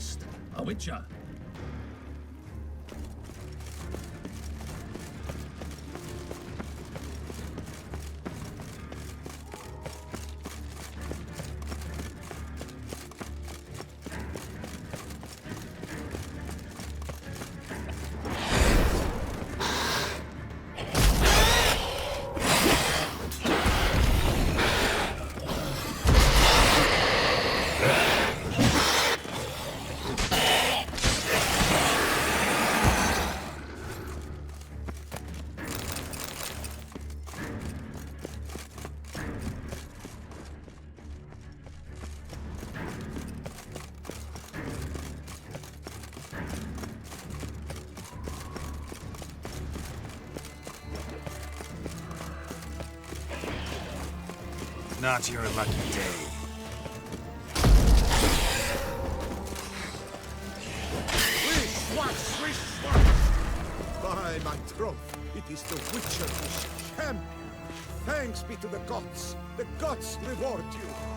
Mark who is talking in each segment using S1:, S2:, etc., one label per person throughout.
S1: priest, a witcher.
S2: Not your lucky day.
S3: Swish! By my troth, it is the Witcher who is champion. Thanks be to the gods. The gods reward you.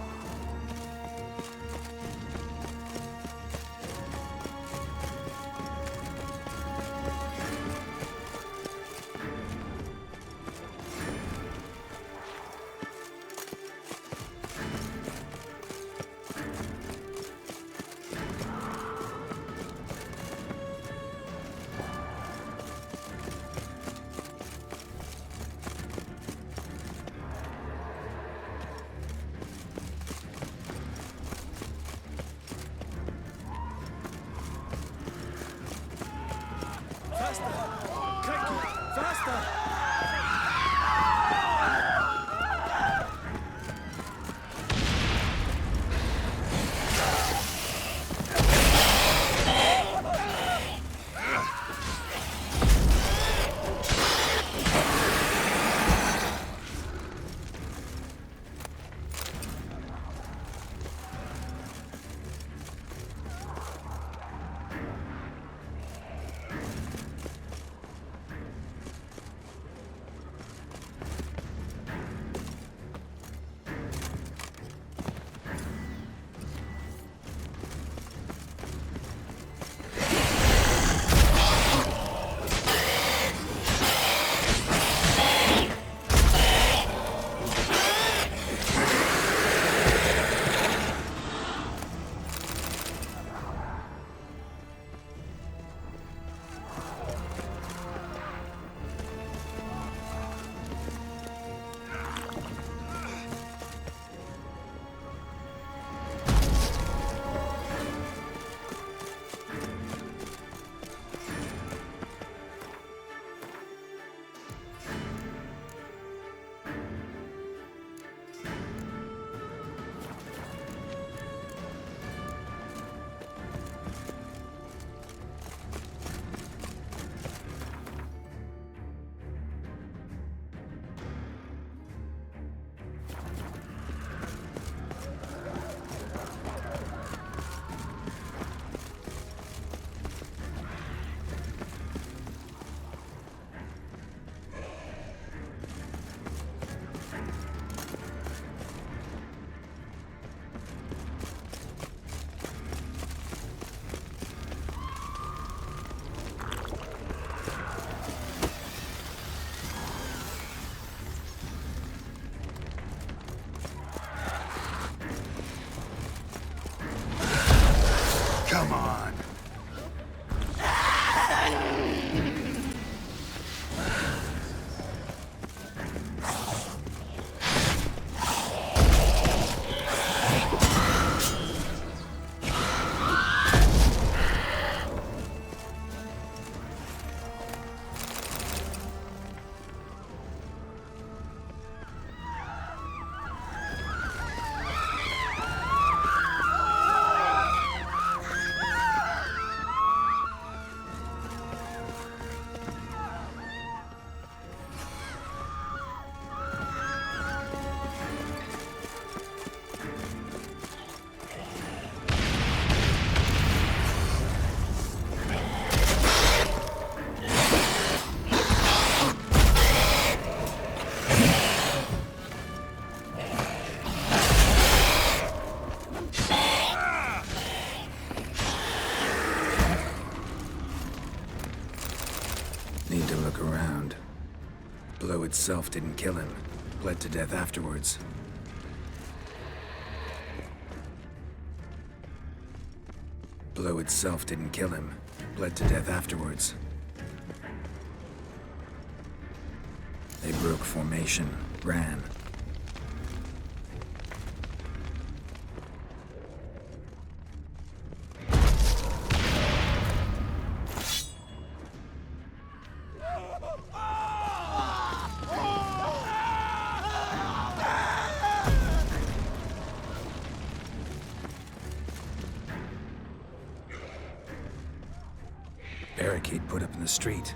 S1: Blow itself didn't kill him. Bled to death afterwards. Blow itself didn't kill him. Bled to death afterwards. They broke formation, ran. Barricade put up in the street.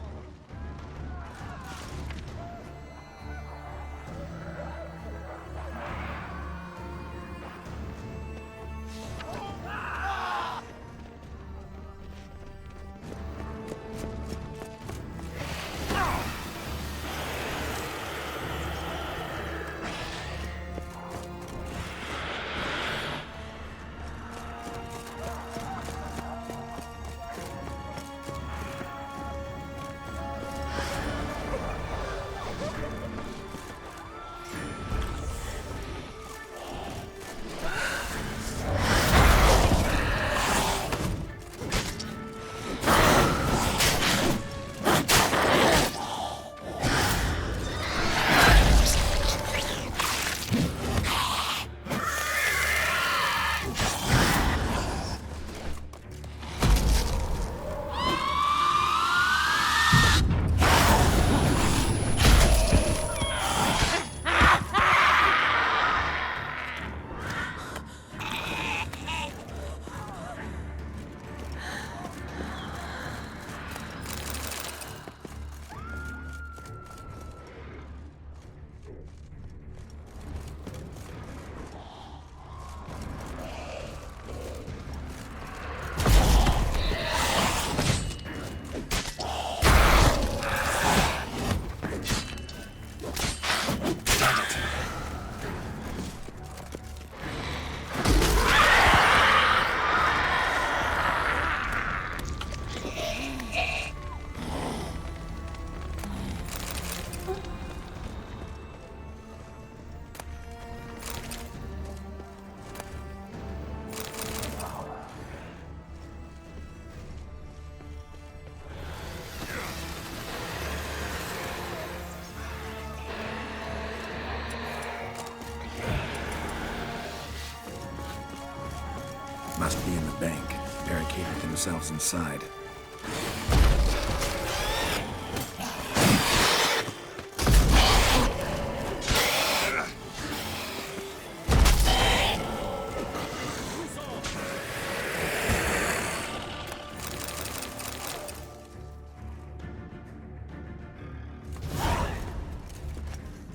S1: Must be in the bank, barricaded themselves inside.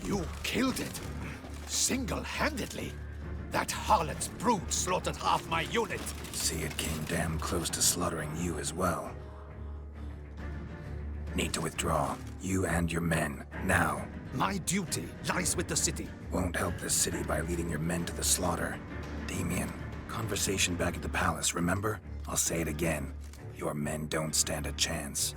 S3: You killed it? Single-handedly? That harlot's brood slaughtered half my unit.
S1: See, it came damn close to slaughtering you as well. Need to withdraw. You and your men. Now.
S3: My duty lies with the city.
S1: Won't help the city by leading your men to the slaughter. Damien, conversation back at the palace, remember? I'll say it again. Your men don't stand a chance.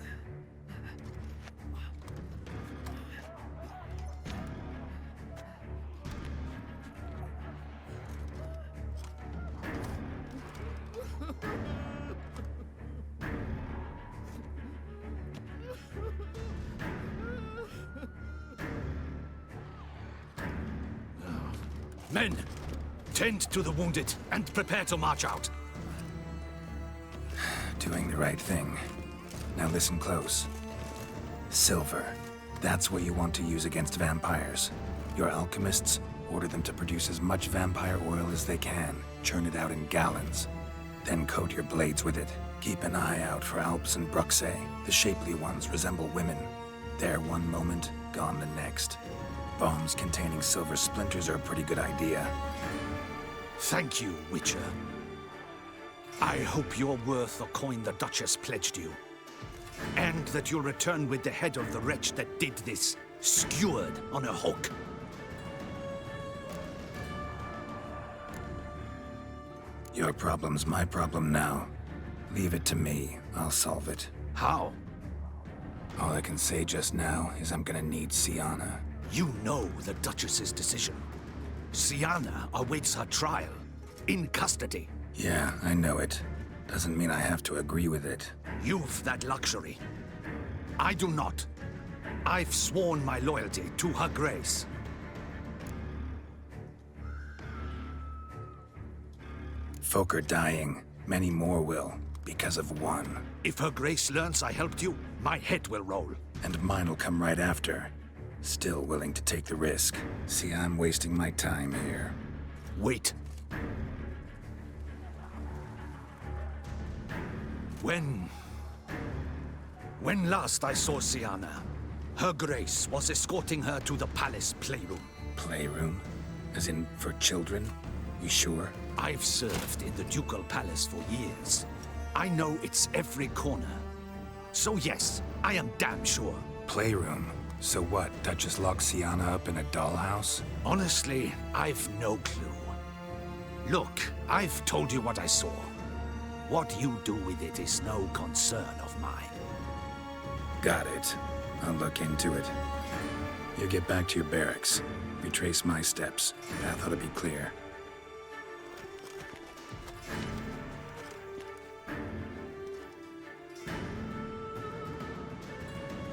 S3: Men, tend to the wounded and prepare to march out.
S1: Doing the right thing. Now listen close. Silver. That's what you want to use against vampires. Your alchemists, order them to produce as much vampire oil as they can. Churn it out in gallons. Then coat your blades with it. Keep an eye out for Alps and Bruxae. The shapely ones resemble women. There one moment, gone the next. Bombs containing silver splinters are a pretty good idea.
S3: Thank you, Witcher. I hope you're worth the coin the Duchess pledged you. And that you'll return with the head of the wretch that did this, skewered on a hook.
S1: Your problem's my problem now. Leave it to me. I'll solve it.
S3: How?
S1: All I can say just now is I'm gonna need Sienna.
S3: You know the Duchess's decision. Sienna awaits her trial. In custody.
S1: Yeah, I know it. Doesn't mean I have to agree with it.
S3: You've that luxury. I do not. I've sworn my loyalty to Her Grace.
S1: Folk are dying. Many more will, because of one.
S3: If Her Grace learns I helped you, my head will roll.
S1: And mine'll come right after. Still willing to take the risk. See, I'm wasting my time here.
S3: Wait. When last I saw Sienna, Her Grace was escorting her to the palace playroom.
S1: Playroom? As in, for children? You sure?
S3: I've served in the ducal palace for years. I know it's every corner. So yes, I am damn sure.
S1: Playroom? So what, Duchess locked Sienna up in a dollhouse?
S3: Honestly, I've no clue. Look, I've told you what I saw. What you do with it is no concern of mine.
S1: Got it. I'll look into it. You get back to your barracks. Retrace my steps. Path ought to be clear.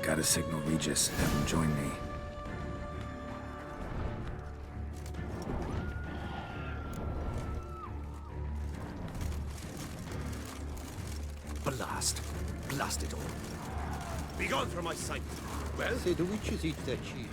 S1: Gotta signal Regis. Have him join me.
S3: Blast it all.
S2: Be gone from my sight. Well, say the witches eat their cheese.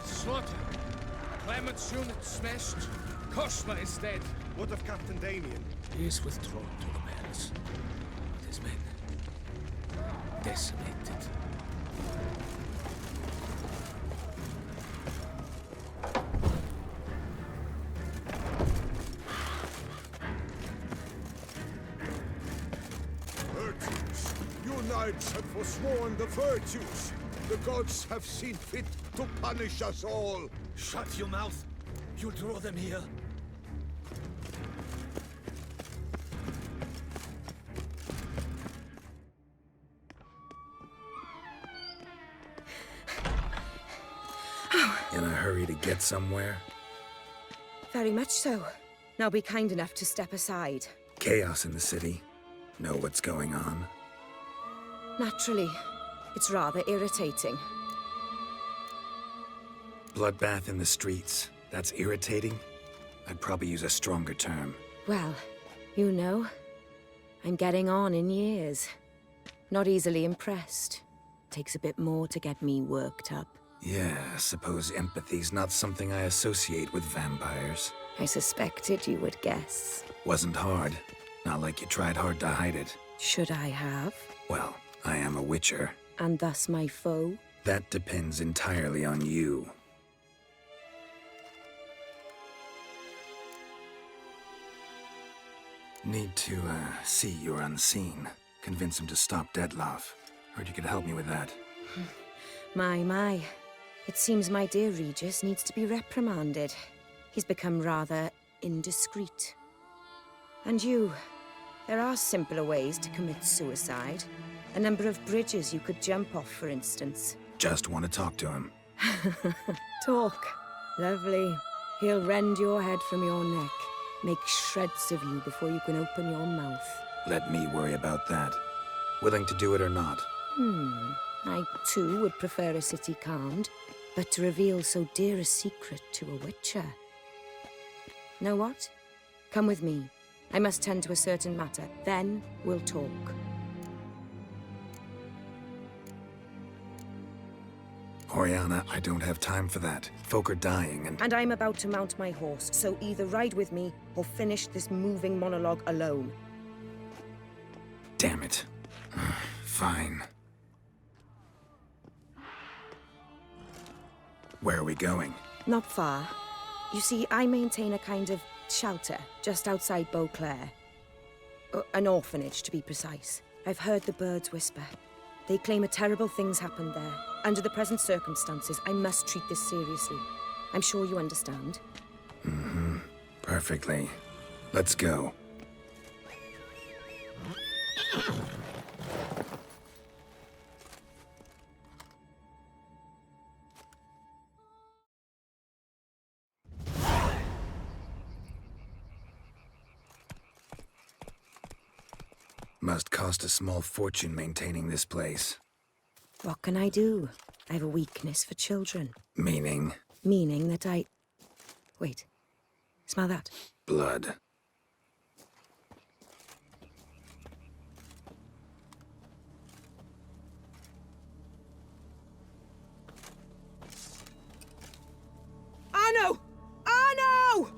S4: Slaughter. Clement's unit smashed. Cosma is dead.
S2: What of Captain Damien?
S4: He is withdrawn to the palace. But his men decimated.
S2: Virtues. You knights have forsworn the virtues. The gods have seen fit to punish us all.
S3: Shut your mouth. You'll draw them here.
S1: In a hurry to get somewhere?
S5: Very much so. Now be kind enough to step aside.
S1: Chaos in the city. Know what's going on?
S5: Naturally. It's rather irritating.
S1: Bloodbath in the streets. That's irritating? I'd probably use a stronger term.
S5: Well, you know, I'm getting on in years. Not easily impressed. Takes a bit more to get me worked up.
S1: Yeah, I suppose empathy's not something I associate with vampires.
S5: I suspected you would guess.
S1: Wasn't hard. Not like you tried hard to hide it.
S5: Should I have?
S1: Well, I am a witcher.
S5: And thus my foe?
S1: That depends entirely on you. Need to, see you're unseen. Convince him to stop Dettlaff. Heard you could help me with that.
S5: My. It seems my dear Regis needs to be reprimanded. He's become rather indiscreet. And you, there are simpler ways to commit suicide. A number of bridges you could jump off, for instance.
S1: Just want to talk to him.
S5: Talk. Lovely. He'll rend your head from your neck, make shreds of you before you can open your mouth.
S1: Let me worry about that. Willing to do it or not?
S5: I too would prefer a city calmed, but to reveal so dear a secret to a witcher. Know what? Come with me. I must tend to a certain matter. Then we'll talk.
S1: Oriana, I don't have time for that. Folk are dying and...
S5: And I'm about to mount my horse, so either ride with me or finish this moving monologue alone.
S1: Damn it. Fine. Where are we going?
S5: Not far. You see, I maintain a kind of shelter just outside Beauclair. An orphanage, to be precise. I've heard the birds whisper. They claim a terrible thing's happened there. Under the present circumstances, I must treat this seriously. I'm sure you understand.
S1: Perfectly. Let's go. Must cost a small fortune maintaining this place.
S5: What can I do? I have a weakness for children.
S1: Meaning?
S5: Meaning that I... Wait. Smell that?
S1: Blood.
S5: Arno! Arno!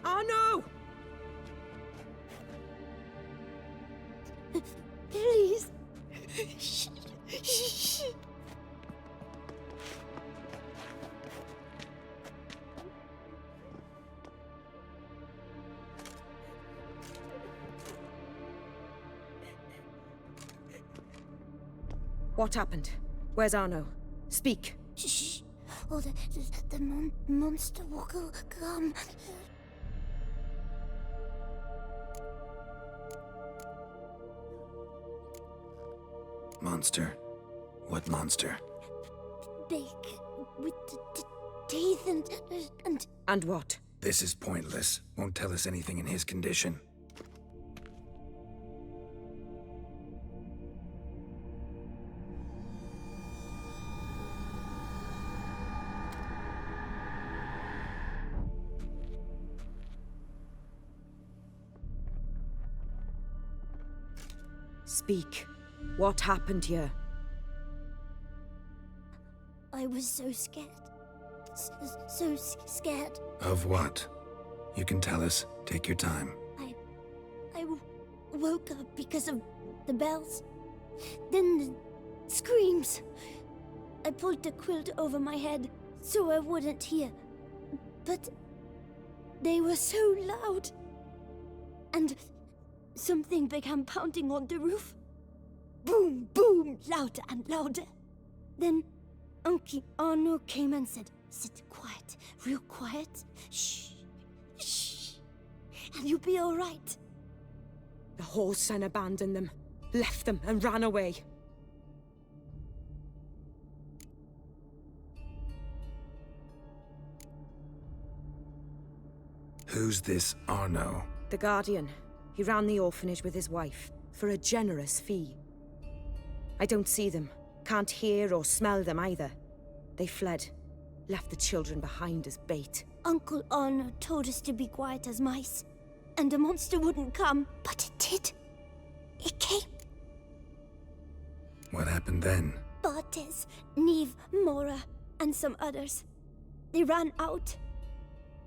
S5: Arno!
S6: Please. Shh.
S5: What happened? Where's Arno? Speak.
S6: Shh. Oh, the monster will come.
S1: Monster? What monster?
S6: Big, with the teeth and...
S5: And what?
S1: This is pointless. Won't tell us anything in his condition.
S5: Speak. What happened here?
S6: I was so scared. So scared.
S1: Of what? You can tell us. Take your time.
S6: I woke up because of the bells. Then the screams. I pulled the quilt over my head so I wouldn't hear. But they were so loud. And something began pounding on the roof. Boom, boom, louder and louder. Then Uncle Arno came and said, "Sit quiet, real quiet. Shh, shh, and you'll be all right."
S5: The whoreson abandoned them, left them and ran away.
S1: Who's this Arno?
S5: The Guardian. He ran the orphanage with his wife, for a generous fee. I don't see them, can't hear or smell them either. They fled, left the children behind as bait.
S6: Uncle Arno told us to be quiet as mice, and the monster wouldn't come, but it did. It came.
S1: What happened then?
S6: Bartes, Neve, Mora, and some others. They ran out.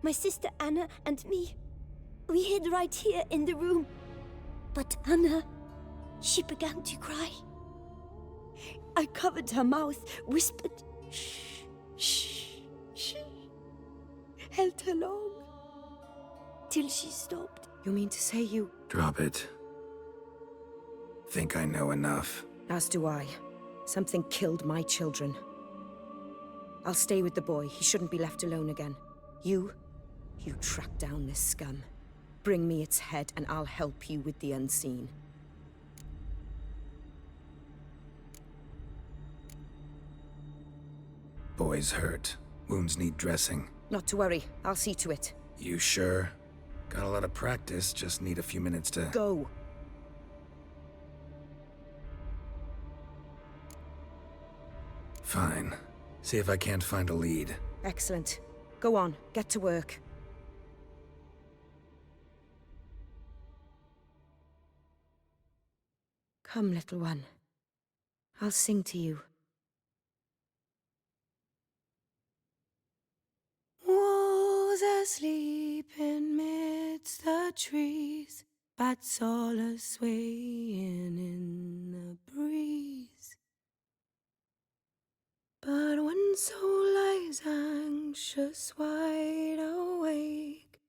S6: My sister Anna and me. We hid right here in the room. But Anna, she began to cry. I covered her mouth, whispered, "Shh, shh, shh." Held her long, till she stopped.
S5: You mean to say you...
S1: Drop it. Think I know enough.
S5: As do I. Something killed my children. I'll stay with the boy. He shouldn't be left alone again. You track down this scum. Bring me its head and I'll help you with the unseen.
S1: Boy's hurt. Wounds need dressing.
S5: Not to worry. I'll see to it.
S1: You sure? Got a lot of practice, just need a few minutes to...
S5: Go.
S1: Fine. See if I can't find a lead.
S5: Excellent. Go on, get to work. Come, little one. I'll sing to you. Wolves asleep in midst the trees, bats all a-swaying in the breeze. But one soul lies anxious, wide awake,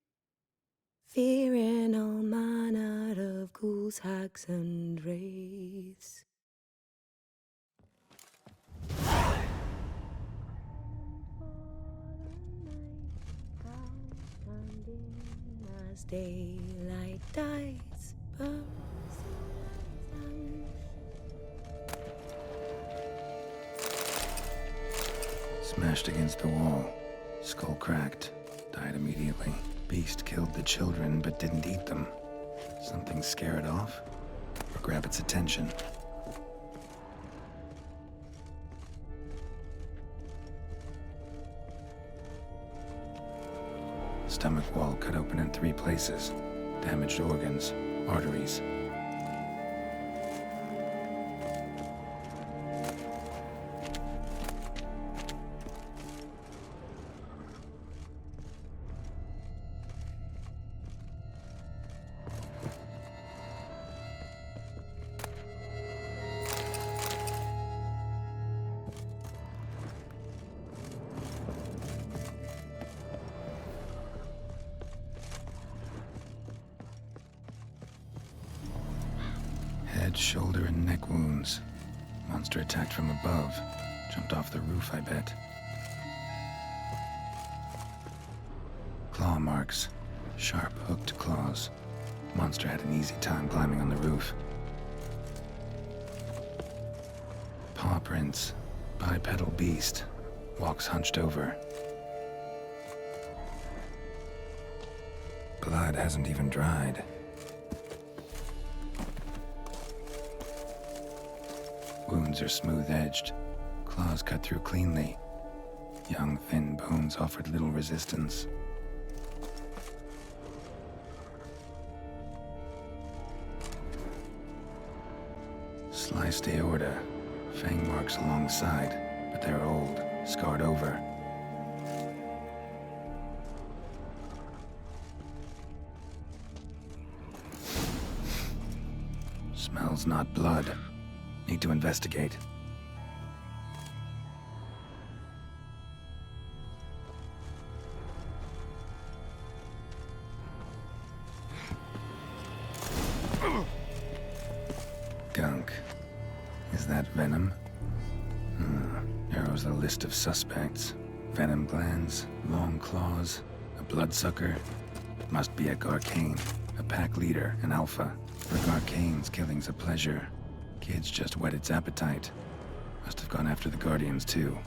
S5: fearing all manner of ghouls, hags, and wraiths. As daylight dies,
S1: Smashed against the wall. Skull cracked. Died immediately. Beast killed the children, but didn't eat them. Something scare it off? Or grab its attention? Stomach wall cut open in 3 places. Damaged organs, arteries. Head, shoulder, and neck wounds. Monster attacked from above. Jumped off the roof, I bet. Claw marks. Sharp, hooked claws. Monster had an easy time climbing on the roof. Paw prints. Bipedal beast. Walks hunched over. Blood hasn't even dried. Wounds are smooth-edged. Claws cut through cleanly. Young, thin bones offered little resistance. Sliced aorta. Fang marks alongside, but they're old, scarred over. Smells not blood. Need to investigate. Gunk. Is that venom? Narrows the list of suspects. Venom glands, long claws, a bloodsucker. Must be a Garcane, a pack leader, an alpha. For Garcane's killing's a pleasure. Kids just whet its appetite. Must have gone after the Guardians, too.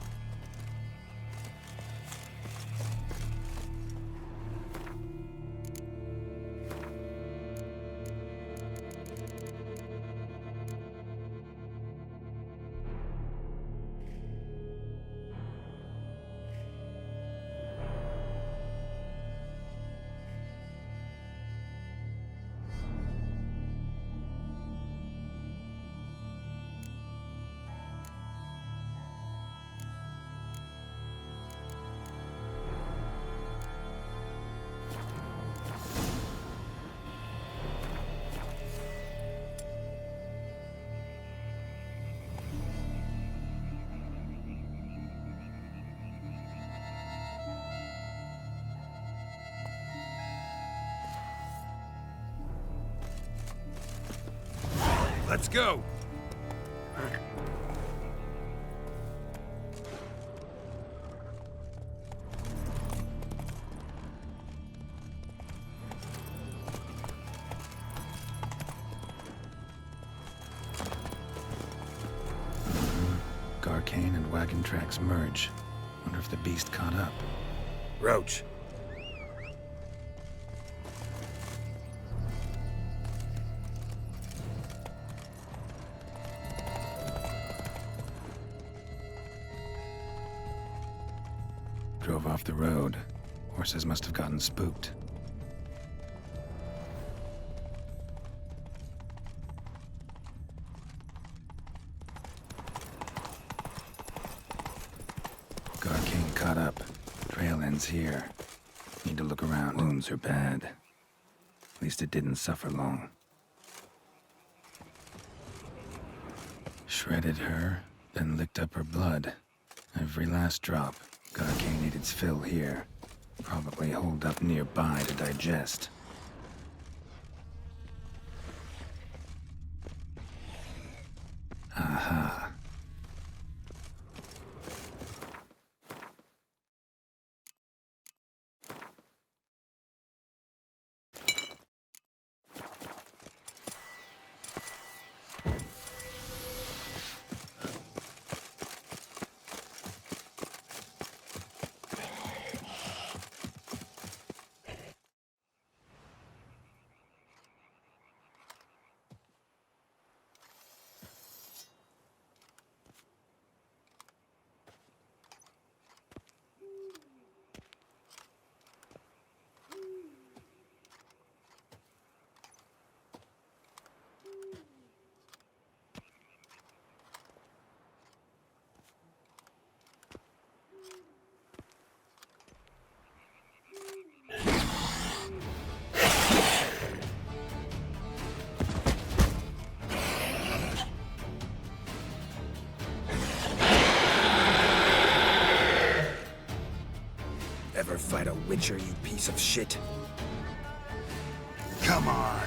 S2: Let's go!
S1: Tarkin tracks merge. Wonder if the beast caught up. Roach. Drove off the road. Horses must have gotten spooked. Garcane caught up. Trail ends here. Need to look around. Wounds are bad. At least it didn't suffer long. Shredded her, then licked up her blood. Every last drop. Garcane ate its fill here. Probably holed up nearby to digest. Aha. Ever fight a Witcher, you piece of shit?
S2: Come on.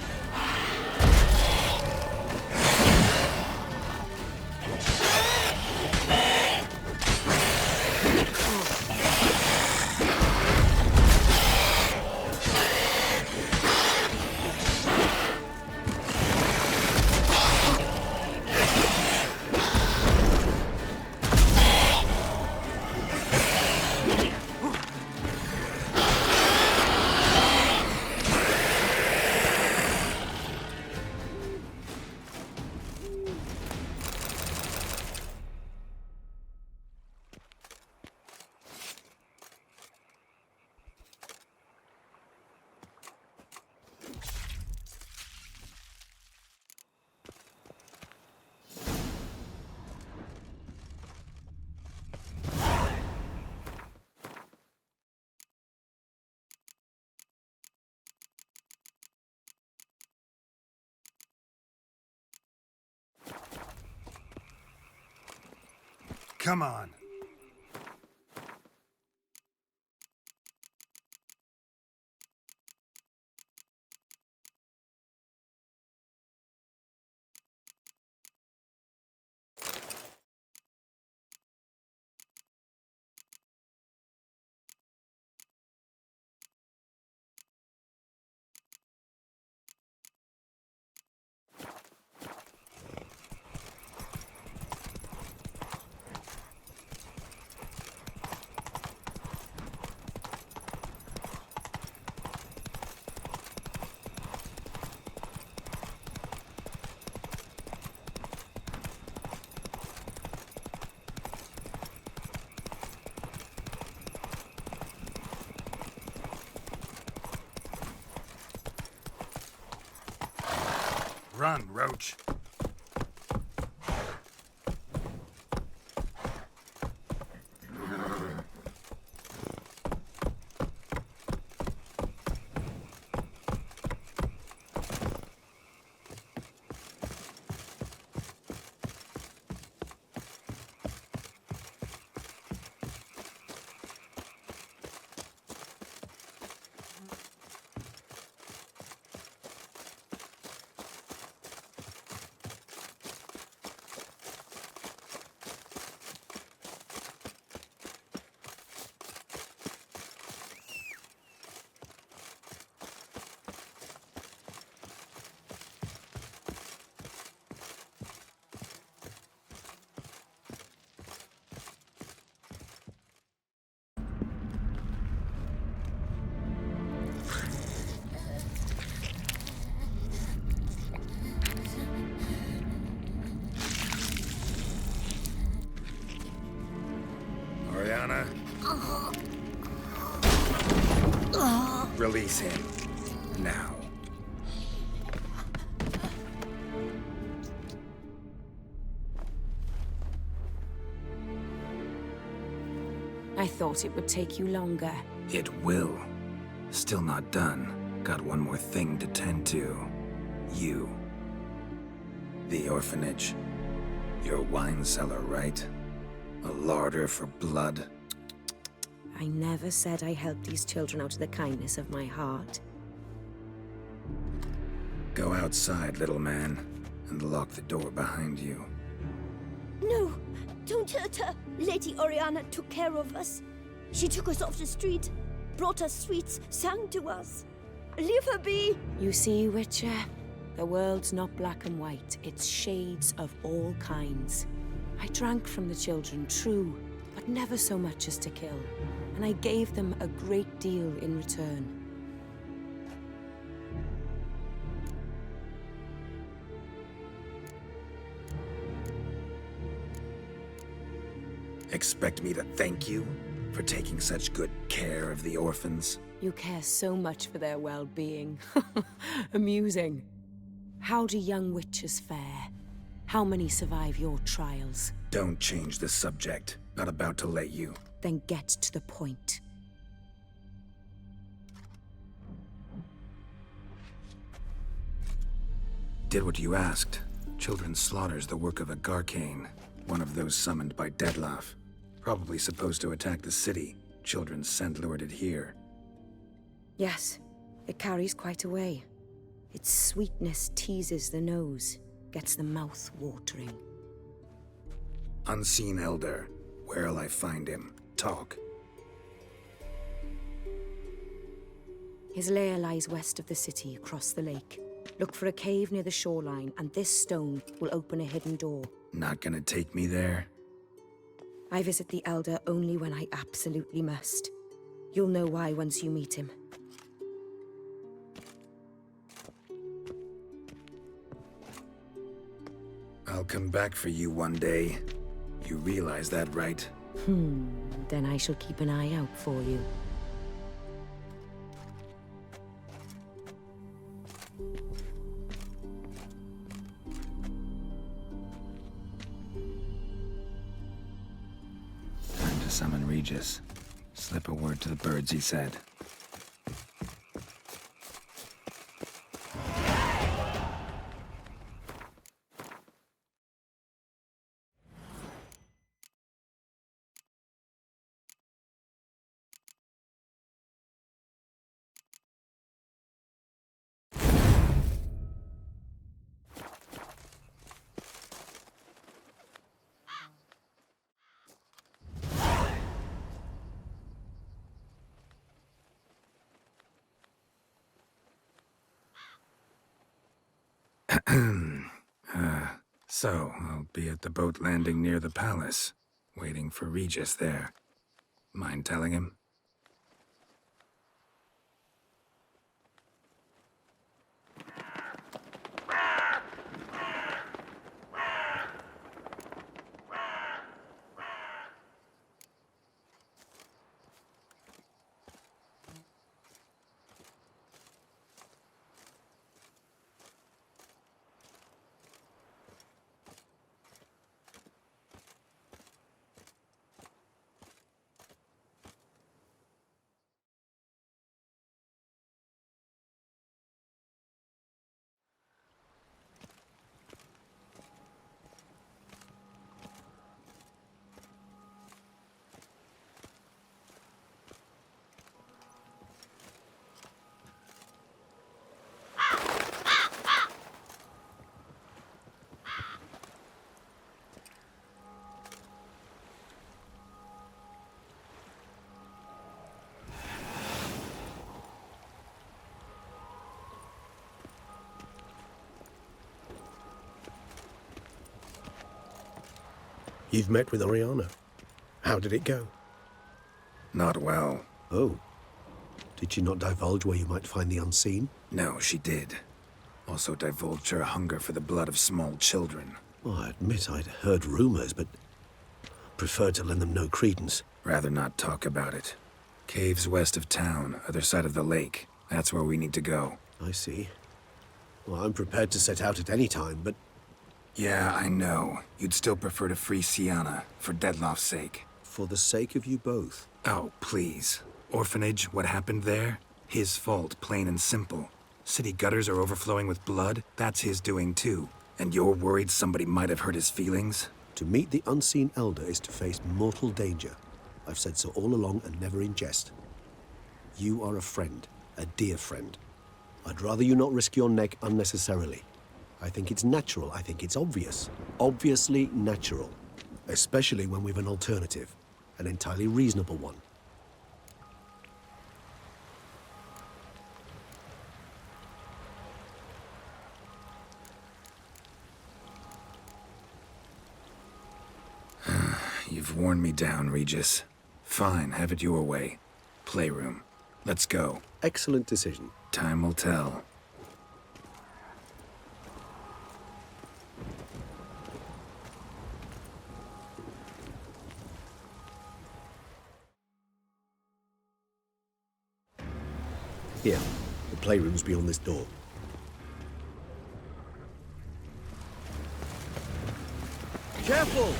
S2: Come on. Run, Roach.
S1: Release him. Now.
S5: I thought it would take you longer.
S1: It will. Still not done. Got one more thing to tend to. You. The orphanage. Your wine cellar, right? A larder for blood.
S5: I never said I helped these children out of the kindness of my heart.
S1: Go outside, little man, and lock the door behind you.
S6: No, don't hurt her. Lady Oriana took care of us. She took us off the street, brought us sweets, sang to us. Leave her be!
S5: You see, Witcher? The world's not black and white. It's shades of all kinds. I drank from the children, true, but never so much as to kill. And I gave them a great deal in return.
S1: Expect me to thank you for taking such good care of the orphans?
S5: You care so much for their well-being. Amusing. How do young witches fare? How many survive your trials?
S1: Don't change the subject. Not about to let you.
S5: Then get to the point.
S1: Did what you asked. Children's slaughter's the work of a Garcane, one of those summoned by Dettlaff. Probably supposed to attack the city. Children's scent lured it here.
S5: Yes, it carries quite a way. Its sweetness teases the nose, gets the mouth watering.
S1: Unseen Elder. Where'll I find him? Talk.
S5: His lair lies west of the city, across the lake. Look for a cave near the shoreline, and this stone will open a hidden door.
S1: Not gonna take me there?
S5: I visit the Elder only when I absolutely must. You'll know why once you meet him.
S1: I'll come back for you one day. You realize that, right?
S5: Then I shall keep an eye out for you.
S1: Time to summon Regis. Slip a word to the birds, he said. So, I'll be at the boat landing near the palace, waiting for Regis there. Mind telling him?
S7: You've met with Oriana. How did it go?
S1: Not well.
S7: Oh. Did she not divulge where you might find the unseen?
S1: No, she did. Also divulged her hunger for the blood of small children.
S7: Well, I admit I'd heard rumors, but preferred to lend them no credence.
S1: Rather not talk about it. Caves west of town, other side of the lake. That's where we need to go.
S7: I see. Well, I'm prepared to set out at any time, but
S1: Yeah, I know. You'd still prefer to free Sienna, for Deadloff's sake.
S7: for the sake of you both.
S1: Oh, please. Orphanage, what happened there? His fault, plain and simple. City gutters are overflowing with blood. That's his doing too. And you're worried somebody might have hurt his feelings?
S7: To meet the unseen elder is to face mortal danger. I've said so all along and never in jest. You are a friend, a dear friend. I'd rather you not risk your neck unnecessarily. I think it's natural, I think it's obvious. Obviously natural. Especially when we've an alternative. An entirely reasonable one.
S1: You've worn me down, Regis. Fine, have it your way. Playroom. Let's go.
S7: Excellent decision.
S1: Time will tell.
S7: Here, the playroom's beyond this door. Careful!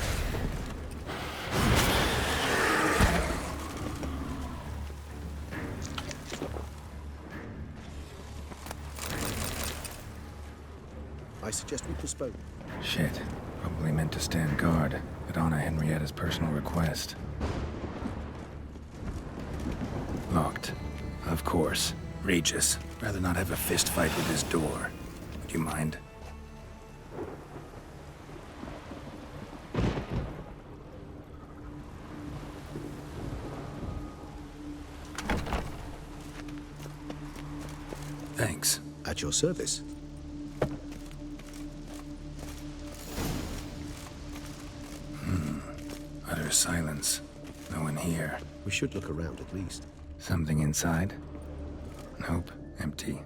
S7: I suggest we postpone.
S1: Shit. Probably meant to stand guard, at Anna Henrietta's personal request. Locked. Of course. Regis. Rather not have a fist fight with his door. Would you mind? Thanks.
S7: At your service.
S1: Utter silence. No one here.
S7: We should look around at least.
S1: Something inside? Nope. Empty.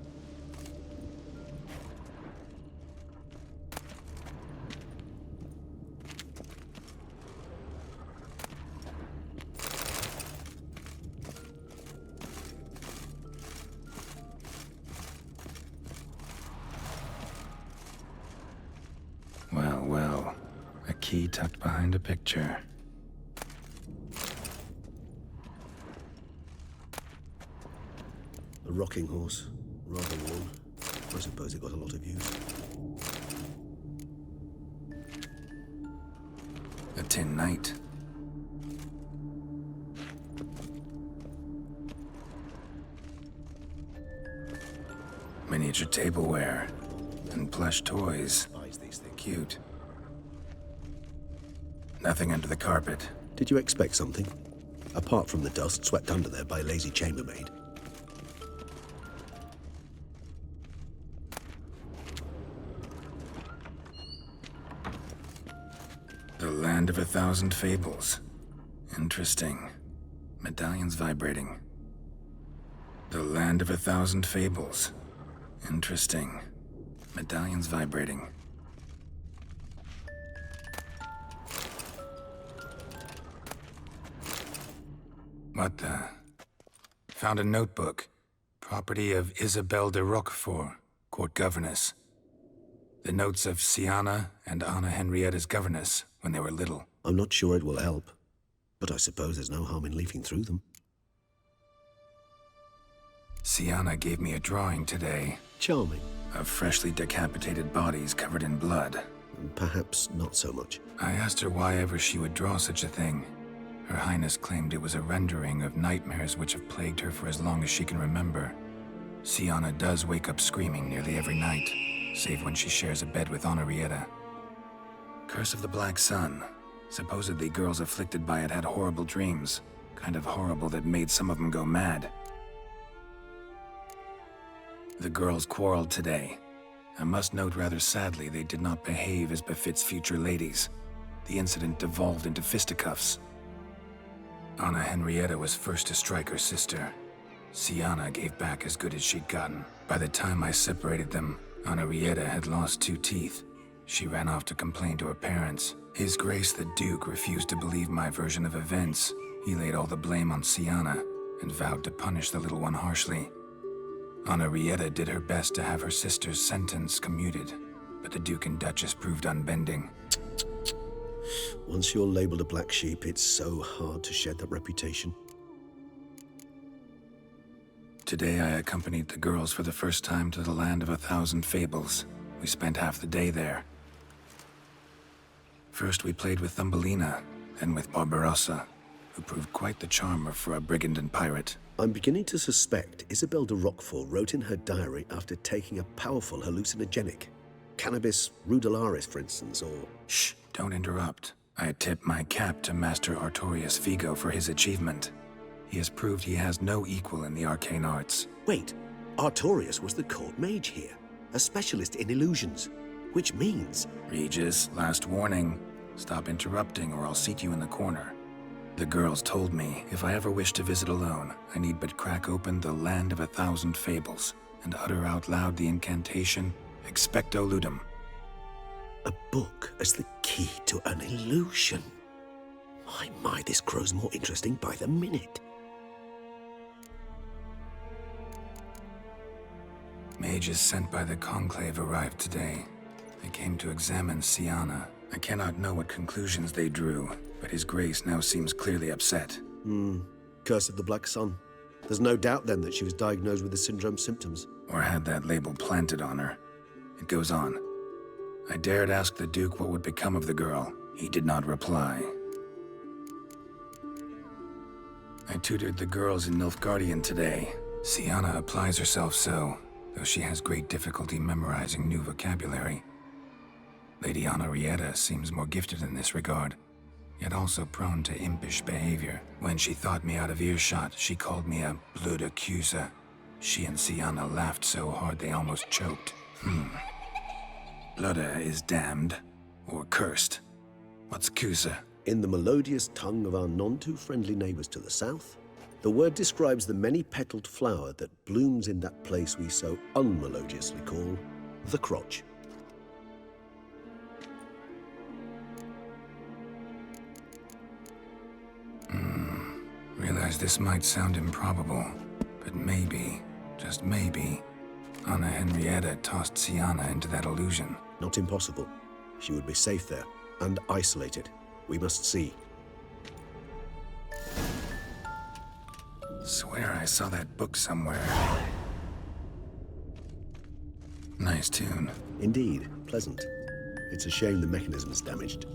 S1: Well, well. A key tucked behind a picture.
S7: A rocking horse. Rather worn. I suppose it got a lot of use.
S1: A tin knight. Miniature tableware. And plush toys.
S7: Buys these things.
S1: Cute. Nothing under the carpet.
S7: Did you expect something? Apart from the dust swept under there by a lazy chambermaid.
S1: The Land of a Thousand Fables. Interesting. Medallions vibrating. The Land of a Thousand Fables. Interesting. Medallions vibrating. What the? Found a notebook. Property of Isabelle de Roquefort, court governess. The notes of Sienna and Anna Henrietta's governess when they were little.
S7: I'm not sure it will help, but I suppose there's no harm in leafing through them.
S1: Sienna gave me a drawing today
S7: Charming.
S1: of freshly decapitated bodies covered in blood.
S7: Perhaps not so much.
S1: I asked her why ever she would draw such a thing. Her Highness claimed it was a rendering of nightmares which have plagued her for as long as she can remember. Sienna does wake up screaming nearly every night, save when she shares a bed with Henrietta. Curse of the Black Sun. Supposedly girls afflicted by it had horrible dreams. Kind of horrible that made some of them go mad. The girls quarreled today. I must note rather sadly they did not behave as befits future ladies. The incident devolved into fisticuffs. Anna Henrietta was first to strike her sister. Sienna gave back as good as she'd gotten. By the time I separated them, Henrietta had lost 2 teeth. She ran off to complain to her parents. His Grace the Duke refused to believe my version of events. He laid all the blame on Sienna. and vowed to punish the little one harshly. Anna Rieta did her best to have her sister's sentence commuted, but the Duke and Duchess proved unbending.
S7: Once you're labeled a black sheep, it's so hard to shed that reputation.
S1: Today I accompanied the girls for the first time to the Land of 1,000 Fables. We spent half the day there. First we played with Thumbelina, then with Barbarossa, who proved quite the charmer for a brigand and pirate.
S7: I'm beginning to suspect Isabel de Roquefort wrote in her diary after taking a powerful hallucinogenic. Cannabis rudelaris, for instance, or...
S1: Shh, don't interrupt. I tip my cap to Master Artorius Figo for his achievement. He has proved he has no equal in the arcane arts.
S7: Wait, Artorius was the court mage here, a specialist in illusions, which means...
S1: Regis, last warning. Stop interrupting or I'll seat you in the corner. The girls told me if I ever wish to visit alone, I need but crack open the Land of 1,000 Fables and utter out loud the incantation, Expecto Ludum.
S7: A book as the key to an illusion. My, this grows more interesting by the minute.
S1: Mages sent by the Conclave arrived today. They came to examine Siana. I cannot know what conclusions they drew, but His Grace now seems clearly upset.
S7: Curse of the Black Sun. There's no doubt then that she was diagnosed with the syndrome symptoms.
S1: Or had that label planted on her. It goes on. I dared ask the Duke what would become of the girl. He did not reply. I tutored the girls in Nilfgaardian today. Siana applies herself so, though she has great difficulty memorizing new vocabulary. Lady Anna Rieta seems more gifted in this regard, yet also prone to impish behavior. When she thought me out of earshot, she called me a blood accuser. She and Siana laughed so hard they almost choked. Blood is damned, or cursed. What's Cusa?
S7: In the melodious tongue of our none-too-friendly neighbors to the south, the word describes the many-petaled flower that blooms in that place we so unmelodiously call the crotch.
S1: Realize this might sound improbable, but maybe, just maybe, Anna Henrietta tossed Siana into that illusion.
S7: Not impossible. She would be safe there, and isolated. We must see.
S1: Swear I saw that book somewhere. Nice tune.
S7: Indeed, pleasant. It's a shame the mechanism's damaged.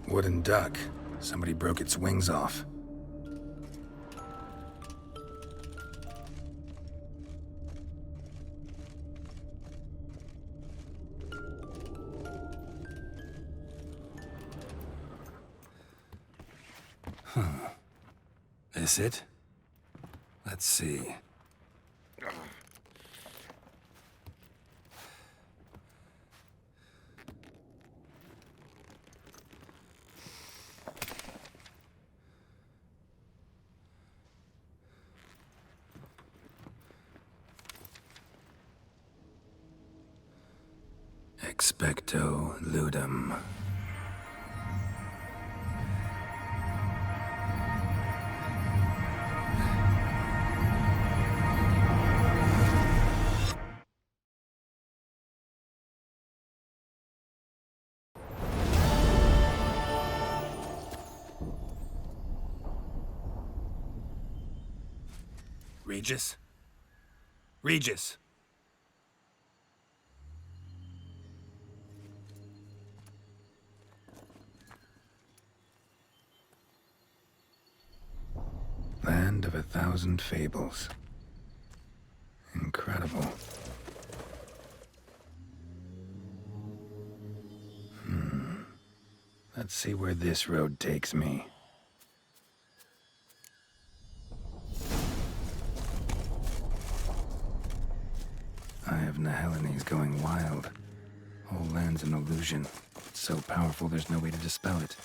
S1: Wooden duck. Somebody broke its wings off. This it? Let's see. Expecto Ludum. Regis? Regis! Land of 1,000 Fables. Incredible. Let's see where this road takes me. Eye of Nehelines going wild. Whole land's an illusion. It's so powerful there's no way to dispel it.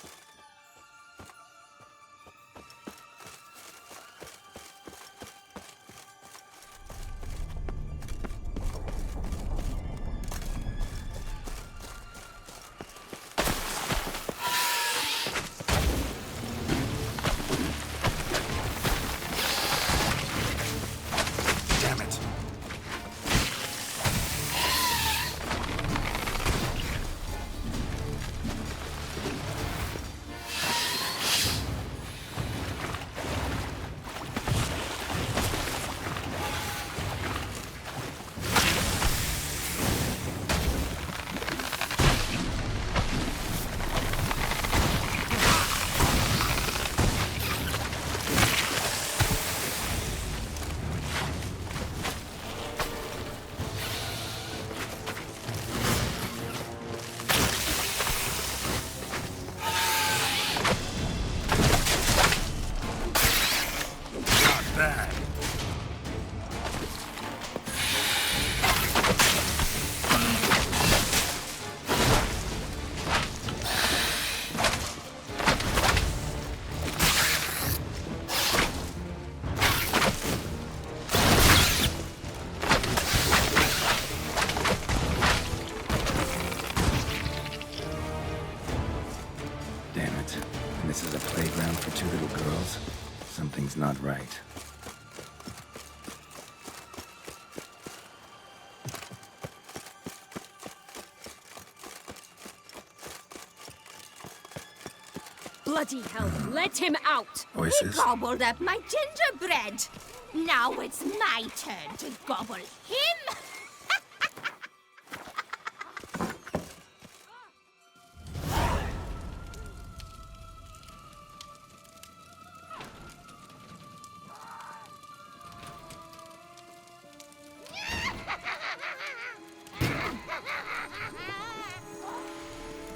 S1: it. And this is a playground for two little girls? Something's not right.
S8: Bloody hell, let him out!
S1: Voices?
S9: He gobbled up my gingerbread. Now it's my turn to gobble him.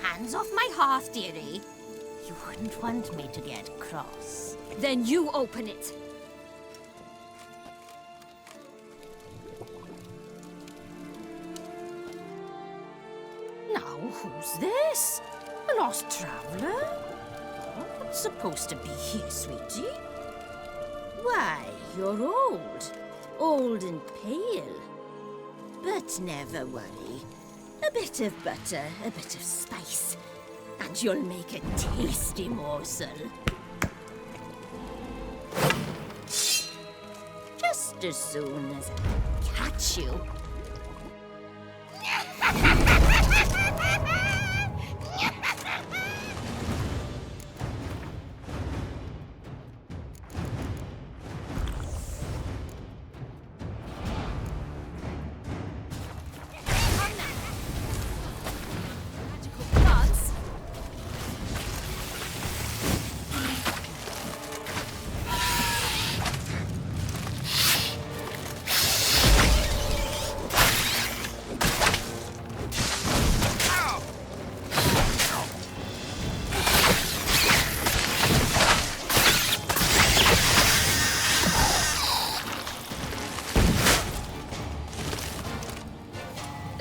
S9: Hands off my hearth, dearie. You wouldn't want me to get cross.
S8: Then you open it.
S9: Now, who's this? A lost traveler? Not supposed to be here, sweetie. Why, you're old. Old and pale. But never worry. A bit of butter, a bit of spice, and you'll make a tasty morsel. Just as soon as I catch you.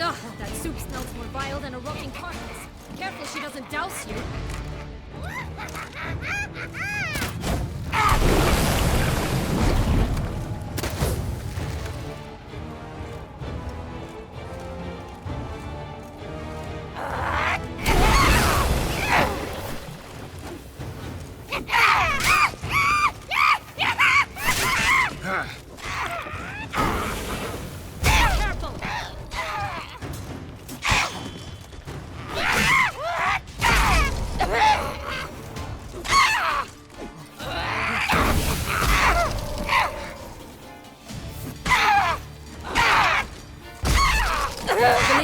S8: Ugh, that soup smells more vile than a rotting carcass. Careful she doesn't douse you.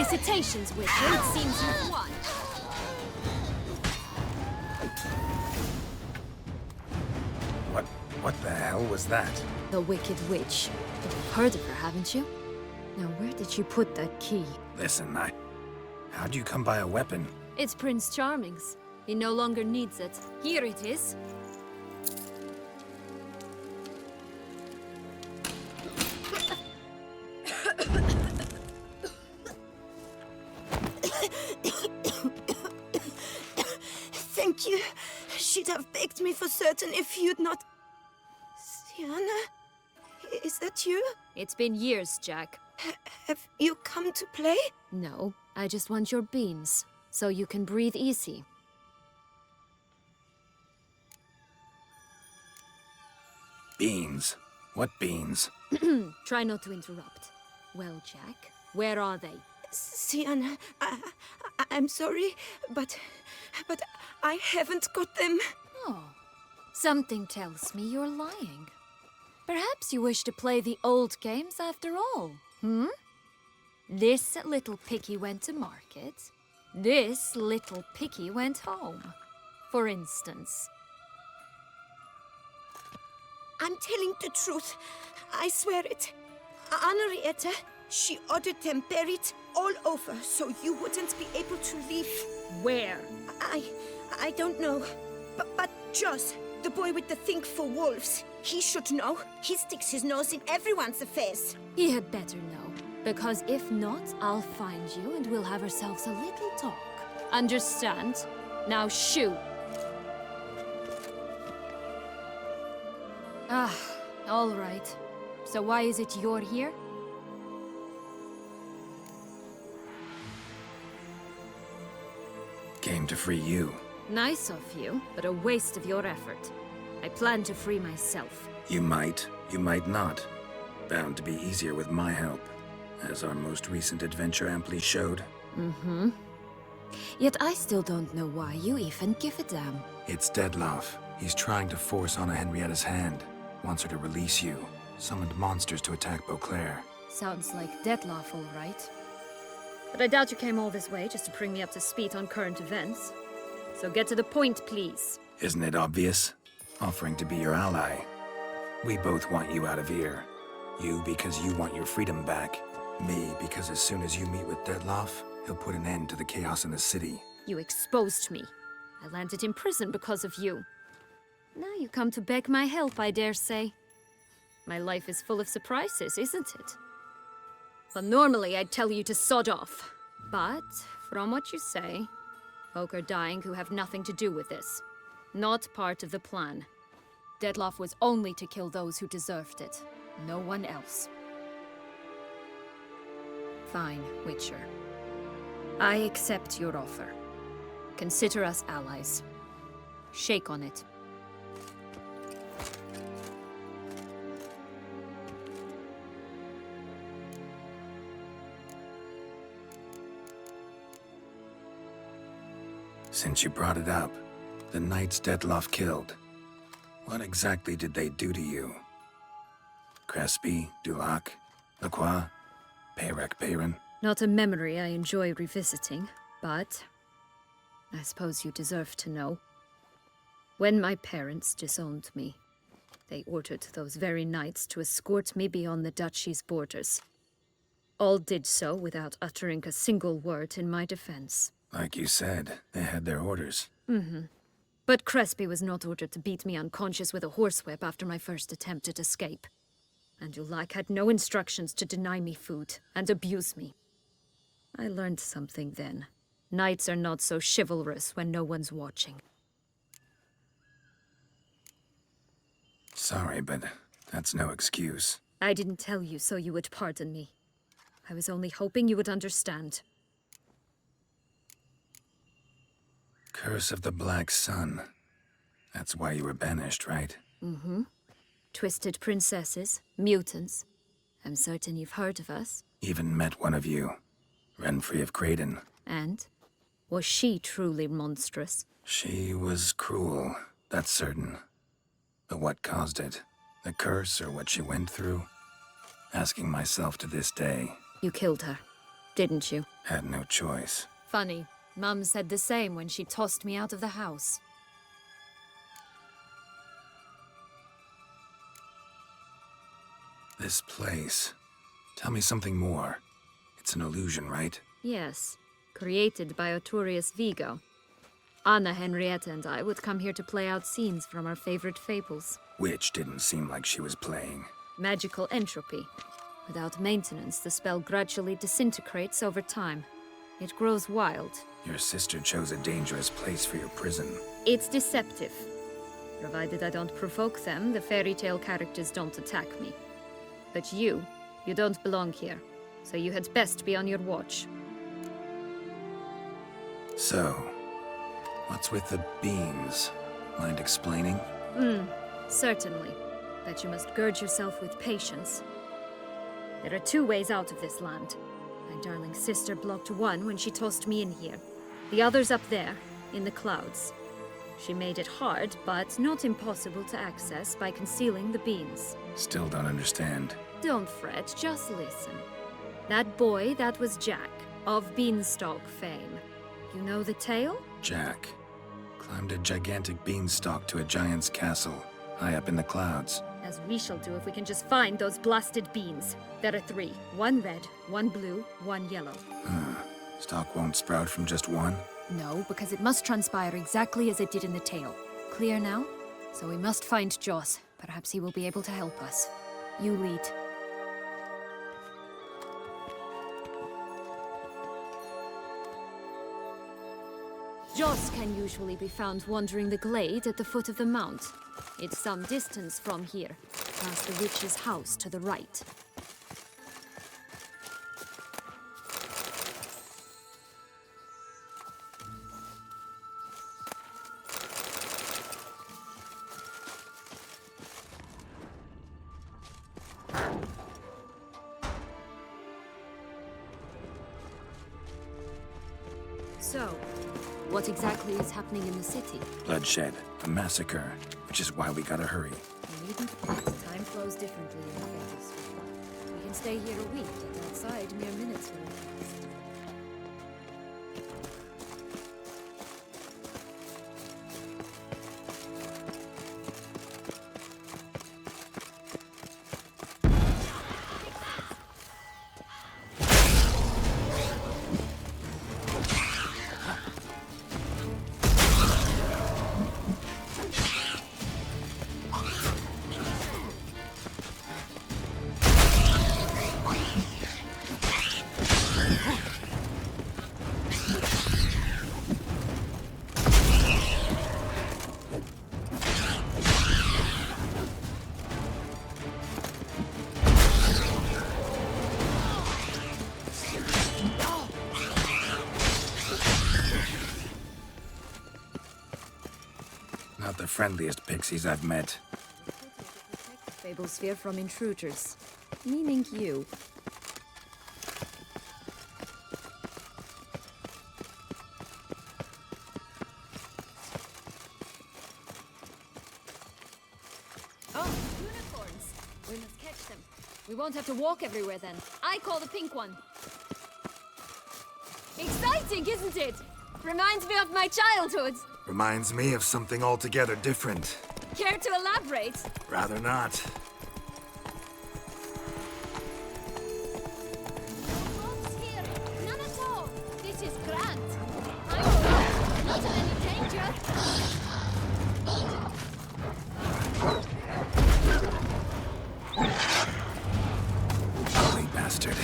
S8: Felicitations, Witcher. It seems you've won.
S1: What the hell was that?
S8: The Wicked Witch. You've heard of her, haven't you? Now, where did you put that key?
S1: Listen, how'd you come by a weapon?
S8: It's Prince Charming's. He no longer needs it. Here it is.
S5: Thank you. She'd have begged me for certain if you'd not... Sienna? Is that you?
S8: It's been years, Jack.
S5: Have you come to play?
S8: No, I just want your beans, so you can breathe easy.
S1: Beans? What beans?
S8: Try not to interrupt. Well, Jack, where are they?
S5: Sienna, I'm sorry, but I haven't got them.
S8: Oh, something tells me you're lying. Perhaps you wish to play the old games after all, hmm? This little piggy went to market. This little piggy went home, for instance.
S5: I'm telling the truth. I swear it. Henrietta, she ordered them buried all over so you wouldn't be able to leave.
S8: Where?
S5: I don't know. But Joss, the boy with the thing for wolves, he should know. He sticks his nose in everyone's affairs.
S8: He had better know, because if not, I'll find you and we'll have ourselves a little talk. Understand? Now shoo! Ah, all right. So why is it you're here?
S1: Came to free you.
S8: Nice of you, but a waste of your effort. I plan to free myself.
S1: You might not. Bound to be easier with my help, as our most recent adventure amply showed.
S8: Mm-hmm. Yet I still don't know why you even give a damn.
S1: It's Dettlaff. He's trying to force Anna Henrietta's hand. Wants her to release you. Summoned monsters to attack Beauclair.
S8: Sounds like Dettlaff, all right. But I doubt you came all this way just to bring me up to speed on current events. So get to the point, please.
S1: Isn't it obvious? Offering to be your ally. We both want you out of here. You because you want your freedom back. Me because as soon as you meet with Dettlaff, he'll put an end to the chaos in the city.
S8: You exposed me. I landed in prison because of you. Now you come to beg my help, I dare say. My life is full of surprises, isn't it? Well, normally I'd tell you to sod off. But, from what you say, folk are dying who have nothing to do with this. Not part of the plan. Dettlaff was only to kill those who deserved it. No one else. Fine, Witcher. I accept your offer. Consider us allies. Shake on it.
S1: Since you brought it up, the knights Dettlaff killed. What exactly did they do to you? Crespi, Dulac, Lacroix, Peyrac Peyran?
S8: Not a memory I enjoy revisiting, but I suppose you deserve to know. When my parents disowned me, they ordered those very knights to escort me beyond the duchy's borders. All did so without uttering a single word in my defense.
S1: Like you said, they had their orders.
S8: Mm-hmm. But Crespi was not ordered to beat me unconscious with a horsewhip after my first attempt at escape. And Dulac had no instructions to deny me food and abuse me. I learned something then. Knights are not so chivalrous when no one's watching.
S1: Sorry, but that's no excuse.
S8: I didn't tell you so you would pardon me. I was only hoping you would understand.
S1: Curse of the Black Sun. That's why you were banished, right?
S8: Mm-hmm. Twisted princesses, mutants. I'm certain you've heard of us.
S1: Even met one of you. Renfri of Craden.
S8: And? Was she truly monstrous?
S1: She was cruel, that's certain. But what caused it? The curse or what she went through? Asking myself to this day.
S8: You killed her, didn't you?
S1: Had no choice.
S8: Funny. Mum said the same when she tossed me out of the house.
S1: This place. Tell me something more. It's an illusion, right?
S8: Yes. Created by Arturius Vigo. Anna Henrietta and I would come here to play out scenes from our favorite fables.
S1: Which didn't seem like she was playing.
S8: Magical entropy. Without maintenance, the spell gradually disintegrates over time. It grows wild.
S1: Your sister chose a dangerous place for your prison.
S8: It's deceptive. Provided I don't provoke them, the fairy tale characters don't attack me. But you don't belong here. So you had best be on your watch.
S1: So, what's with the beans? Mind explaining?
S8: Certainly. But you must gird yourself with patience. There are 2 ways out of this land. My darling sister blocked one when she tossed me in here. The other's up there, in the clouds. She made it hard, but not impossible to access by concealing the beans.
S1: Still don't understand.
S8: Don't fret, just listen. That boy, that was Jack, of Beanstalk fame. You know the tale?
S1: Jack climbed a gigantic beanstalk to a giant's castle, high up in the clouds.
S8: As we shall do if we can just find those blasted beans. There are 3. 1 red, 1 blue, 1 yellow.
S1: Stalk won't sprout from just one?
S8: No, because it must transpire exactly as it did in the tale. Clear now? So we must find Joss. Perhaps he will be able to help us. You lead. Joss can usually be found wandering the glade at the foot of the mount. It's some distance from here, past the witch's house to the right. So, what exactly is happening in the city?
S1: Bloodshed, a massacre, which is why we gotta hurry.
S8: You needn't fret. Time flows differently in the Fables. We can stay here a week, and outside mere minutes will pass.
S1: Not the friendliest pixies I've met.
S8: Fable sphere from intruders, meaning you. Oh, unicorns! We must catch them. We won't have to walk everywhere then. I call the pink one. Exciting, isn't it? Reminds me of my childhood.
S1: Reminds me of something altogether different.
S8: Care to elaborate?
S1: Rather not.
S8: Folks here, none at all. This is grand. I'm alright, not in any danger.
S1: Ugly bastard.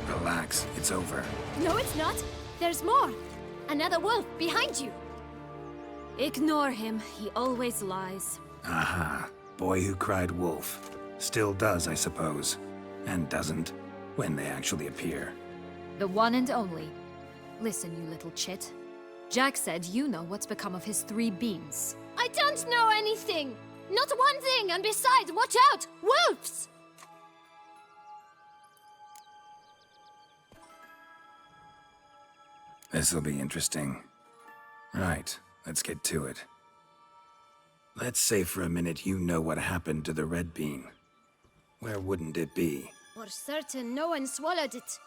S1: Relax, it's over.
S8: No, it's not. There's more. Another wolf behind you. Ignore him. He always lies.
S1: Aha. Boy who cried wolf. Still does, I suppose. And doesn't, when they actually appear.
S8: The one and only. Listen, you little chit. Jack said you know what's become of his 3 beans. I don't know anything! Not one thing, and besides, watch out! Wolves!
S1: This'll be interesting. Right, let's get to it. Let's say for a minute you know what happened to the red bean. Where wouldn't it be?
S6: For certain, no one swallowed it.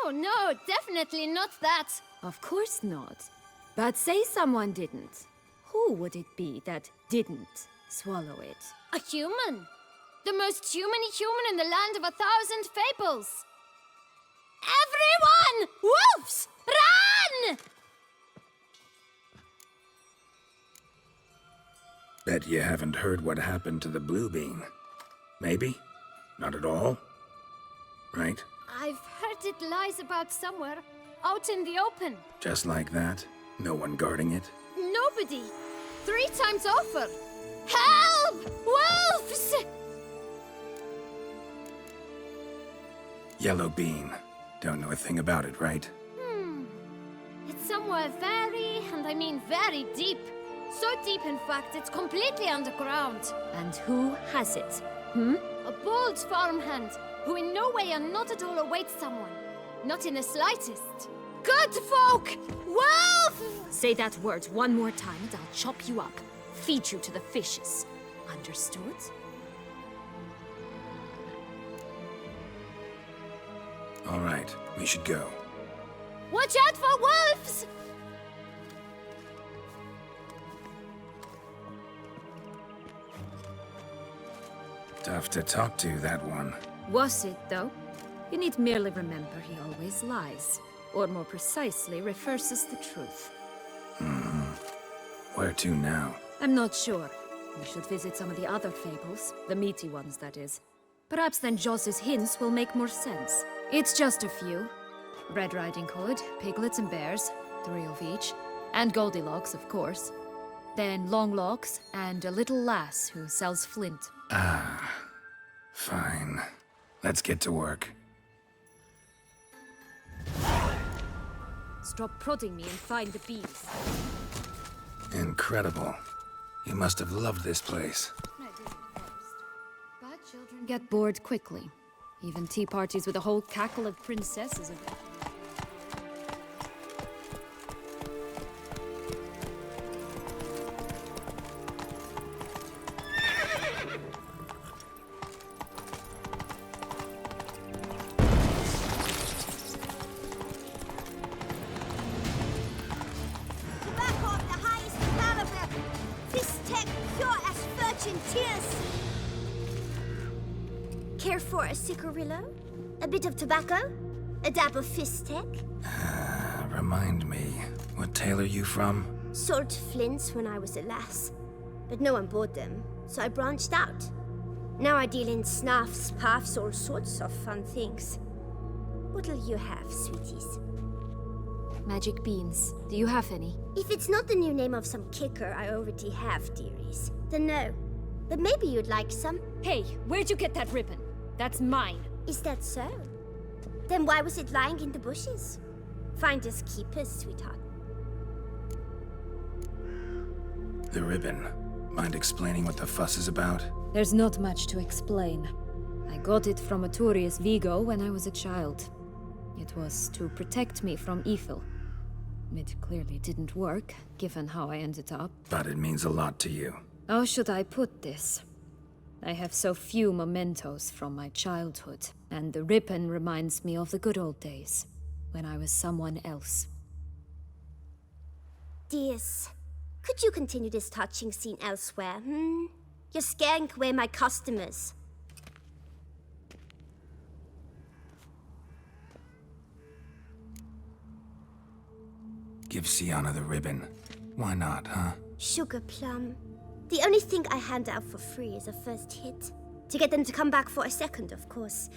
S6: Oh no, definitely not that.
S8: Of course not. But say someone didn't. Who would it be that didn't swallow it?
S6: A human. The most human-y human in the land of 1,000 fables. Everyone! Wolves! Run!
S1: Bet you haven't heard what happened to the blue bean. Maybe? Not at all? Right?
S6: I've heard it lies about somewhere, out in the open.
S1: Just like that? No one guarding it?
S6: Nobody. 3 times over. Help! Wolves!
S1: Yellow bean. Don't know a thing about it, right?
S6: It's somewhere very, and I mean very deep. So deep, in fact, it's completely underground.
S8: And who has it?
S6: A bold farmhand, who in no way and not at all awaits someone. Not in the slightest. Good folk! Wolf!
S8: Say that word one more time and I'll chop you up. Feed you to the fishes. Understood?
S1: All right, we should go.
S6: Watch out for wolves!
S1: Tough to talk to, that one.
S8: Was it, though? You need merely remember he always lies. Or more precisely, reverses the truth.
S1: Where to now?
S8: I'm not sure. We should visit some of the other fables. The meaty ones, that is. Perhaps then Joss's hints will make more sense. It's just a few. Red Riding Hood, piglets and bears, 3 of each. And Goldilocks, of course. Then Longlocks, and a little lass who sells flint.
S1: Fine. Let's get to work.
S8: Stop prodding me and find the bees.
S1: Incredible. You must have loved this place.
S8: I didn't first. But children get bored quickly. Even tea parties with a whole cackle of princesses are...
S6: Tobacco of the highest caliber. Fistech pure as virgin tears. Care for a cigarillo? A bit of tobacco? A dab of Fistech?
S1: Remind me, what tale are you from?
S6: Sold flints when I was a lass. But no one bought them, so I branched out. Now I deal in snuffs, puffs, all sorts of fun things. What'll you have, sweeties?
S8: Magic beans. Do you have any?
S6: If it's not the new name of some kicker I already have, dearies, then no. But maybe you'd like some.
S8: Hey, where'd you get that ribbon? That's mine.
S6: Is that so? Then why was it lying in the bushes? Finders keepers, sweetheart.
S1: The ribbon. Mind explaining what the fuss is about?
S8: There's not much to explain. I got it from Aturius Vigo when I was a child. It was to protect me from evil. It clearly didn't work, given how I ended up.
S1: But it means a lot to you.
S8: How should I put this? I have so few mementos from my childhood, and the ribbon reminds me of the good old days, when I was someone else.
S6: Dears, could you continue this touching scene elsewhere, You're scaring away my customers.
S1: Give Sienna the ribbon. Why not, huh?
S6: Sugar plum. The only thing I hand out for free is a first hit. To get them to come back for a second, of course.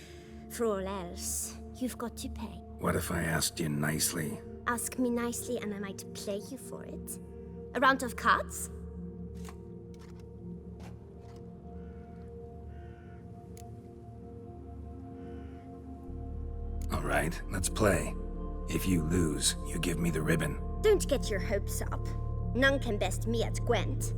S6: For all else, you've got to pay.
S1: What if I asked you nicely?
S6: Ask me nicely and I might play you for it. A round of cards?
S1: All right, let's play. If you lose, you give me the ribbon.
S6: Don't get your hopes up. None can best me at Gwent.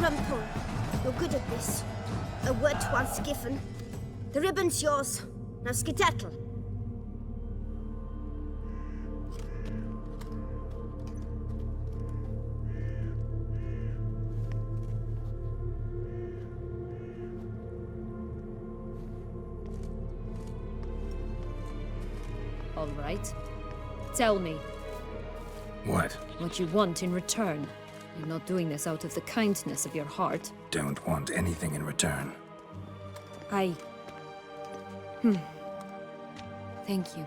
S6: Rumpole, you're good at this. A word once given. The ribbon's yours. Now skedaddle.
S8: All right. Tell me
S1: What?
S8: what you want in return. You're not doing this out of the kindness of your heart.
S1: Don't want anything in return.
S8: Thank you.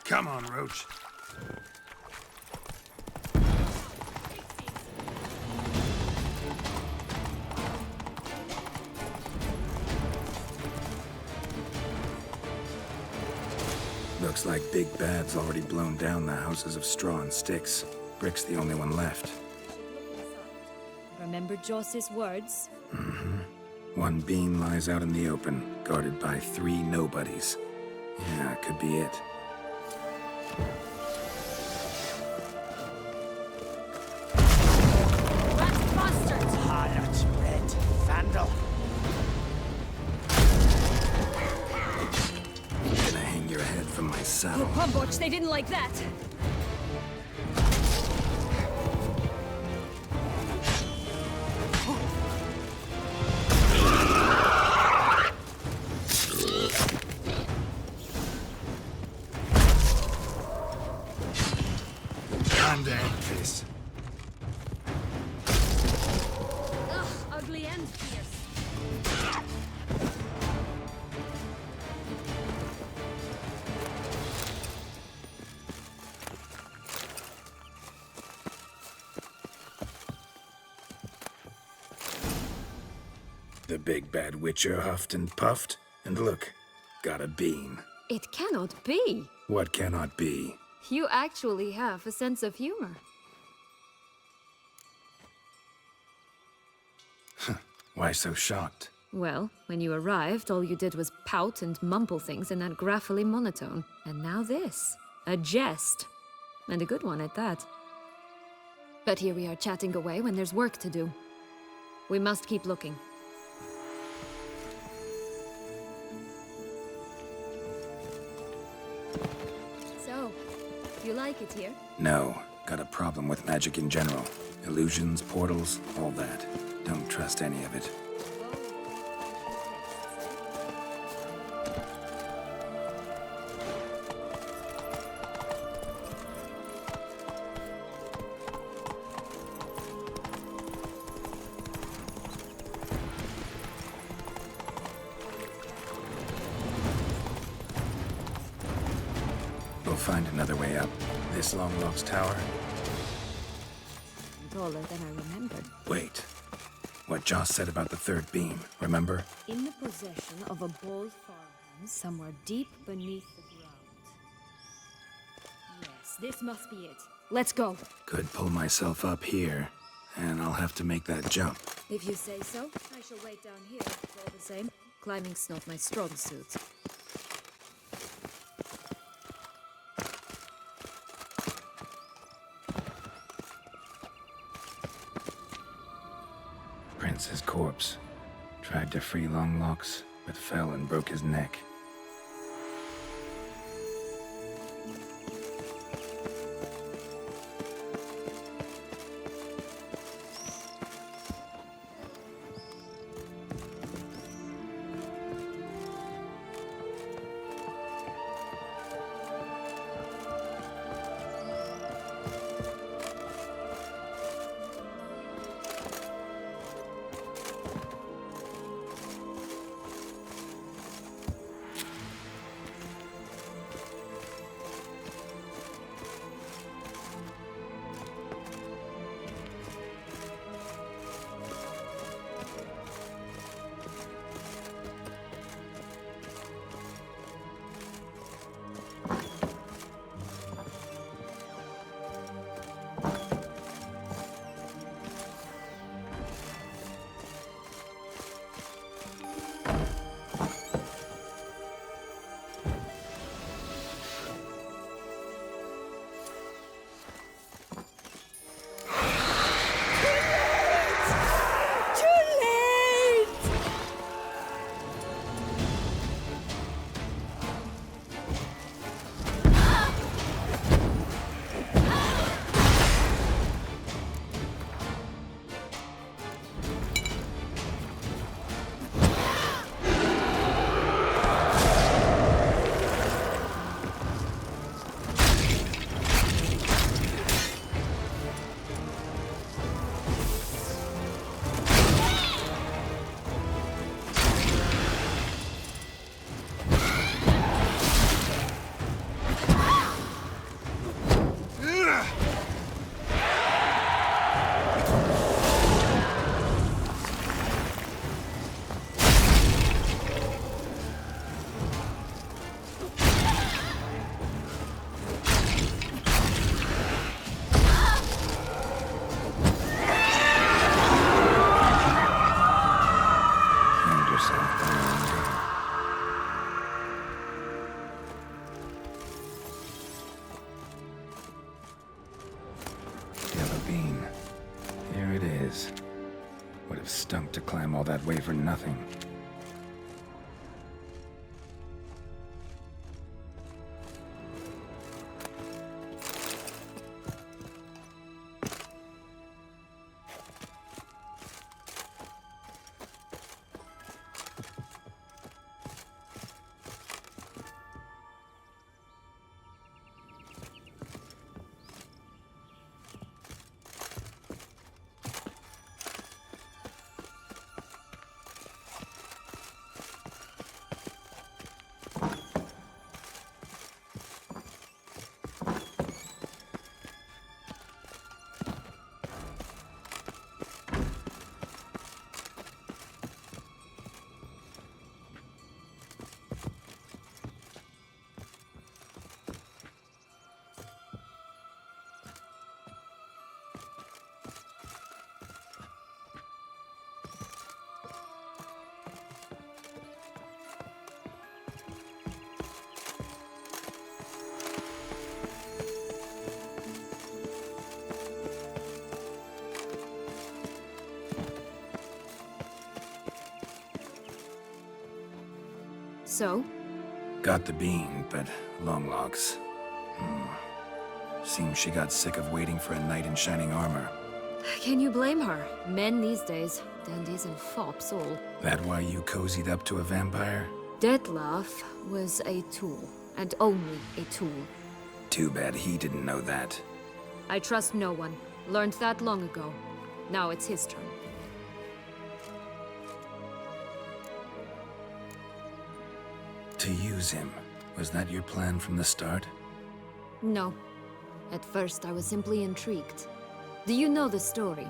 S1: Come on, Roach. Looks like Big Bad's already blown down the houses of straw and sticks. Brick's the only one left.
S8: Remember Joss's words?
S1: One beam lies out in the open, guarded by 3 nobodies. Yeah, could be it.
S3: Harlot, red, vandal.
S1: Gonna hang your head from my saddle.
S8: Pumborch, they didn't like that!
S1: Time to end this.
S8: Ugh, ugly and fierce.
S1: The big bad witcher huffed and puffed, and look, got a bean.
S8: It cannot be.
S1: What cannot be?
S8: You actually have a sense of humor.
S1: Why so shocked?
S8: Well, when you arrived, all you did was pout and mumble things in that graphically monotone. And now this. A jest. And a good one at that. But here we are chatting away when there's work to do. We must keep looking. So, you like it here?
S1: No, got a problem with magic in general. Illusions, portals, all that. Don't trust any of it. We'll find another way up. This Longlock's tower.
S8: Taller than I remembered.
S1: Wait. What Joss said about the 3rd beam, remember?
S8: In the possession of a bold farmhand somewhere deep beneath the ground. Yes, this must be it. Let's go.
S1: Could pull myself up here, and I'll have to make that jump.
S8: If you say so, I shall wait down here. All the same, climbing's not my strong suit.
S1: Prince's corpse. Tried to free Longlocks, but fell and broke his neck. Would have stunk to climb all that way for nothing.
S8: So?
S1: Got the bean, but long logs. Seems she got sick of waiting for a knight in shining armor.
S8: Can you blame her? Men these days, dandies and fops all.
S1: That why you cozied up to a vampire?
S8: Dettlaff was a tool, and only a tool.
S1: Too bad he didn't know that.
S8: I trust no one. Learned that long ago. Now it's his turn.
S1: To use him. Was that your plan from the start?
S8: No. At first, I was simply intrigued. Do you know the story?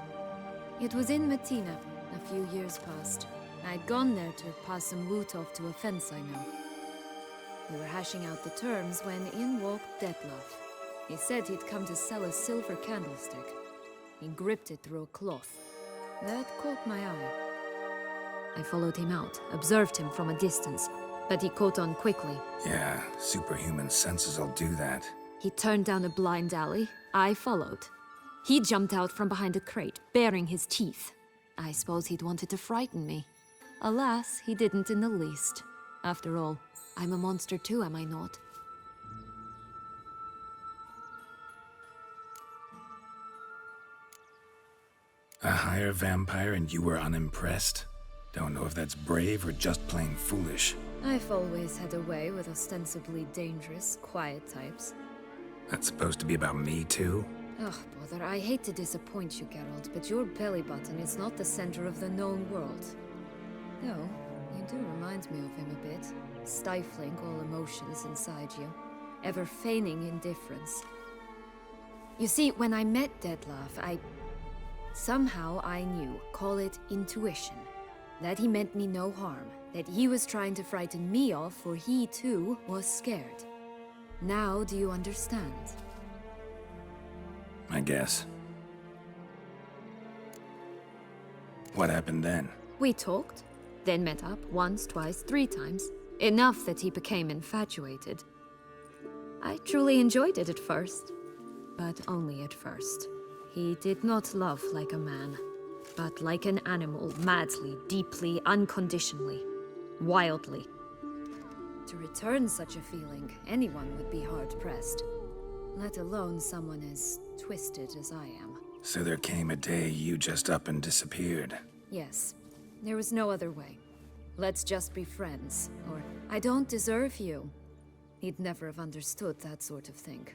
S8: It was in Metina, a few years past. I'd gone there to pass some loot off to a fence I know. We were hashing out the terms when in walked Dettlaff. He said he'd come to sell a silver candlestick. He gripped it through a cloth. That caught my eye. I followed him out, observed him from a distance, but he caught on quickly.
S1: Yeah, superhuman senses will do that.
S8: He turned down a blind alley. I followed. He jumped out from behind a crate, baring his teeth. I suppose he'd wanted to frighten me. Alas, he didn't in the least. After all, I'm a monster too, am I not?
S1: A higher vampire and you were unimpressed? Don't know if that's brave or just plain foolish.
S8: I've always had a way with ostensibly dangerous, quiet types.
S1: That's supposed to be about me too?
S8: Ugh, bother, I hate to disappoint you, Geralt, but your belly button is not the center of the known world. No, you do remind me of him a bit. Stifling all emotions inside you. Ever feigning indifference. You see, when I met Dettlaff, somehow I knew, call it intuition, that he meant me no harm, that he was trying to frighten me off, for he too was scared. Now do you understand?
S1: I guess. What happened then?
S8: We talked, then met up once, twice, 3 times. Enough that he became infatuated. I truly enjoyed it at first, but only at first. He did not love like a man, but like an animal, madly, deeply, unconditionally, wildly. To return such a feeling, anyone would be hard-pressed, let alone someone as twisted as I am.
S1: So there came a day you just up and disappeared.
S8: Yes, there was no other way. Let's just be friends, or I don't deserve you. He'd never have understood that sort of thing.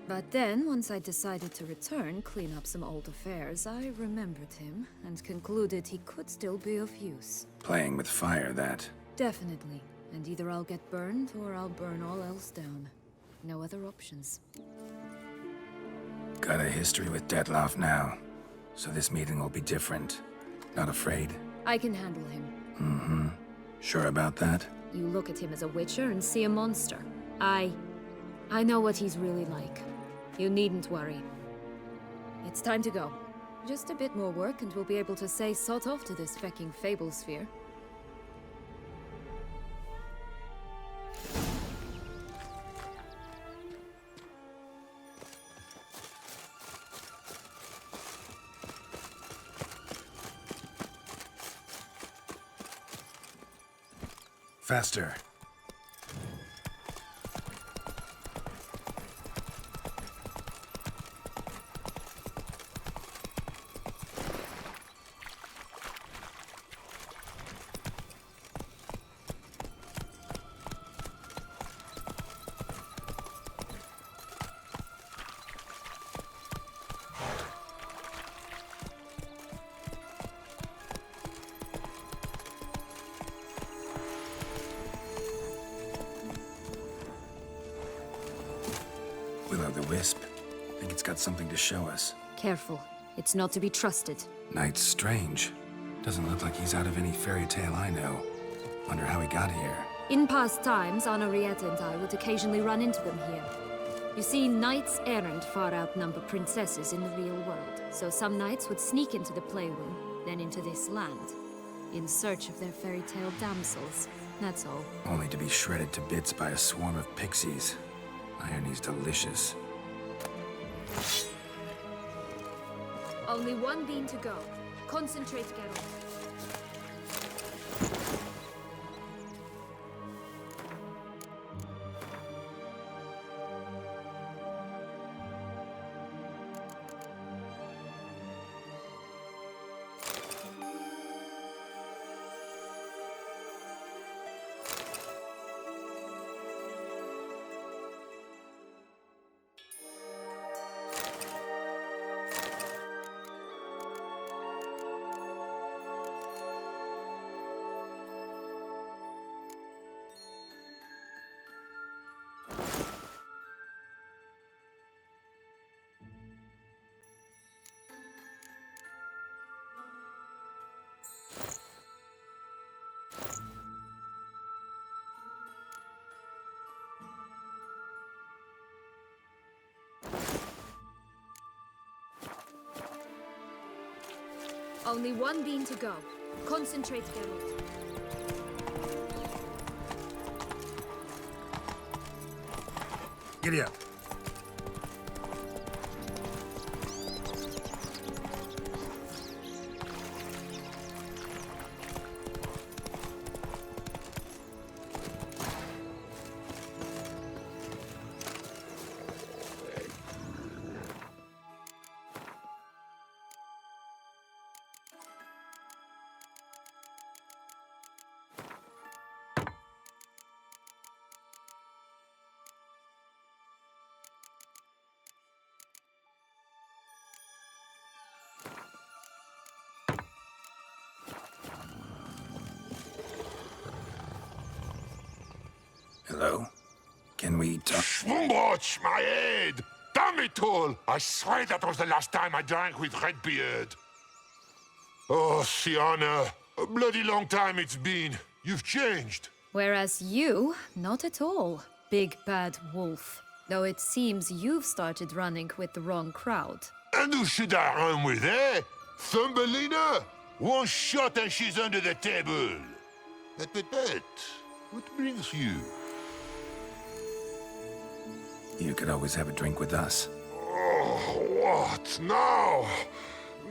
S8: But then, once I decided to return, clean up some old affairs, I remembered him and concluded he could still be of use.
S1: Playing with fire, that.
S8: Definitely. And either I'll get burned, or I'll burn all else down. No other options.
S1: Got a history with Dettlaff now, so this meeting will be different. Not afraid?
S8: I can handle him.
S1: Mm-hmm. Sure about that?
S8: You look at him as a witcher and see a monster. I know what he's really like. You needn't worry. It's time to go. Just a bit more work and we'll be able to say sod off to this fecking fable sphere.
S1: Faster. Will-o'-the-Wisp. Think it's got something to show us.
S8: Careful. It's not to be trusted.
S1: Knight's strange. Doesn't look like he's out of any fairy tale I know. Wonder how he got here.
S8: In past times, Henriette and I would occasionally run into them here. You see, knights errant far outnumber princesses in the real world. So some knights would sneak into the playroom, then into this land, in search of their fairy tale damsels. That's all.
S1: Only to be shredded to bits by a swarm of pixies. Irony's delicious.
S8: Only one bean to go. Concentrate, Geralt. Only one bean to go. Concentrate, Geralt.
S1: Giddy up. Hello? Can we talk?
S10: Schwumbroch, my head! Damn it all! I swear that was the last time I drank with Redbeard. Oh, Sienna, a bloody long time it's been. You've changed.
S8: Whereas you, not at all, big bad wolf. Though it seems you've started running with the wrong crowd.
S10: And who should I run with, eh? Thumbelina? One shot and she's under the table. But, what brings you?
S1: You could always have a drink with us.
S10: Oh, what now?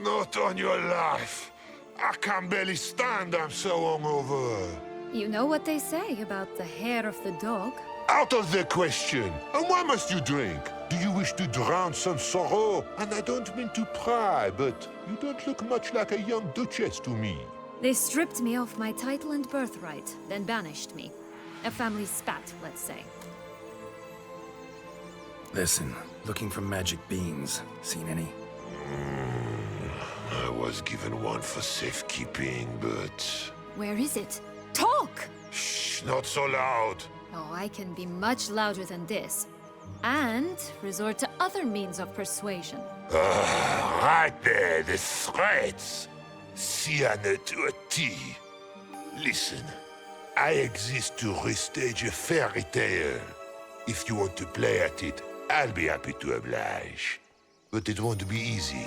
S10: Not on your life. I can barely stand, I'm so hungover.
S8: You know what they say about the hair of the dog?
S10: Out of the question. And why must you drink? Do you wish to drown some sorrow? And I don't mean to pry, but you don't look much like a young duchess to me.
S8: They stripped me of my title and birthright, then banished me. A family spat, let's say.
S1: Listen, looking for magic beans. Seen any?
S10: I was given one for safekeeping, but...
S8: Where is it? Talk!
S10: Shh, not so loud.
S8: Oh, I can be much louder than this. And resort to other means of persuasion.
S10: Right there, the threats. Sienna to a T. Listen, I exist to restage a fairy tale. If you want to play at it, I'll be happy to oblige. But it won't be easy.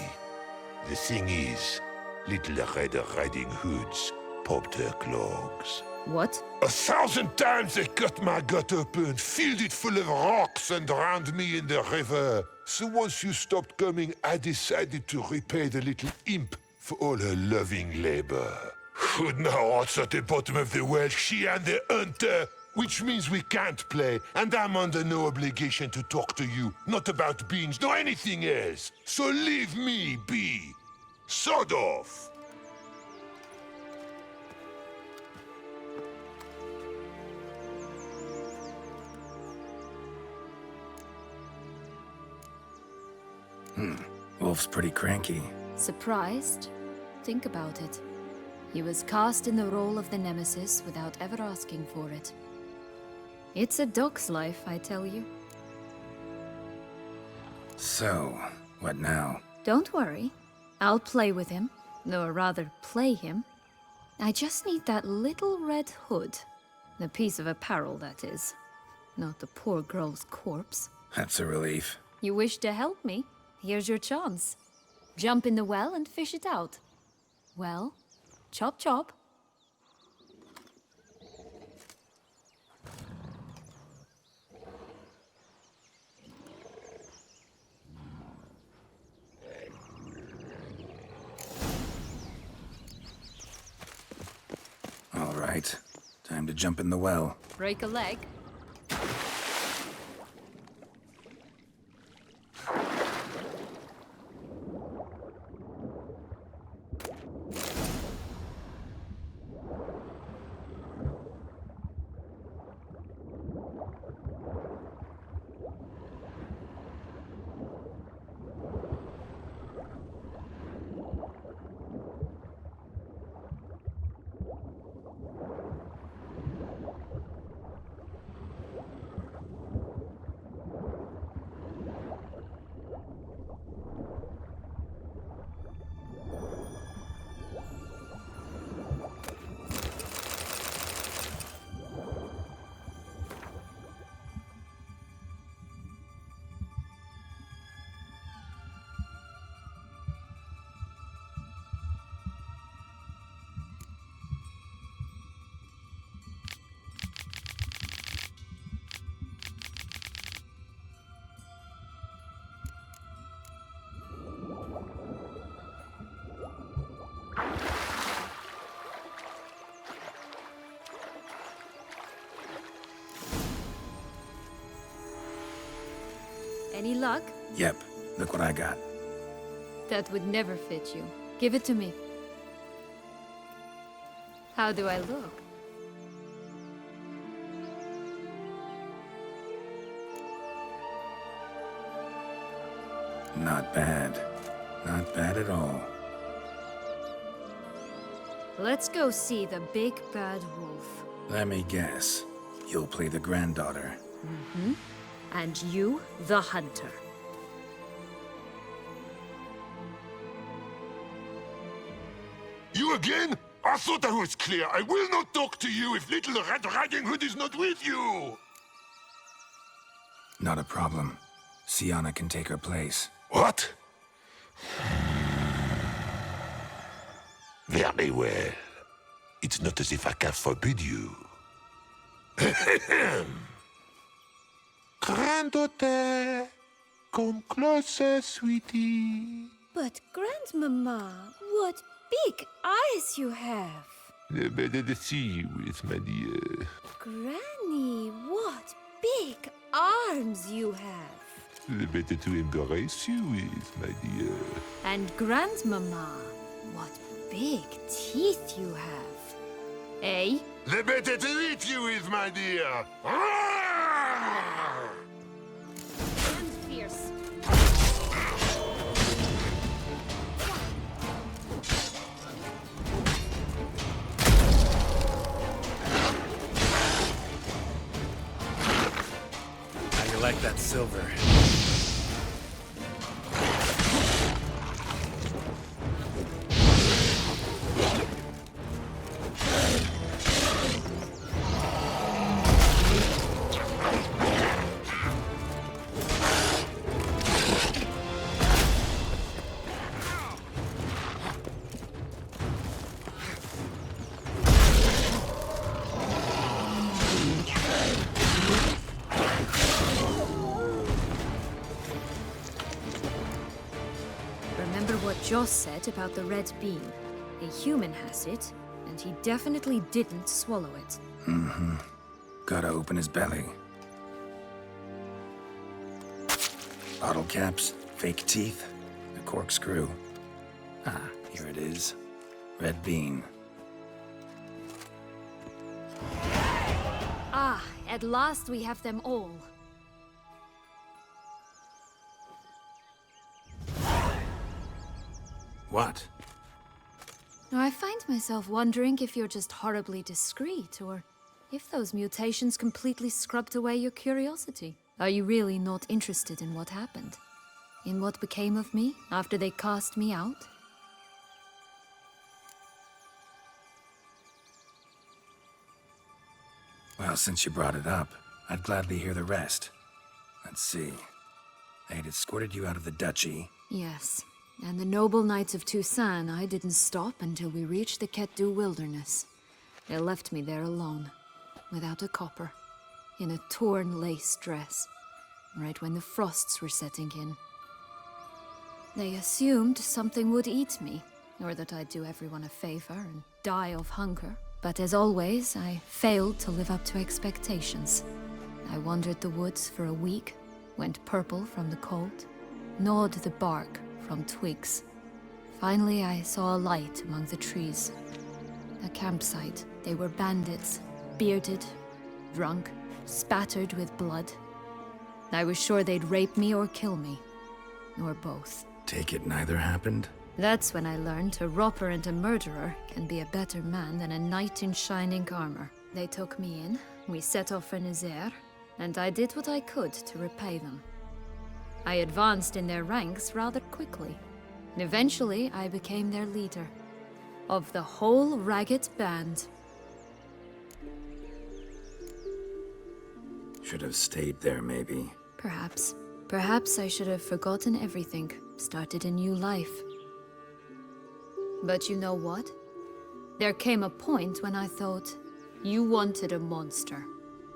S10: The thing is, Little Red Riding Hoods popped her clogs.
S8: What?
S10: 1,000 times they cut my gut open, filled it full of rocks and drowned me in the river. So once you stopped coming, I decided to repay the little imp for all her loving labor. Now it's at the bottom of the well, she and the hunter. Which means we can't play, and I'm under no obligation to talk to you. Not about beans, nor anything else. So leave me be. Sod off.
S1: Wolf's pretty cranky.
S8: Surprised? Think about it. He was cast in the role of the Nemesis without ever asking for it. It's a dog's life, I tell you.
S1: So, what now?
S8: Don't worry. I'll play with him. Or rather, play him. I just need that little red hood. The piece of apparel, that is. Not the poor girl's corpse.
S1: That's a relief.
S8: You wish to help me? Here's your chance. Jump in the well and fish it out. Well, chop chop.
S1: All right. Time to jump in the well.
S8: Break a leg. Any luck?
S1: Yep. Look what I got.
S8: That would never fit you. Give it to me. How do I look?
S1: Not bad. Not bad at all.
S8: Let's go see the big bad wolf.
S1: Let me guess. You'll play the granddaughter.
S9: Mm-hmm. And you, the hunter.
S10: You again? I thought I was clear. I will not talk to you if Little Red Riding Hood is not with you.
S1: Not a problem. Sienna can take her place.
S10: What? Very well. It's not as if I can forbid you. Granddaughter, come closer, sweetie.
S6: But, Grandmama, what big eyes you have.
S10: Better to see you with, my dear.
S6: Granny, what big arms you have.
S10: Better to embrace you with, my dear.
S8: And Grandmama, what big teeth you have. Eh?
S10: The better to eat you with, my dear.
S8: And fierce.
S1: How you like that silver?
S8: Remember what Joss said about the red beam. A human has it, and he definitely didn't swallow it.
S1: Mm-hmm. Gotta open his belly. Bottle caps, fake teeth, a corkscrew. Ah, here it is. Red bean.
S8: Ah, at last we have them all.
S1: What?
S8: I find myself wondering if you're just horribly discreet, or if those mutations completely scrubbed away your curiosity. Are you really not interested in what happened? In what became of me after they cast me out?
S1: Well, since you brought it up, I'd gladly hear the rest. Let's see. They had escorted you out of the duchy.
S8: Yes. And the noble knights of Toussaint, I didn't stop until we reached the Ketdu wilderness. They left me there alone, without a copper, in a torn lace dress, right when the frosts were setting in. They assumed something would eat me, or that I'd do everyone a favor and die of hunger. But as always, I failed to live up to expectations. I wandered the woods for a week, went purple from the cold, gnawed the bark from twigs. Finally, I saw a light among the trees. A campsite. They were bandits, bearded, drunk, spattered with blood. I was sure they'd rape me or kill me, or both.
S1: Take it neither happened?
S8: That's when I learned a robber and a murderer can be a better man than a knight in shining armor. They took me in, we set off for Nazaire, and I did what I could to repay them. I advanced in their ranks rather quickly, and eventually I became their leader. Of the whole ragged band.
S1: Should have stayed there, maybe.
S8: Perhaps. Perhaps I should have forgotten everything, started a new life. But you know what? There came a point when I thought, you wanted a monster.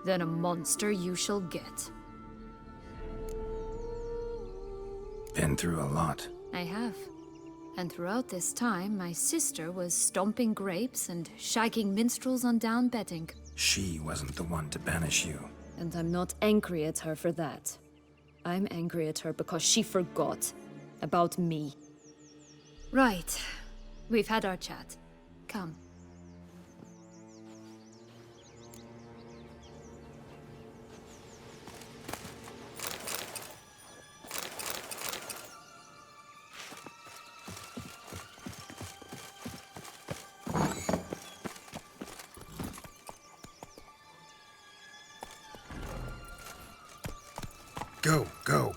S8: Then a monster you shall get.
S1: Been through a lot.
S8: I have. And throughout this time, my sister was stomping grapes and shagging minstrels on down bedding.
S1: She wasn't the one to banish you.
S8: And I'm not angry at her for that. I'm angry at her because she forgot about me. Right. We've had our chat. Come.
S1: Go, go.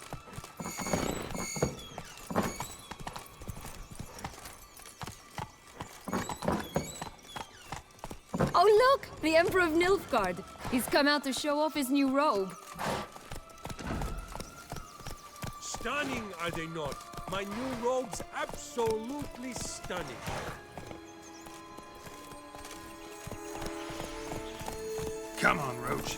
S8: Oh look! The Emperor of Nilfgaard! He's come out to show off his new robe.
S11: Stunning, are they not? My new robe's absolutely stunning.
S1: Come on, Roach.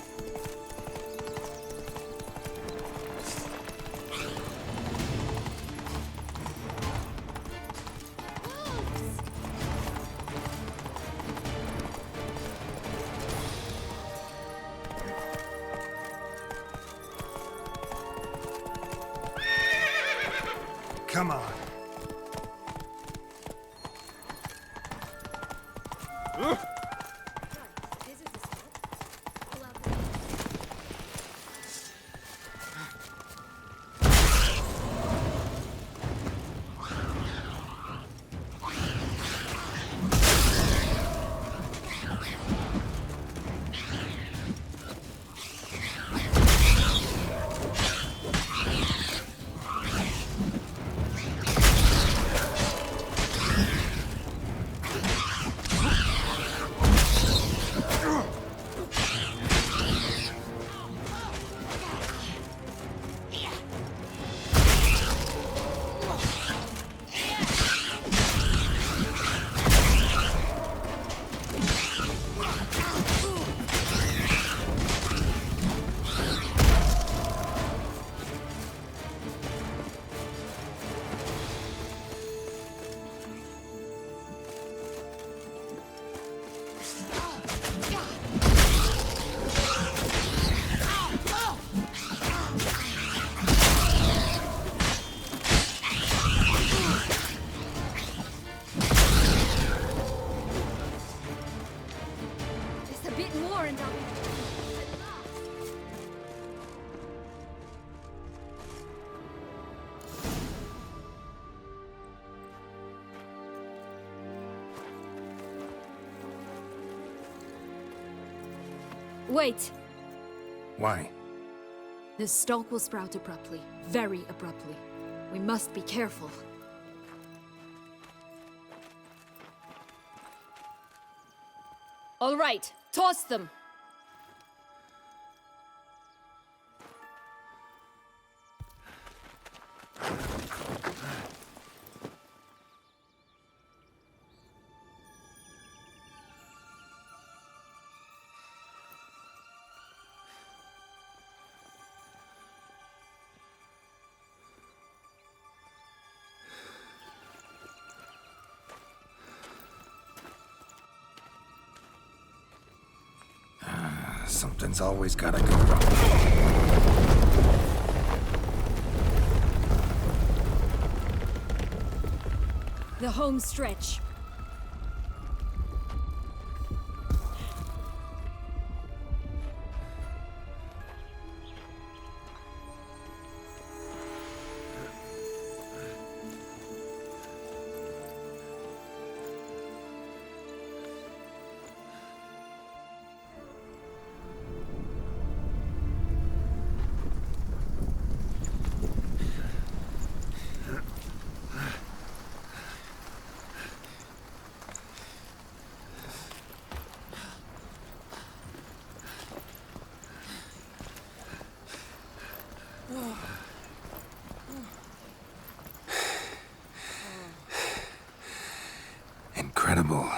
S1: Come on.
S8: Wait!
S1: Why?
S8: The stalk will sprout abruptly. Very abruptly. We must be careful. All right, toss them!
S1: Something's always gotta go wrong.
S8: The home stretch.
S1: Incredible.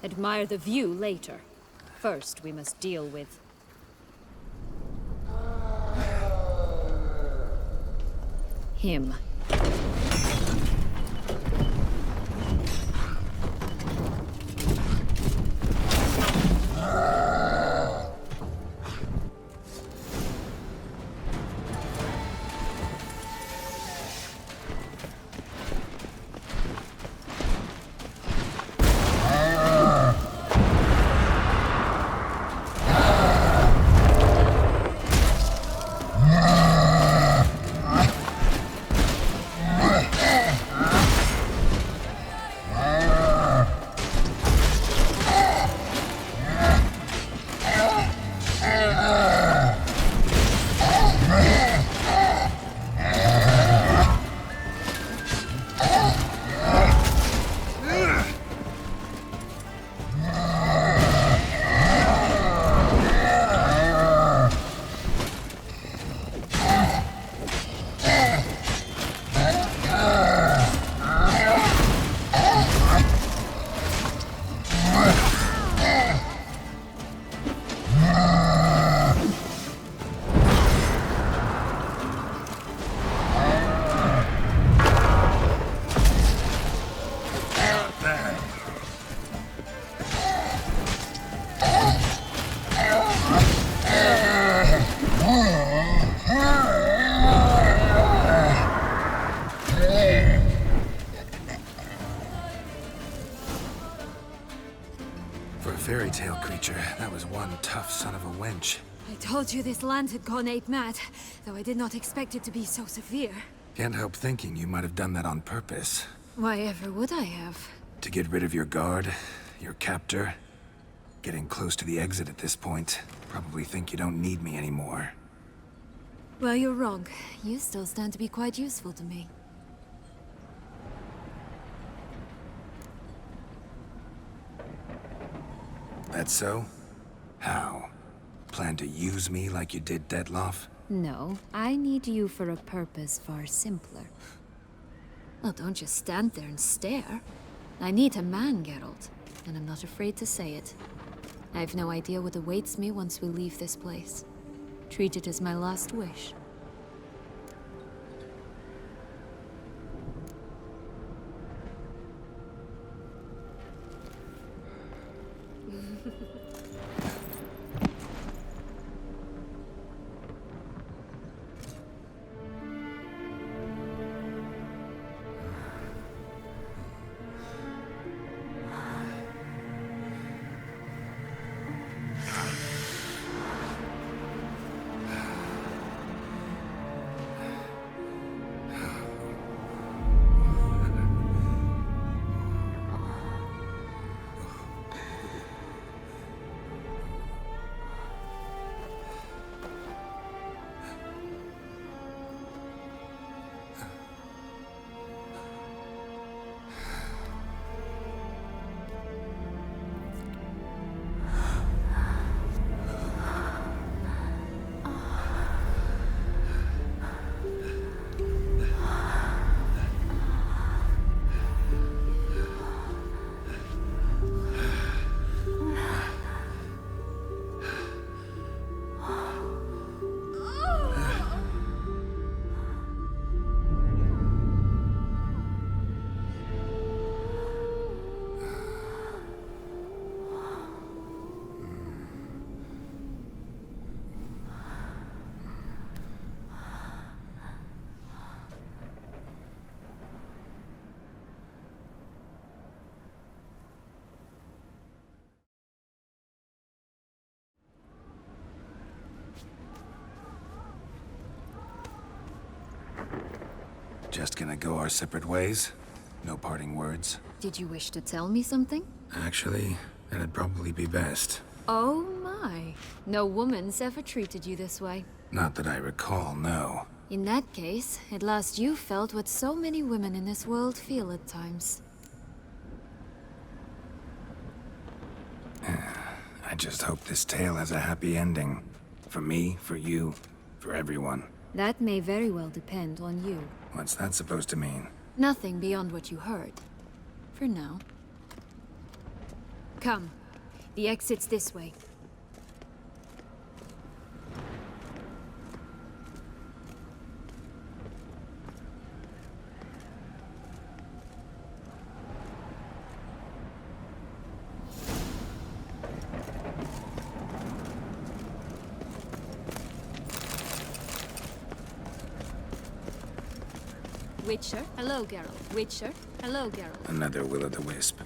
S8: Admire the view later. First, we must deal with... him.
S1: For a fairy tale creature, that was one tough son of a wench.
S8: I told you this land had gone ape mad, though I did not expect it to be so severe.
S1: Can't help thinking you might have done that on purpose.
S8: Why ever would I have?
S1: To get rid of your guard, your captor. Getting close to the exit at this point. Probably think you don't need me anymore.
S8: Well, you're wrong. You still stand to be quite useful to me.
S1: That's so? How? Plan to use me like you did Detloff?
S8: No, I need you for a purpose far simpler. Well, don't just stand there and stare. I need a man, Geralt, and I'm not afraid to say it. I have no idea what awaits me once we leave this place. Treat it as my last wish.
S1: Just gonna go our separate ways? No parting words?
S8: Did you wish to tell me something?
S1: Actually, that'd probably be best.
S8: Oh my. No woman's ever treated you this way.
S1: Not that I recall, no.
S8: In that case, at last you felt what so many women in this world feel at times.
S1: I just hope this tale has a happy ending. For me, for you, for everyone.
S8: That may very well depend on you.
S1: What's that supposed to mean?
S8: Nothing beyond what you heard. For now. Come. The exit's this way. Witcher, hello, Geralt. Witcher, hello, Geralt.
S1: Another will-o'-the-wisp.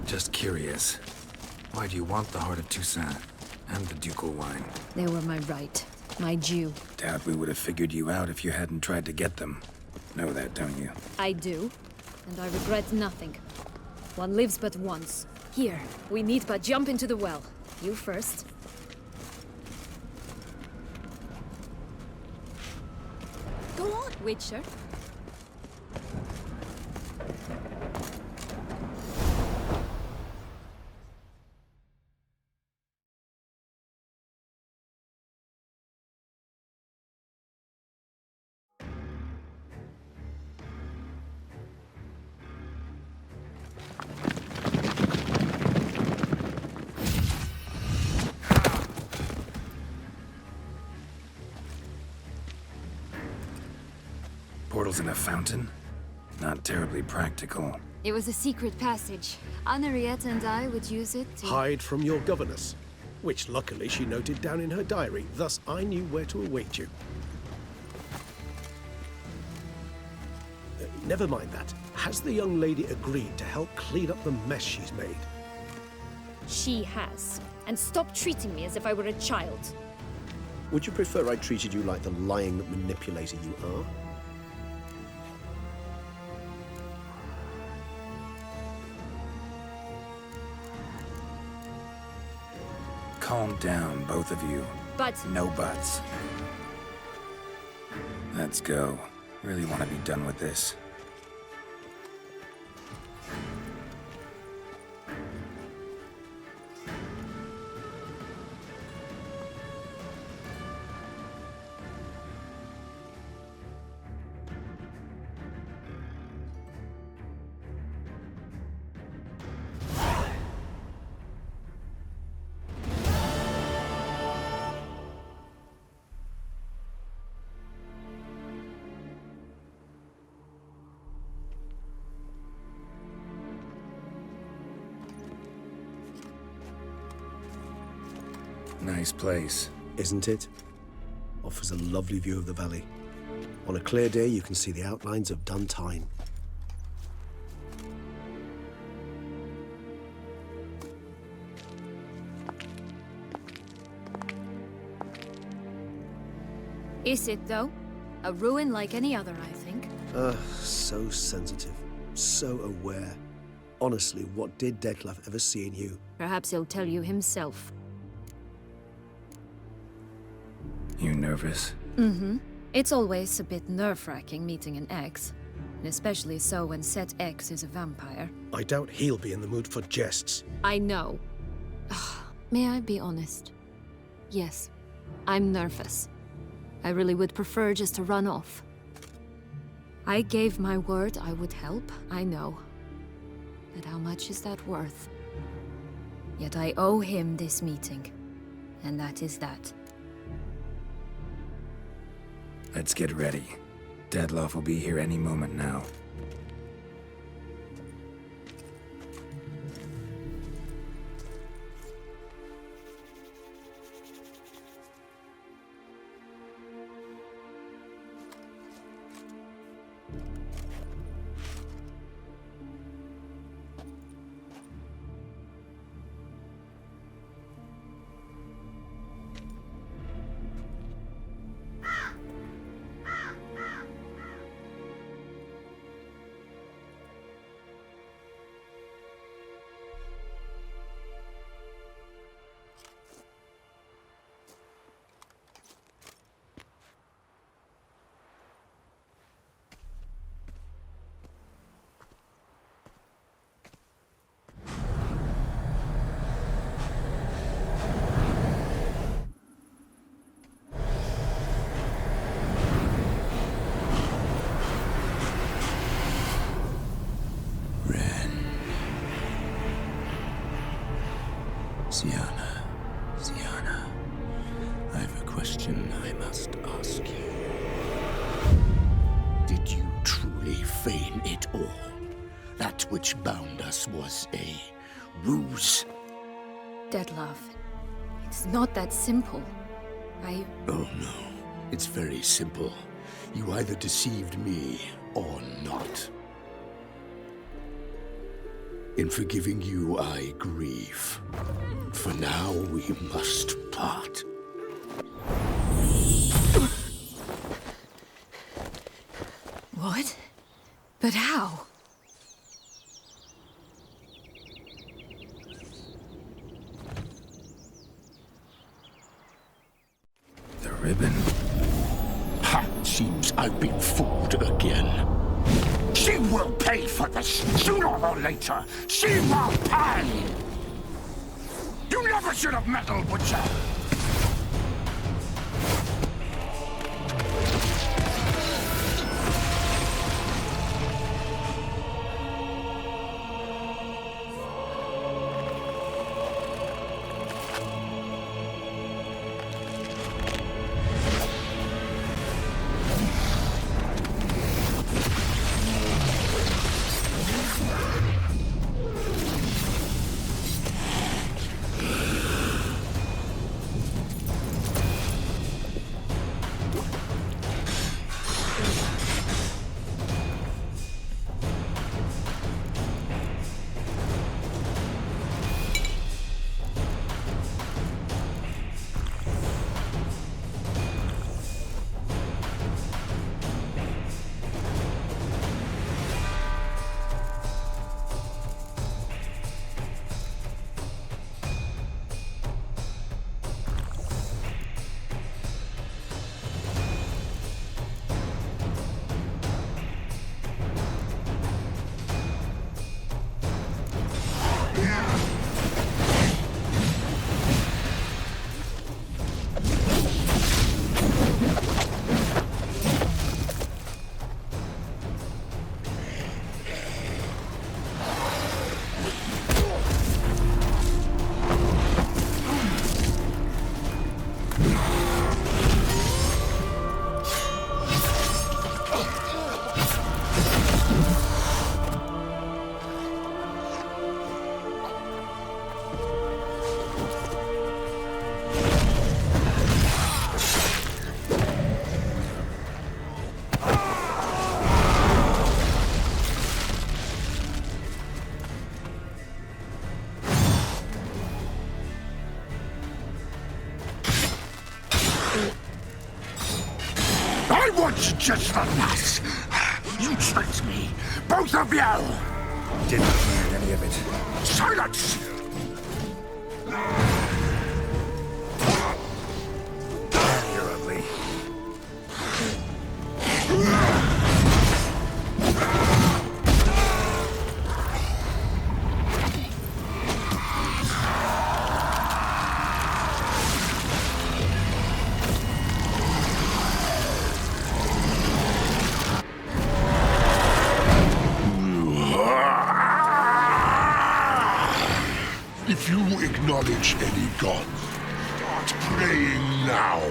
S1: Just curious. Why do you want the Heart of Toussaint and the ducal wine?
S8: They were my right. My due.
S1: Doubt we would have figured you out if you hadn't tried to get them. Know that, don't you?
S8: I do. And I regret nothing. One lives but once. Here, we need but jump into the well. You first. Go on, Witcher.
S1: Portals in a fountain? Not terribly practical.
S8: It was a secret passage. Anariette and I would use it to...
S7: Hide from your governess, which luckily she noted down in her diary, thus I knew where to await you. Never mind that. Has the young lady agreed to help clean up the mess she's made?
S8: She has. And stop treating me as if I were a child.
S7: Would you prefer I treated you like the lying manipulator you are?
S1: Calm down, both of you.
S8: But...
S1: No buts. Let's go. Really want to be done with this. Nice place.
S7: Isn't it? Offers a lovely view of the valley. On a clear day, you can see the outlines of Duntine.
S8: Is it, though? A ruin like any other, I think.
S7: So sensitive. So aware. Honestly, what did Dettlaff ever see in you?
S8: Perhaps he'll tell you himself.
S1: You nervous?
S8: Mm-hmm. It's always a bit nerve-wracking meeting an ex. And especially so when said ex is a vampire.
S7: I doubt he'll be in the mood for jests.
S8: I know. May I be honest? Yes, I'm nervous. I really would prefer just to run off. I gave my word I would help, I know. But how much is that worth? Yet I owe him this meeting. And that is that.
S1: Let's get ready. Dettlaff will be here any moment now.
S4: Syanna, I have a question I must ask you. Did you truly feign it all? That which bound us was a ruse?
S8: Dettlaff, it's not that simple.
S4: Oh no, it's very simple. You either deceived me or not. In forgiving you, I grieve. For now, we must part.
S8: What? But how?
S1: The ribbon.
S4: Ha! Seems I've been fooled again. She will pay for this, sooner or later. She will pay! You never should have meddled, Witcher! I want just the nuts. You tricked me. Both of you.
S1: Didn't learn any of it.
S4: Silence!
S1: You're ugly.
S10: If you acknowledge any god, start praying now.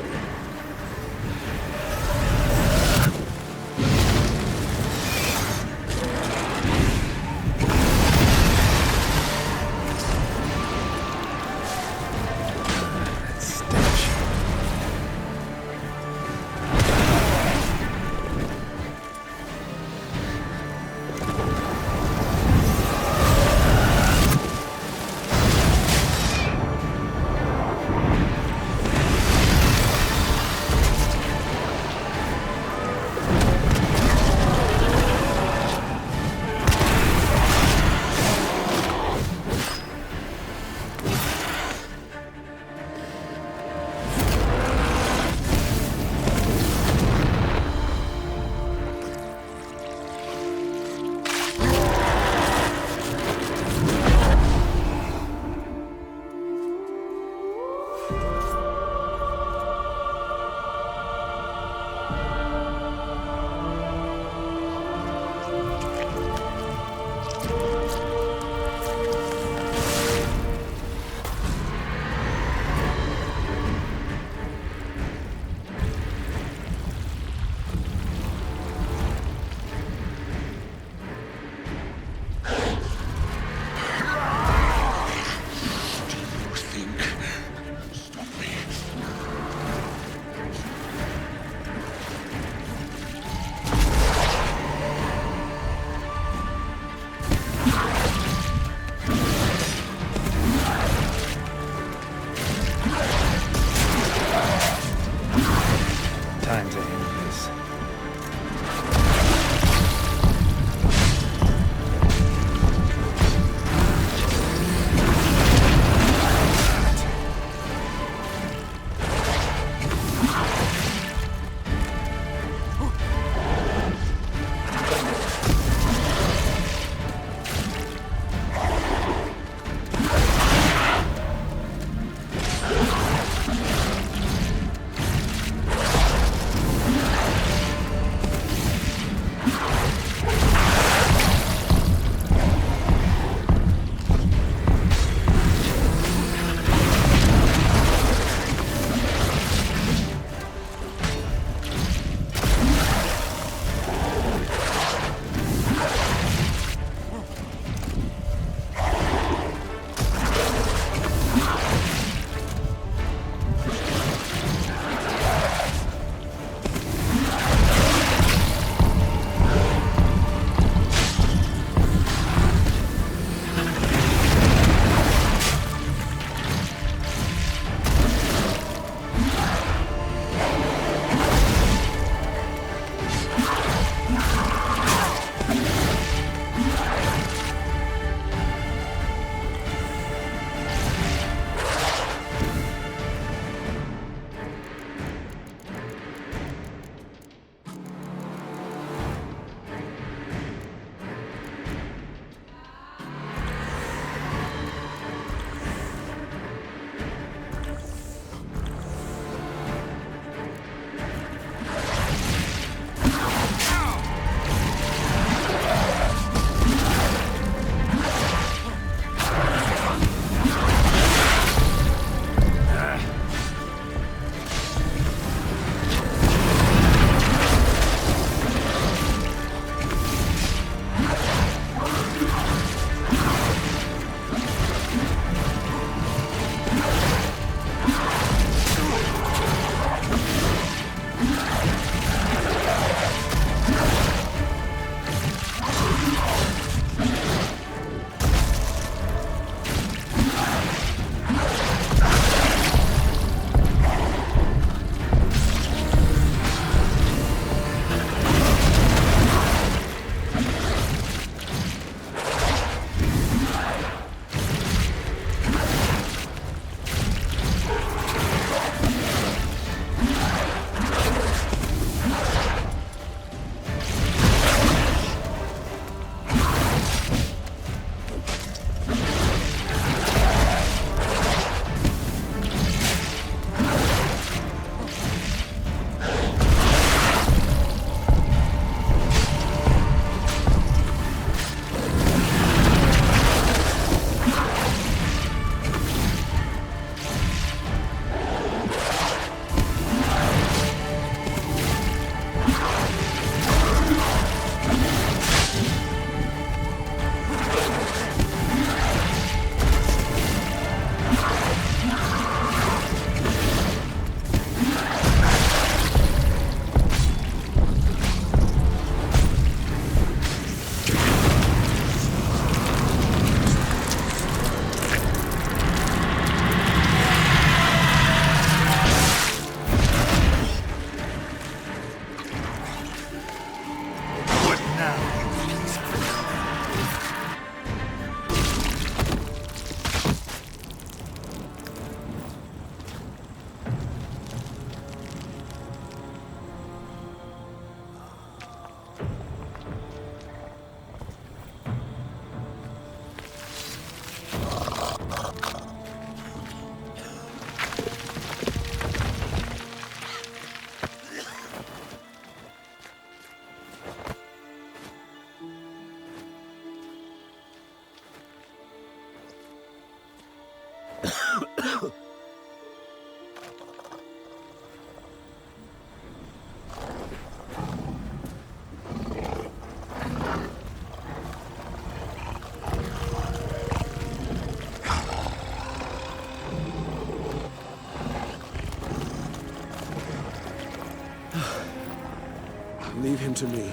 S7: Leave him to me.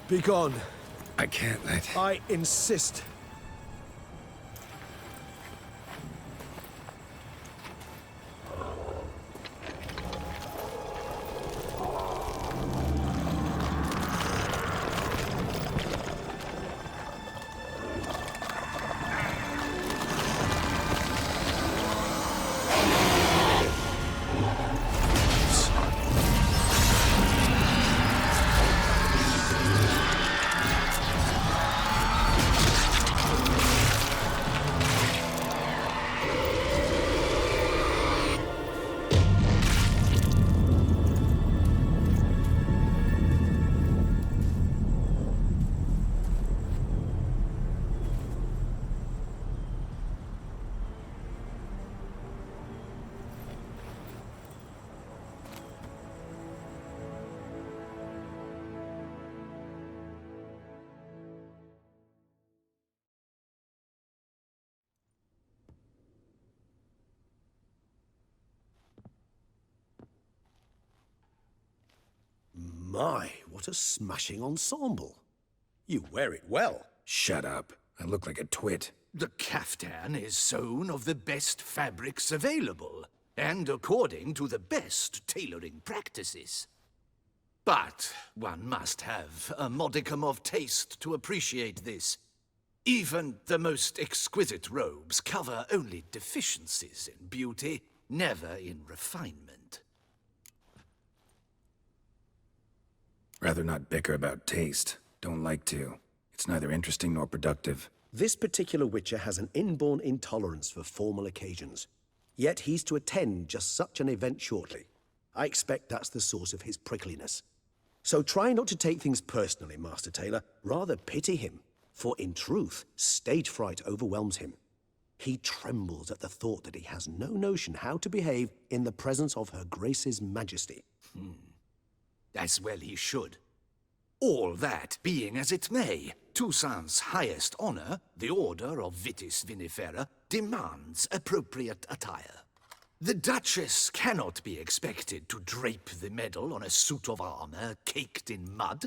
S7: Be gone.
S1: I can't let...
S7: I insist. My, what a smashing ensemble. You wear it well.
S1: Shut up. I look like a twit.
S3: The caftan is sewn of the best fabrics available, and according to the best tailoring practices. But one must have a modicum of taste to appreciate this. Even the most exquisite robes cover only deficiencies in beauty, never in refinement.
S1: Rather not bicker about taste. Don't like to. It's neither interesting nor productive.
S7: This particular Witcher has an inborn intolerance for formal occasions. Yet he's to attend just such an event shortly. I expect that's the source of his prickliness. So try not to take things personally, Master Taylor. Rather pity him. For in truth, stage fright overwhelms him. He trembles at the thought that he has no notion how to behave in the presence of Her Grace's Majesty.
S3: As well he should. All that being as it may, Toussaint's highest honor, the Order of Vitis Vinifera, demands appropriate attire. The Duchess cannot be expected to drape the medal on a suit of armor caked in mud.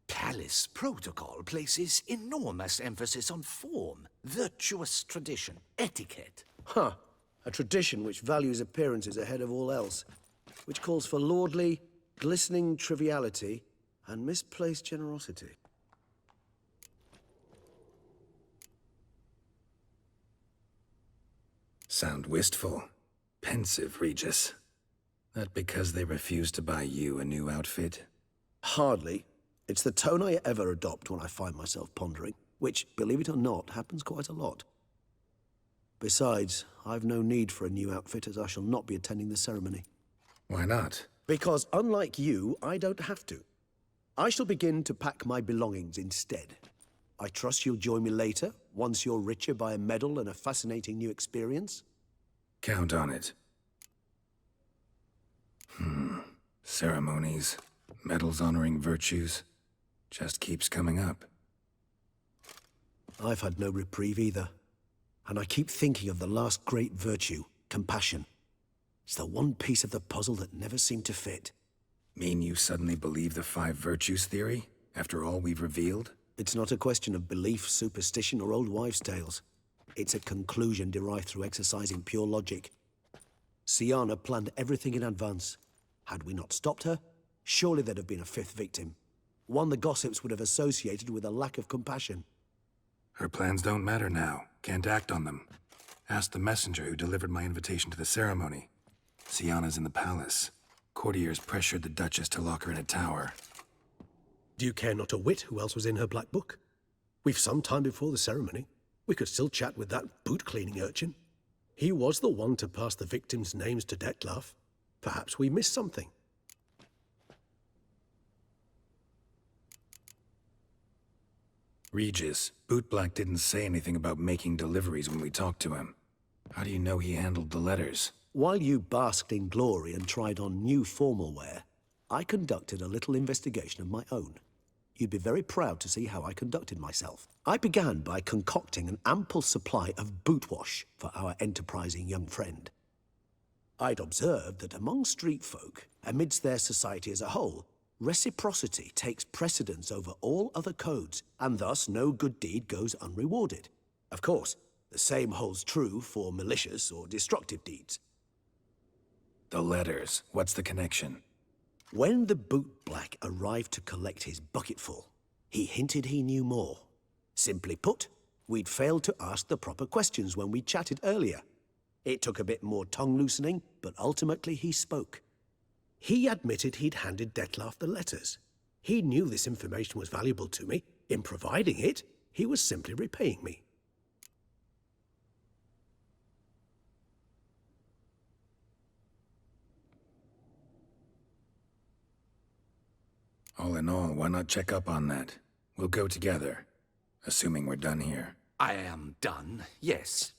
S3: Palace protocol places enormous emphasis on form, virtuous tradition, etiquette.
S7: Huh. A tradition which values appearances ahead of all else. Which calls for lordly, glistening triviality and misplaced generosity.
S1: Sound wistful. Pensive, Regis. That because they refuse to buy you a new outfit?
S7: Hardly. It's the tone I ever adopt when I find myself pondering, which, believe it or not, happens quite a lot. Besides, I've no need for a new outfit as I shall not be attending the ceremony.
S1: Why not?
S7: Because unlike you, I don't have to. I shall begin to pack my belongings instead. I trust you'll join me later, once you're richer by a medal and a fascinating new experience?
S1: Count on it. Ceremonies, medals honoring virtues, just keeps coming up.
S7: I've had no reprieve either. And I keep thinking of the last great virtue, compassion. It's the one piece of the puzzle that never seemed to fit.
S1: Mean you suddenly believe the 5 virtues theory, after all we've revealed?
S7: It's not a question of belief, superstition, or old wives' tales. It's a conclusion derived through exercising pure logic. Syanna planned everything in advance. Had we not stopped her, surely there'd have been a 5th victim. One the gossips would have associated with a lack of compassion.
S1: Her plans don't matter now. Can't act on them. Ask the messenger who delivered my invitation to the ceremony. Syanna's in the palace. Courtiers pressured the Duchess to lock her in a tower.
S7: Do you care not a whit who else was in her black book? We've some time before the ceremony. We could still chat with that boot-cleaning urchin. He was the one to pass the victims' names to Dettlaff. Perhaps we missed something.
S1: Regis, Bootblack didn't say anything about making deliveries when we talked to him. How do you know he handled the letters?
S7: While you basked in glory and tried on new formal wear, I conducted a little investigation of my own. You'd be very proud to see how I conducted myself. I began by concocting an ample supply of boot wash for our enterprising young friend. I'd observed that among street folk, amidst their society as a whole, Reciprocity takes precedence over all other codes, and thus no good deed goes unrewarded. Of course, the same holds true for malicious or destructive deeds.
S1: The letters, what's the connection?
S7: When the Boot Black arrived to collect his bucketful, he hinted he knew more. Simply put, we'd failed to ask the proper questions when we chatted earlier. It took a bit more tongue-loosening, but ultimately he spoke. He admitted he'd handed Dettlaff the letters. He knew this information was valuable to me. In providing it, he was simply repaying me.
S1: All in all, why not check up on that? We'll go together, assuming we're done here.
S3: I am done, yes.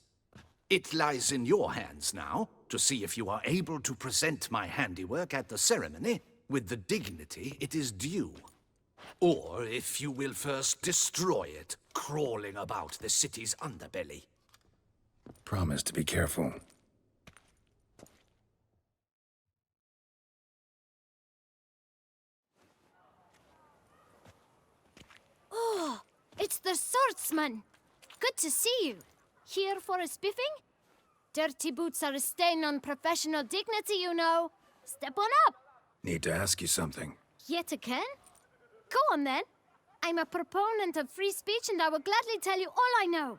S3: It lies in your hands now to see if you are able to present my handiwork at the ceremony with the dignity it is due. Or if you will first destroy it, crawling about the city's underbelly.
S1: Promise to be careful.
S6: Oh, it's the swordsman. Good to see you. Here for a spiffing? Dirty boots are a stain on professional dignity, you know. Step on up.
S1: Need to ask you something.
S6: Yet again? Go on then. I'm a proponent of free speech and I will gladly tell you all I know.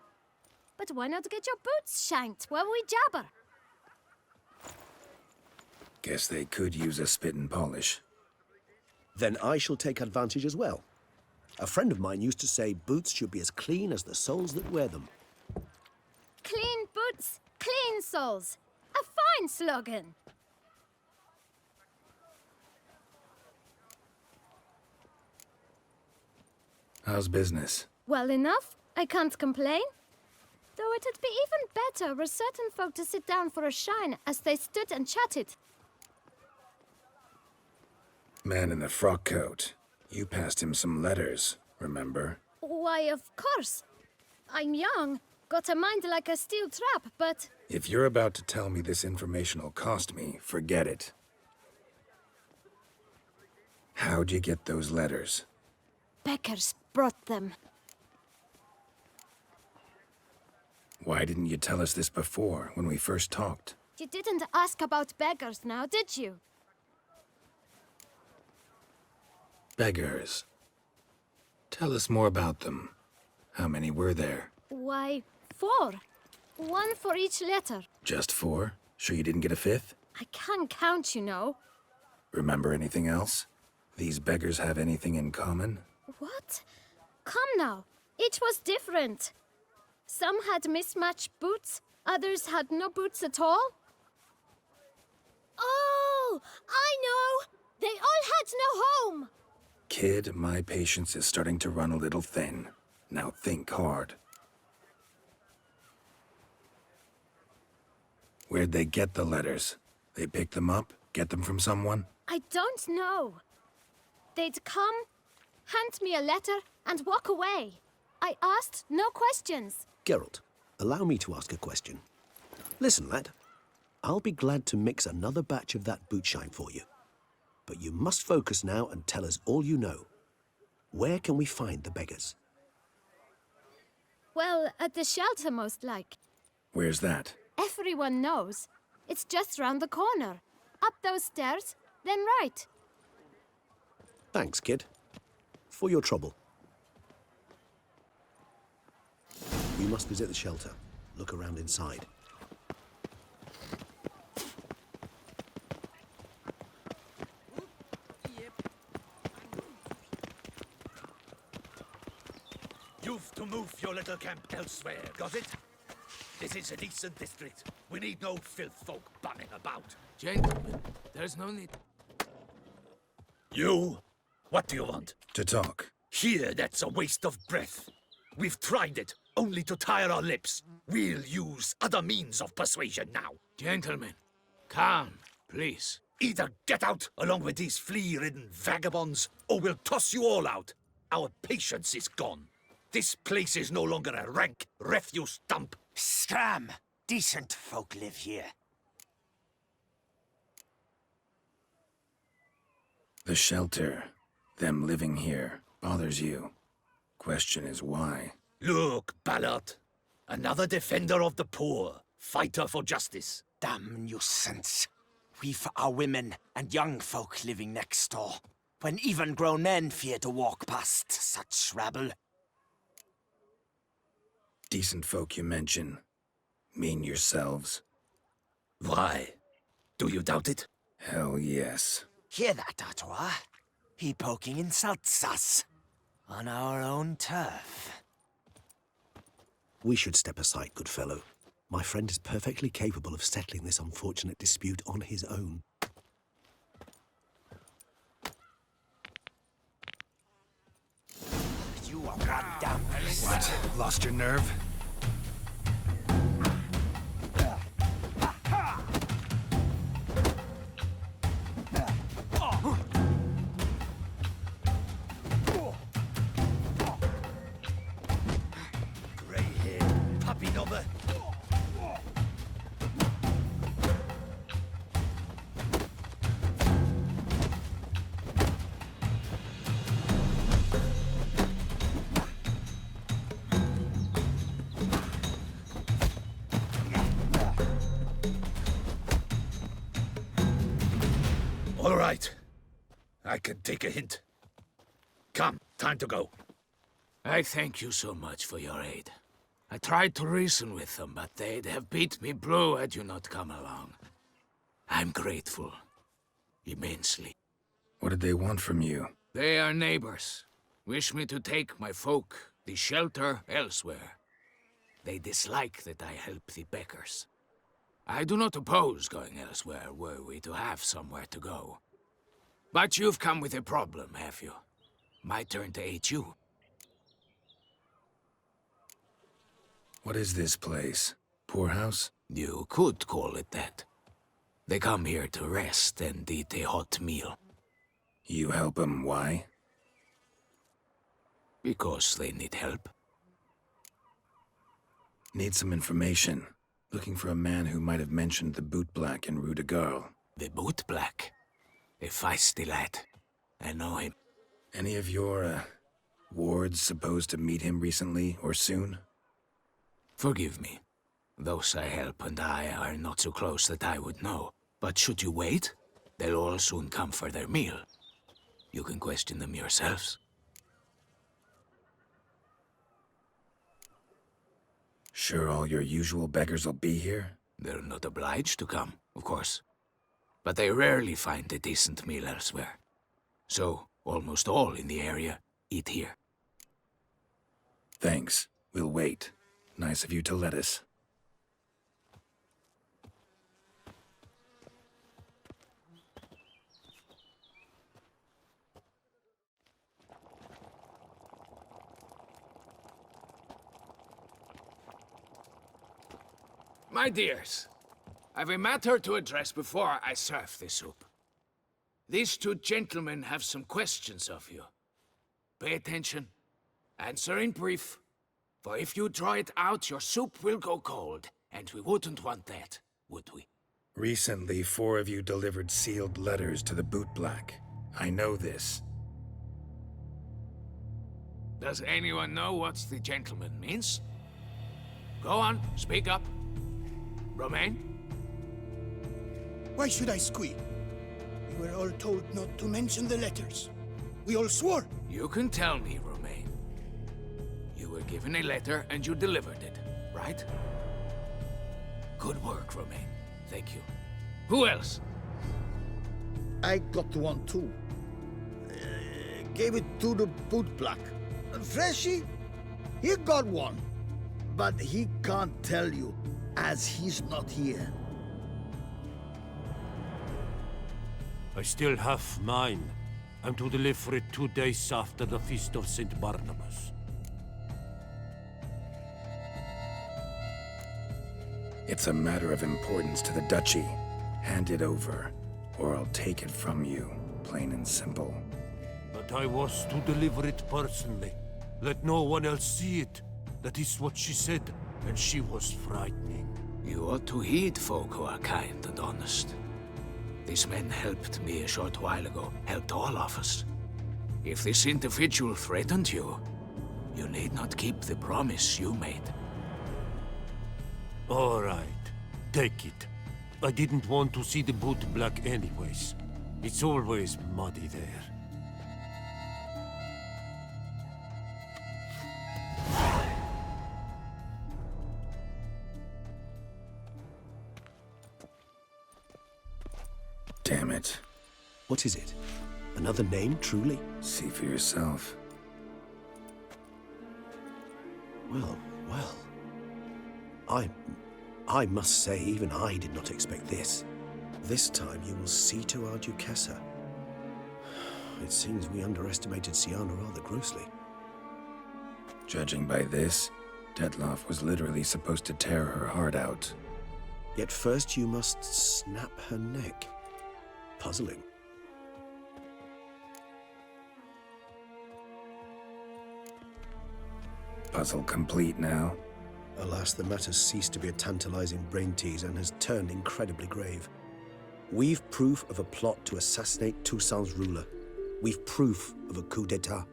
S6: But why not get your boots shanked while we jabber?
S1: Guess they could use a spit and polish.
S7: Then I shall take advantage as well. A friend of mine used to say boots should be as clean as the soles that wear them.
S6: Clean boots, clean soles. A fine slogan.
S1: How's business?
S6: Well enough. I can't complain. Though it'd be even better were certain folk to sit down for a shine as they stood and chatted.
S1: Man in the frock coat. You passed him some letters, remember?
S6: Why, of course. I'm young, got a mind like a steel trap, but...
S1: If you're about to tell me this information will cost me, forget it. How'd you get those letters?
S6: Beggars brought them.
S1: Why didn't you tell us this before, when we first talked?
S6: You didn't ask about beggars now, did you?
S1: Beggars. Tell us more about them. How many were there?
S6: Why, 4. 1 for each letter.
S1: Just 4? Sure you didn't get a 5th?
S6: I can't count, you know.
S1: Remember anything else? These beggars have anything in common?
S6: What? Come now. Each was different. Some had mismatched boots, others had no boots at all. Oh, I know! They all had no home!
S1: Kid, my patience is starting to run a little thin. Now think hard. Where'd they get the letters? They pick them up? Get them from someone?
S6: I don't know. They'd come, hand me a letter, and walk away. I asked no questions.
S7: Geralt, allow me to ask a question. Listen, lad. I'll be glad to mix another batch of that bootshine for you. But you must focus now and tell us all you know. Where can we find the beggars?
S6: Well, at the shelter, most like.
S1: Where's that?
S6: Everyone knows. It's just round the corner. Up those stairs, then right.
S7: Thanks, kid. For your trouble. We must visit the shelter. Look around inside.
S3: You've to move your little camp elsewhere, got it? This is a decent district. We need no filth folk bunning about.
S12: Gentlemen, there's no need...
S3: You? What do you want?
S1: To talk.
S3: Here, that's a waste of breath. We've tried it, only to tire our lips. We'll use other means of persuasion now.
S12: Gentlemen, calm, please.
S3: Either get out along with these flea-ridden vagabonds, or we'll toss you all out. Our patience is gone. This place is no longer a rank refuse dump.
S13: Scram! Decent folk live here.
S1: The shelter, them living here, bothers you. Question is why.
S12: Look, Ballard. Another defender of the poor. Fighter for justice.
S13: Damn nuisance. We've our women and young folk living next door, when even grown men fear to walk past such rabble.
S1: Decent folk you mention. Mean yourselves.
S12: Why? Do you doubt it?
S1: Hell yes.
S13: Hear that, Artois? He poking insults us. On our own turf.
S7: We should step aside, good fellow. My friend is perfectly capable of settling this unfortunate dispute on his own.
S13: You are one damn...
S1: What? Lost your nerve?
S12: Grey hair, puppy knobber. All right. I can take a hint. Come, time to go. I thank you so much for your aid. I tried to reason with them, but they'd have beat me blue had you not come along. I'm grateful. Immensely.
S1: What did they want from you?
S12: They are neighbors. Wish me to take my folk, the shelter, elsewhere. They dislike that I help the Beckers. I do not oppose going elsewhere, were we to have somewhere to go. But you've come with a problem, have you? My turn to aid you.
S1: What is this place? Poorhouse?
S12: You could call it that. They come here to rest and eat a hot meal.
S1: You help them, why?
S12: Because they need help.
S1: Need some information. Looking for a man who might have mentioned the Bootblack in Rue de Garl.
S12: The Bootblack? A feisty lad. I know him.
S1: Any of your, wards supposed to meet him recently or soon?
S12: Forgive me. Those I help and I are not so close that I would know. But should you wait, they'll all soon come for their meal. You can question them yourselves.
S1: Sure all your usual beggars will be here?
S12: They're not obliged to come, of course. But they rarely find a decent meal elsewhere. So, almost all in the area eat here.
S1: Thanks. We'll wait. Nice of you to let us.
S12: My dears, I've a matter to address before I serve the soup. These two gentlemen have some questions of you. Pay attention. Answer in brief. For if you draw it out, your soup will go cold, and we wouldn't want that, would we?
S1: Recently, 4 of you delivered sealed letters to the Bootblack. I know this.
S12: Does anyone know what the gentleman means? Go on, speak up. Romain?
S14: Why should I squeal? We were all told not to mention the letters. We all swore.
S12: You can tell me, Romain. You were given a letter and you delivered it, right? Good work, Romain. Thank you. Who else?
S15: I got one too. Gave it to the Bootblack. Freshy, he got one. But he can't tell you, as he's not here.
S11: I still have mine. I'm to deliver it 2 days after the Feast of St. Barnabas.
S1: It's a matter of importance to the Duchy. Hand it over, or I'll take it from you, plain and simple.
S11: But I was to deliver it personally. Let no one else see it. That is what she said, and she was frightening.
S12: You ought to heed folk who are kind and honest. This man helped me a short while ago, helped all of us. If this individual threatened you, you need not keep the promise you made.
S11: All right, take it. I didn't want to see the boot black anyways. It's always muddy there.
S1: Damn it.
S7: What is it? Another name, truly?
S1: See for yourself.
S7: Well, well. I must say, even I did not expect this. This time you will see to our Duquesa. It seems we underestimated Syanna rather grossly.
S1: Judging by this, Detloff was literally supposed to tear her heart out.
S7: Yet first you must snap her neck. Puzzling.
S1: Puzzle complete now.
S7: Alas, the matter's ceased to be a tantalizing brain tease and has turned incredibly grave. We've proof of a plot to assassinate Toussaint's ruler. We've proof of a coup d'etat.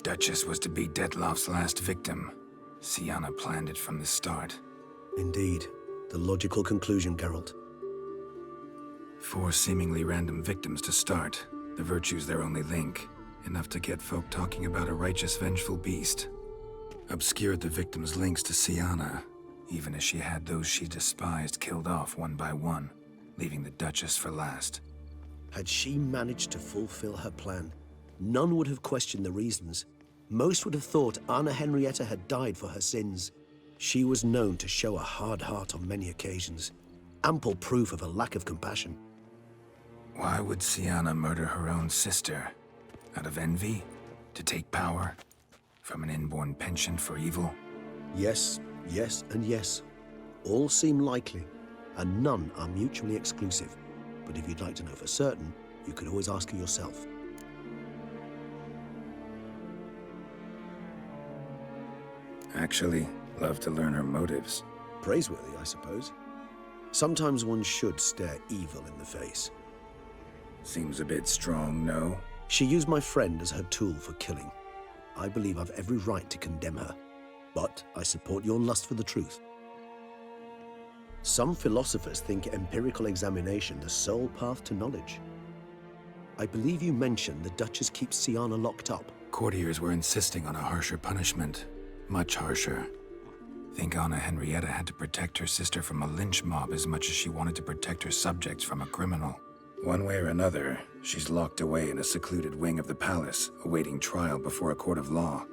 S1: Duchess was to be Detloff's last victim. Syanna planned it from the start.
S7: Indeed. The logical conclusion, Geralt.
S1: 4 seemingly random victims to start. The virtue's their only link. Enough to get folk talking about a righteous, vengeful beast. Obscured the victims' links to Syanna, even as she had those she despised killed off one by one, leaving the Duchess for last.
S7: Had she managed to fulfill her plan, none would have questioned the reasons. Most would have thought Anna Henrietta had died for her sins. She was known to show a hard heart on many occasions. Ample proof of a lack of compassion.
S1: Why would Syanna murder her own sister? Out of envy? To take power? From an inborn penchant for evil?
S7: Yes, yes, and yes. All seem likely, and none are mutually exclusive. But if you'd like to know for certain, you could always ask her yourself.
S1: Actually, love to learn her motives.
S7: Praiseworthy, I suppose. Sometimes one should stare evil in the face.
S1: Seems a bit strong, no?
S7: She used my friend as her tool for killing. I believe I've every right to condemn her, but I support your lust for the truth. Some philosophers think empirical examination the sole path to knowledge. I believe you mentioned the Duchess keeps Syanna locked up.
S1: Courtiers were insisting on a harsher punishment. Much harsher. Think Anna Henrietta had to protect her sister from a lynch mob as much as she wanted to protect her subjects from a criminal. One way or another, she's locked away in a secluded wing of the palace, awaiting trial before a court of law.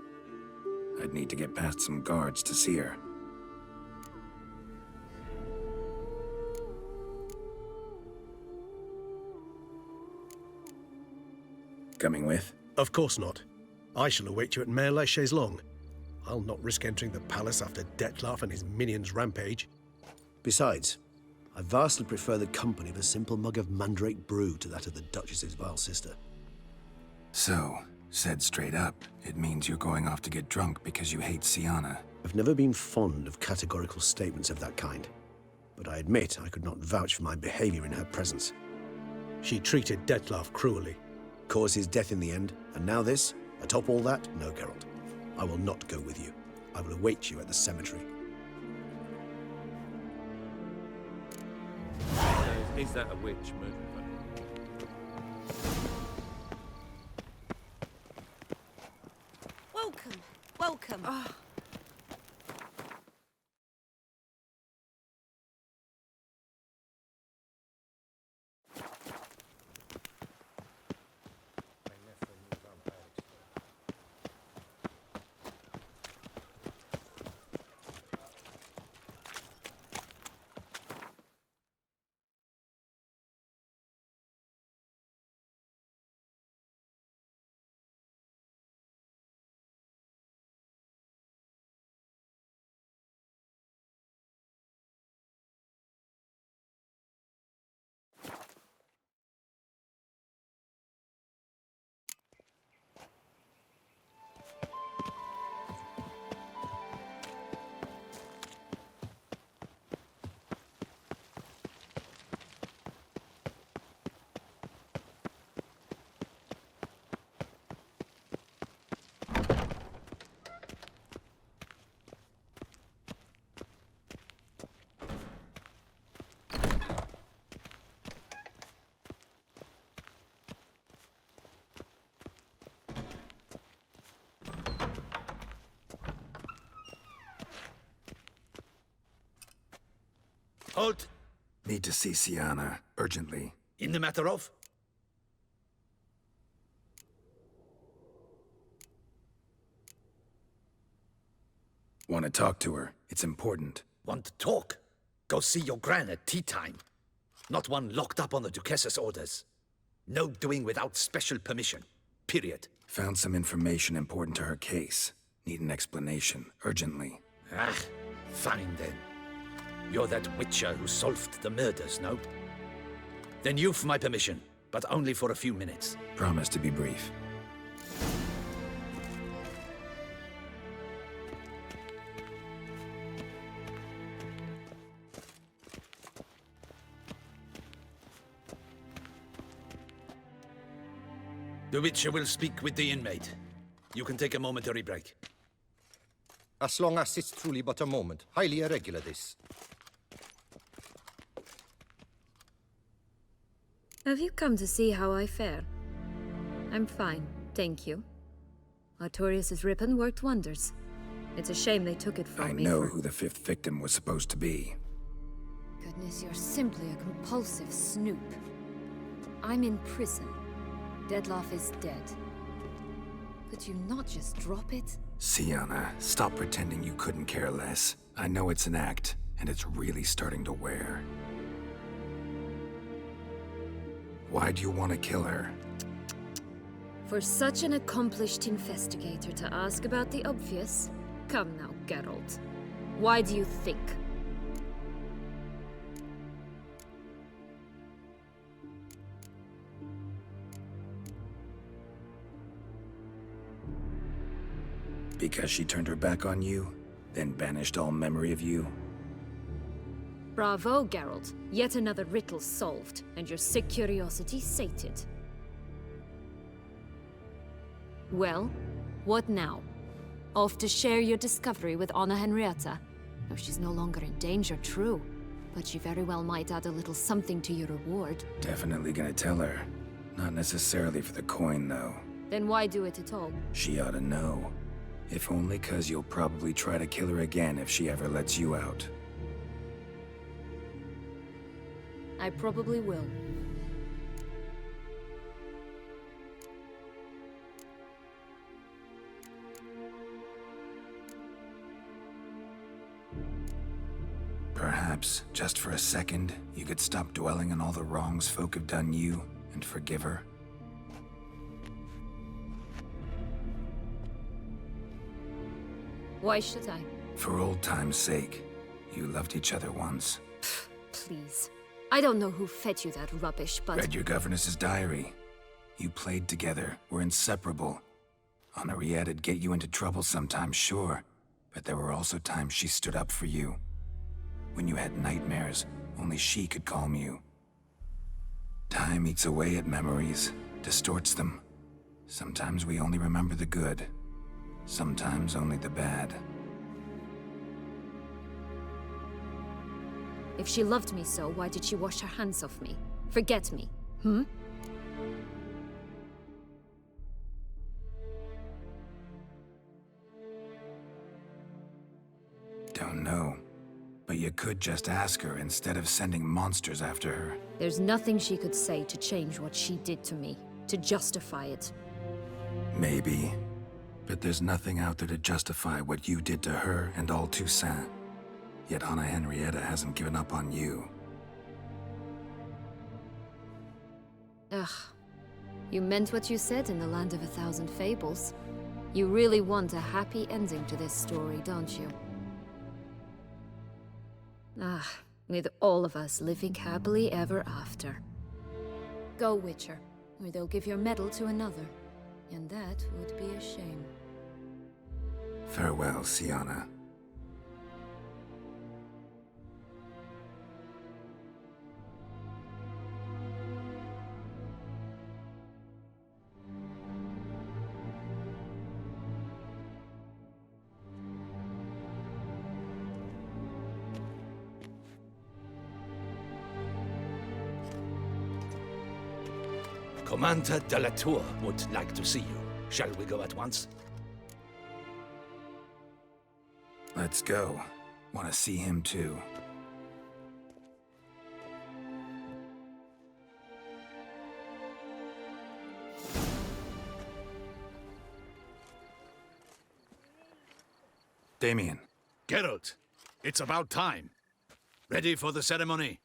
S1: I'd need to get past some guards to see her. Coming with?
S7: Of course not. I shall await you at Mare la Chaise-Longue. I'll not risk entering the palace after Detloff and his minions rampage. Besides, I vastly prefer the company of a simple mug of mandrake brew to that of the Duchess's vile sister.
S1: So, said straight up, it means you're going off to get drunk because you hate Syanna.
S7: I've never been fond of categorical statements of that kind, but I admit I could not vouch for my behavior in her presence. She treated Detloff cruelly, caused his death in the end, and now this? Atop all that? No, Geralt. I will not go with you. I will await you at the cemetery.
S11: Is that a witch move?
S5: Welcome, welcome.
S16: Halt!
S1: Need to see Sienna, urgently.
S16: In the matter of?
S1: Want to talk to her. It's important.
S16: Want to talk? Go see your gran at tea time. Not one locked up on the Duchess's orders. No doing without special permission. Period.
S1: Found some information important to her case. Need an explanation, urgently.
S16: Ah, fine then. You're that witcher who solved the murders, no? Then you've my permission, but only for a few minutes.
S1: Promise to be brief.
S16: The Witcher will speak with the inmate. You can take a momentary break.
S17: As long as it's truly but a moment. Highly irregular, this.
S8: Have you come to see how I fare? I'm fine, thank you. Artorius' ribbon worked wonders. It's a shame they took it from me.
S1: I know who the 5th victim was supposed to be.
S8: Goodness, you're simply a compulsive snoop. I'm in prison. Dettlaff is dead. Could you not just drop it?
S1: Sienna, stop pretending you couldn't care less. I know it's an act, and it's really starting to wear. Why do you want to kill her?
S8: For such an accomplished investigator to ask about the obvious? Come now, Geralt. Why do you think?
S1: Because she turned her back on you, then banished all memory of you?
S8: Bravo, Geralt. Yet another riddle solved, and your sick curiosity sated. Well, what now? Off to share your discovery with Anna Henrietta? No, she's no longer in danger, true. But she very well might add a little something to your reward.
S1: Definitely gonna tell her. Not necessarily for the coin, though.
S8: Then why do it at all?
S1: She ought to know. If only 'cause you'll probably try to kill her again if she ever lets you out.
S8: I probably will.
S1: Perhaps, just for a second, you could stop dwelling on all the wrongs folk have done you and forgive her.
S8: Why should I?
S1: For old time's sake. You loved each other once.
S8: Please. I don't know who fed you that rubbish, but...
S1: Read your governess's diary. You played together, were inseparable. Henriette'd get you into trouble sometimes, sure. But there were also times she stood up for you. When you had nightmares, only she could calm you. Time eats away at memories, distorts them. Sometimes we only remember the good. Sometimes only the bad.
S8: If she loved me so, why did she wash her hands off me? Forget me, hmm?
S1: Don't know. But you could just ask her instead of sending monsters after her.
S8: There's nothing she could say to change what she did to me, to justify it.
S1: Maybe. But there's nothing out there to justify what you did to her and all Toussaint. Yet Anna Henrietta hasn't given up on you.
S8: Ugh. You meant what you said in the Land of a Thousand Fables. You really want a happy ending to this story, don't you? Ah, with all of us living happily ever after. Go, Witcher, or they'll give your medal to another. And that would be a shame.
S1: Farewell, Sienna.
S16: Commander de la Tour would like to see you. Shall we go at once?
S1: Let's go. Want to see him too. Damien.
S3: Geralt, it's about time. Ready for the ceremony?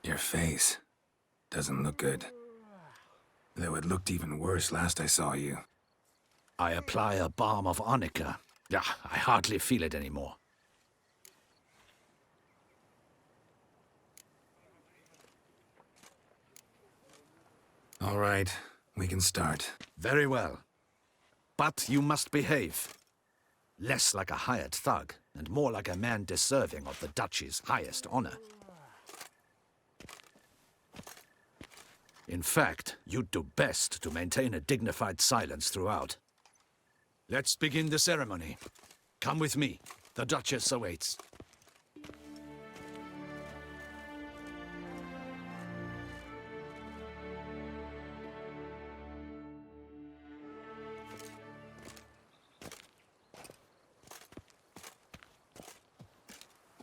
S1: Your face doesn't look good. Though it looked even worse last I saw you.
S3: I apply a balm of arnica. Yeah, I hardly feel it anymore.
S1: All right, we can start.
S3: Very well. But you must behave. Less like a hired thug, and more like a man deserving of the Duchy's highest honor. In fact, you'd do best to maintain a dignified silence throughout. Let's begin the ceremony. Come with me. The Duchess awaits.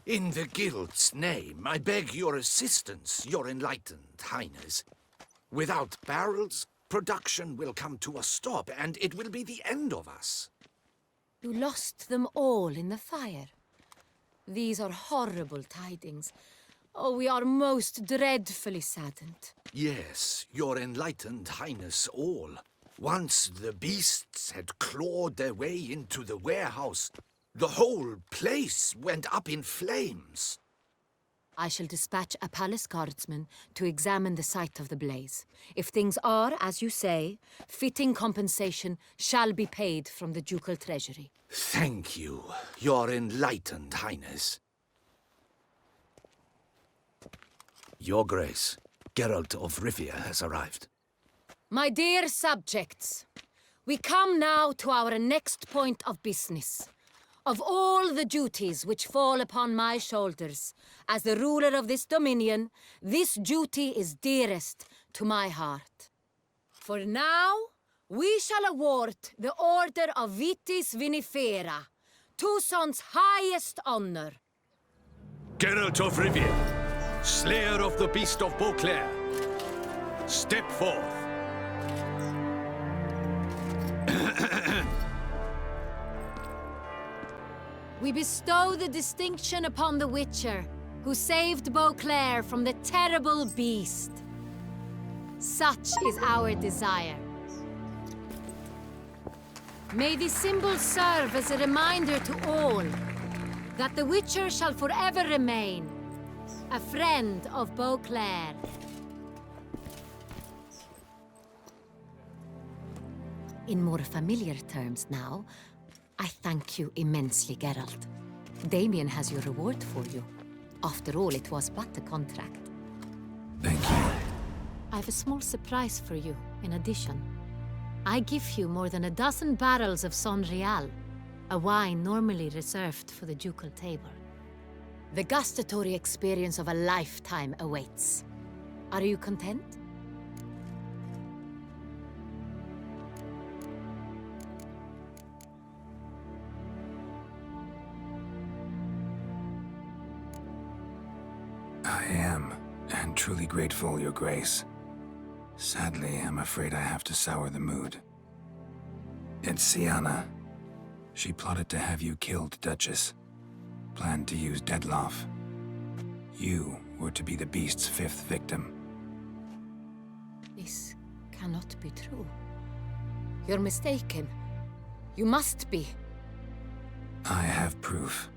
S3: In the Guild's name, I beg your assistance, your enlightened highness. Without barrels, production will come to a stop, and it will be the end of us.
S9: You lost them all in the fire. These are horrible tidings. Oh, we are most dreadfully saddened.
S3: Yes, your enlightened highness all. Once the beasts had clawed their way into the warehouse, the whole place went up in flames.
S9: I shall dispatch a palace guardsman to examine the site of the blaze. If things are, as you say, fitting compensation shall be paid from the ducal treasury.
S3: Thank you, your enlightened highness. Your Grace, Geralt of Rivia has arrived.
S9: My dear subjects, we come now to our next point of business. Of all the duties which fall upon my shoulders, as the ruler of this dominion, this duty is dearest to my heart. For now, we shall award the Order of Vitis Vinifera, Toussaint's highest honor.
S3: Geralt of Rivia, slayer of the beast of Beauclair, step forth.
S9: We bestow the distinction upon the Witcher, who saved Beauclair from the terrible beast. Such is our desire. May this symbol serve as a reminder to all that the Witcher shall forever remain a friend of Beauclair. In more familiar terms now, I thank you immensely, Geralt. Damien has your reward for you. After all, it was but a contract.
S1: Thank you.
S9: I have a small surprise for you, in addition. I give you more than 12 barrels of Sonreal, a wine normally reserved for the ducal table. The gustatory experience of a lifetime awaits. Are you content?
S1: I am, and truly grateful, Your Grace. Sadly, I'm afraid I have to sour the mood. It's Syanna. She plotted to have you killed, Duchess. Planned to use Dettlaff. You were to be the beast's 5th victim.
S9: This cannot be true. You're mistaken. You must be.
S1: I have proof.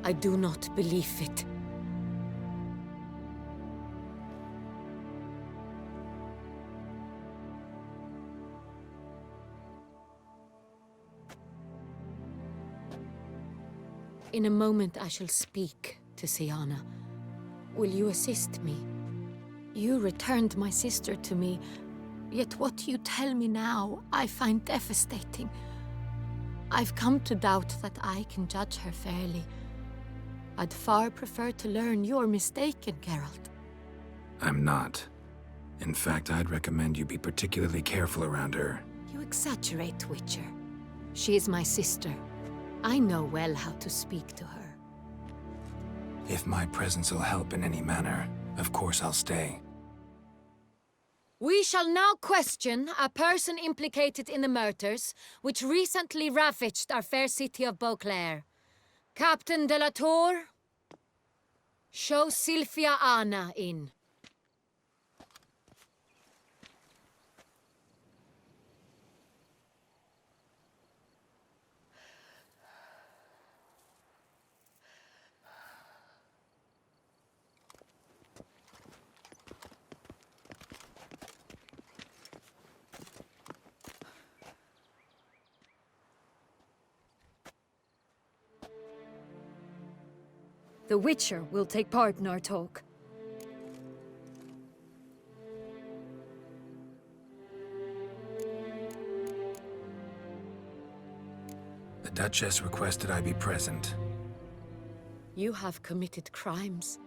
S9: I do not believe it. In a moment I shall speak to Syanna. Will you assist me? You returned my sister to me, yet what you tell me now I find devastating. I've come to doubt that I can judge her fairly. I'd far prefer to learn you're mistaken, Geralt.
S1: I'm not. In fact, I'd recommend you be particularly careful around her.
S9: You exaggerate, Witcher. She is my sister. I know well how to speak to her.
S1: If my presence will help in any manner, of course I'll stay.
S8: We shall now question a person implicated in the murders which recently ravaged our fair city of Beauclair. Captain de la Tour, show Sylvia Anna in. The Witcher will take part in our talk.
S1: The Duchess requested I be present.
S8: You have committed crimes.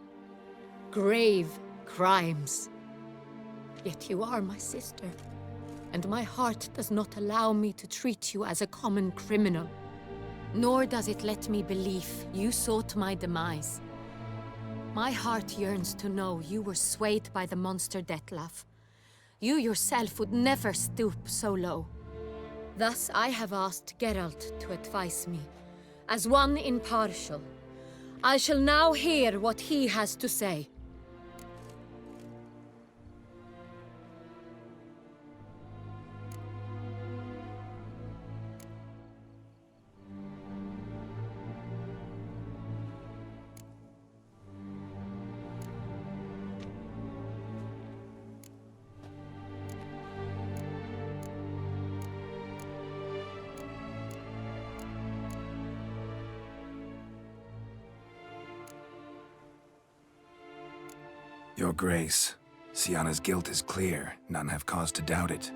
S8: Grave crimes. Yet you are my sister, and my heart does not allow me to treat you as a common criminal. Nor does it let me believe you sought my demise. My heart yearns to know you were swayed by the monster Dettlaff. You yourself would never stoop so low. Thus I have asked Geralt to advise me, as one impartial. I shall now hear what he has to say.
S1: Your Grace, Syanna's guilt is clear. None have cause to doubt it.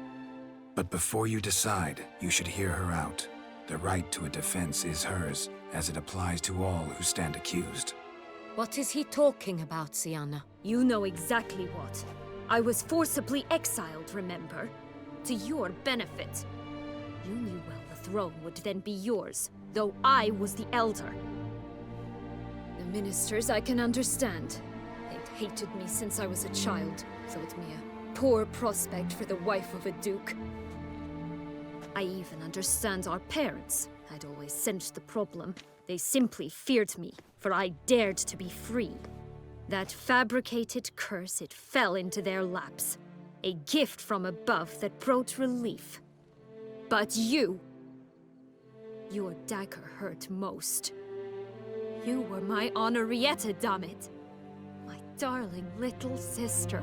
S1: But before you decide, you should hear her out. The right to a defense is hers, as it applies to all who stand accused.
S8: What is he talking about, Syanna?
S18: You know exactly what. I was forcibly exiled, remember? To your benefit. You knew well the throne would then be yours, though I was the elder. The ministers I can understand. They'd hated me since I was a child, thought me a poor prospect for the wife of a duke. I even understand our parents. I'd always sensed the problem. They simply feared me, for I dared to be free. That fabricated curse, it fell into their laps. A gift from above that brought relief. But you... your dagger hurt most. You were my Henrietta, dammit. My darling little sister.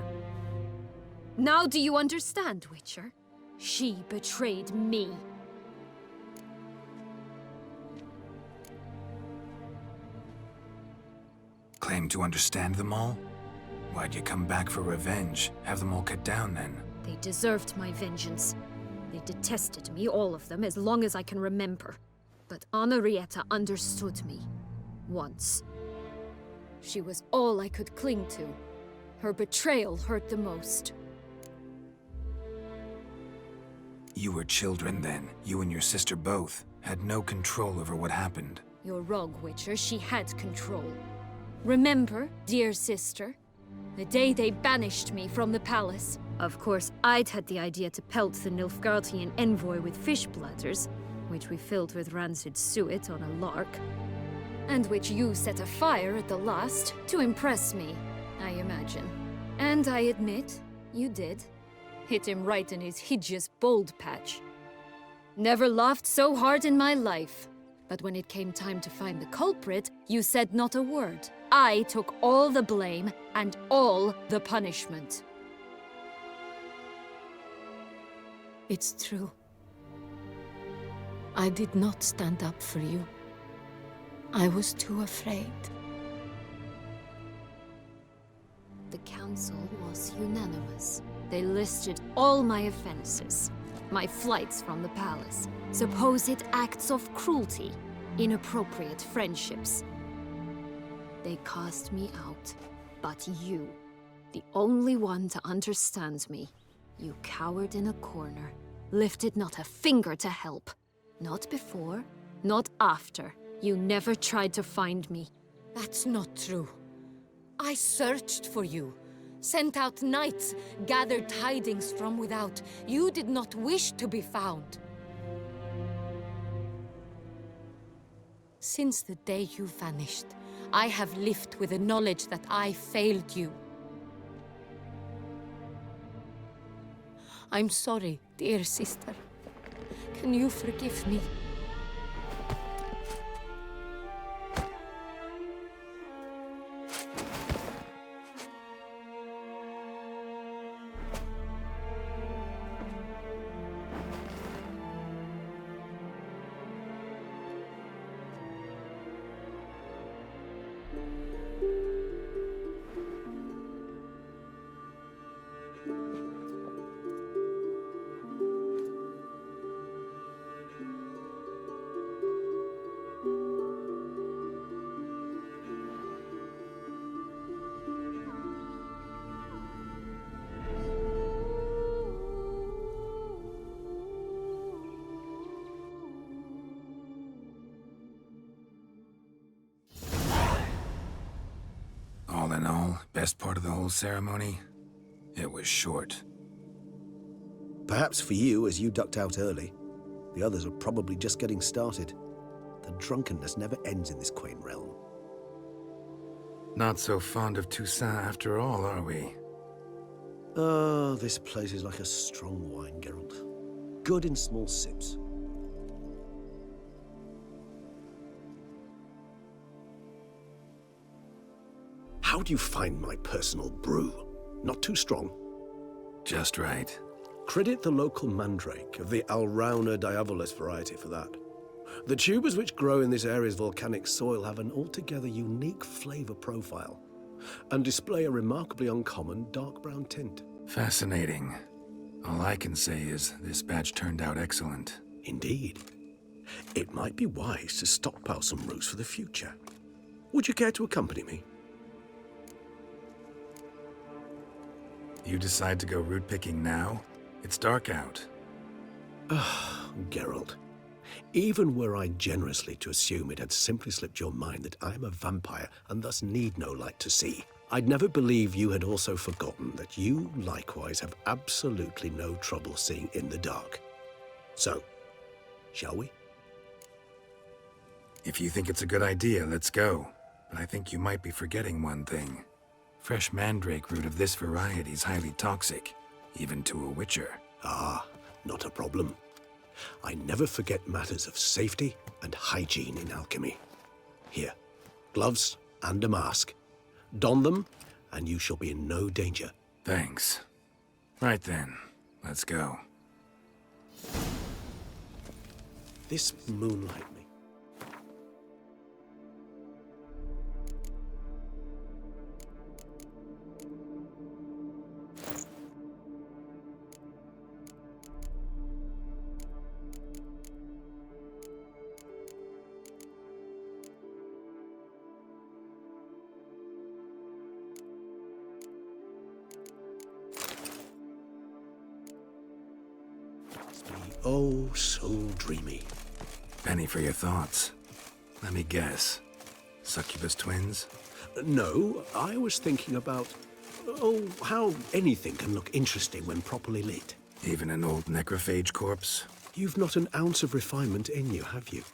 S18: Now do you understand, Witcher? She betrayed me.
S1: Claim to understand them all? Why'd you come back for revenge? Have them all cut down, then?
S18: They deserved my vengeance. They detested me, all of them, as long as I can remember. But Henrietta understood me. Once. She was all I could cling to. Her betrayal hurt the most.
S1: You were children then. You and your sister both had no control over what happened.
S18: You're wrong, Witcher. She had control. Remember, dear sister? The day they banished me from the palace. Of course, I'd had the idea to pelt the Nilfgaardian envoy with fish bladders, which we filled with rancid suet on a lark. And which you set afire at the last, to impress me, I imagine. And I admit, you did. Hit him right in his hideous bald patch. Never laughed so hard in my life. But when it came time to find the culprit, you said not a word. I took all the blame and all the punishment.
S9: It's true. I did not stand up for you. I was too afraid.
S18: The council was unanimous. They listed all my offenses. My flights from the palace, supposed acts of cruelty, inappropriate friendships. They cast me out, but
S8: The only one to understand me. You cowered in a corner, lifted not a finger to help. Not before, not after. You never tried to find me.
S19: That's not true. I searched for you, sent out knights, gathered tidings from without. You did not wish to be found. Since the day you vanished, I have lived with the knowledge that I failed you. I'm sorry, dear sister. Can you forgive me?
S1: All in all, best part of the whole ceremony? It was short.
S7: Perhaps for you, as you ducked out early. The others are probably just getting started. The drunkenness never ends in this quaint realm.
S1: Not so fond of Toussaint after all, are we?
S7: Oh, this place is like a strong wine, Geralt. Good in small sips. How do you find my personal brew? Not too strong?
S1: Just right.
S7: Credit the local mandrake of the Alrauna diavolis variety for that. The tubers which grow in this area's volcanic soil have an altogether unique flavor profile and display a remarkably uncommon dark brown tint.
S1: Fascinating. All I can say is this batch turned out excellent.
S7: Indeed. It might be wise to stockpile some roots for the future. Would you care to accompany me?
S1: You decide to go root picking now? It's dark out.
S7: Geralt. Even were I generously to assume it had simply slipped your mind that I am a vampire and thus need no light to see, I'd never believe you had also forgotten that you likewise have absolutely no trouble seeing in the dark. So, shall we?
S1: If you think it's a good idea, let's go. But I think you might be forgetting one thing. Fresh mandrake root of this variety is highly toxic, even to a witcher.
S7: Ah, not a problem. I never forget matters of safety and hygiene in alchemy. Here, gloves and a mask. Don them, and you shall be in no danger.
S1: Thanks. Right then, let's go.
S7: This moonlight me. Oh, so dreamy.
S1: Penny for your thoughts. Let me guess. Succubus twins?
S7: No, I was thinking about, how anything can look interesting when properly lit.
S1: Even an old necrophage corpse?
S7: You've not an ounce of refinement in you, have you?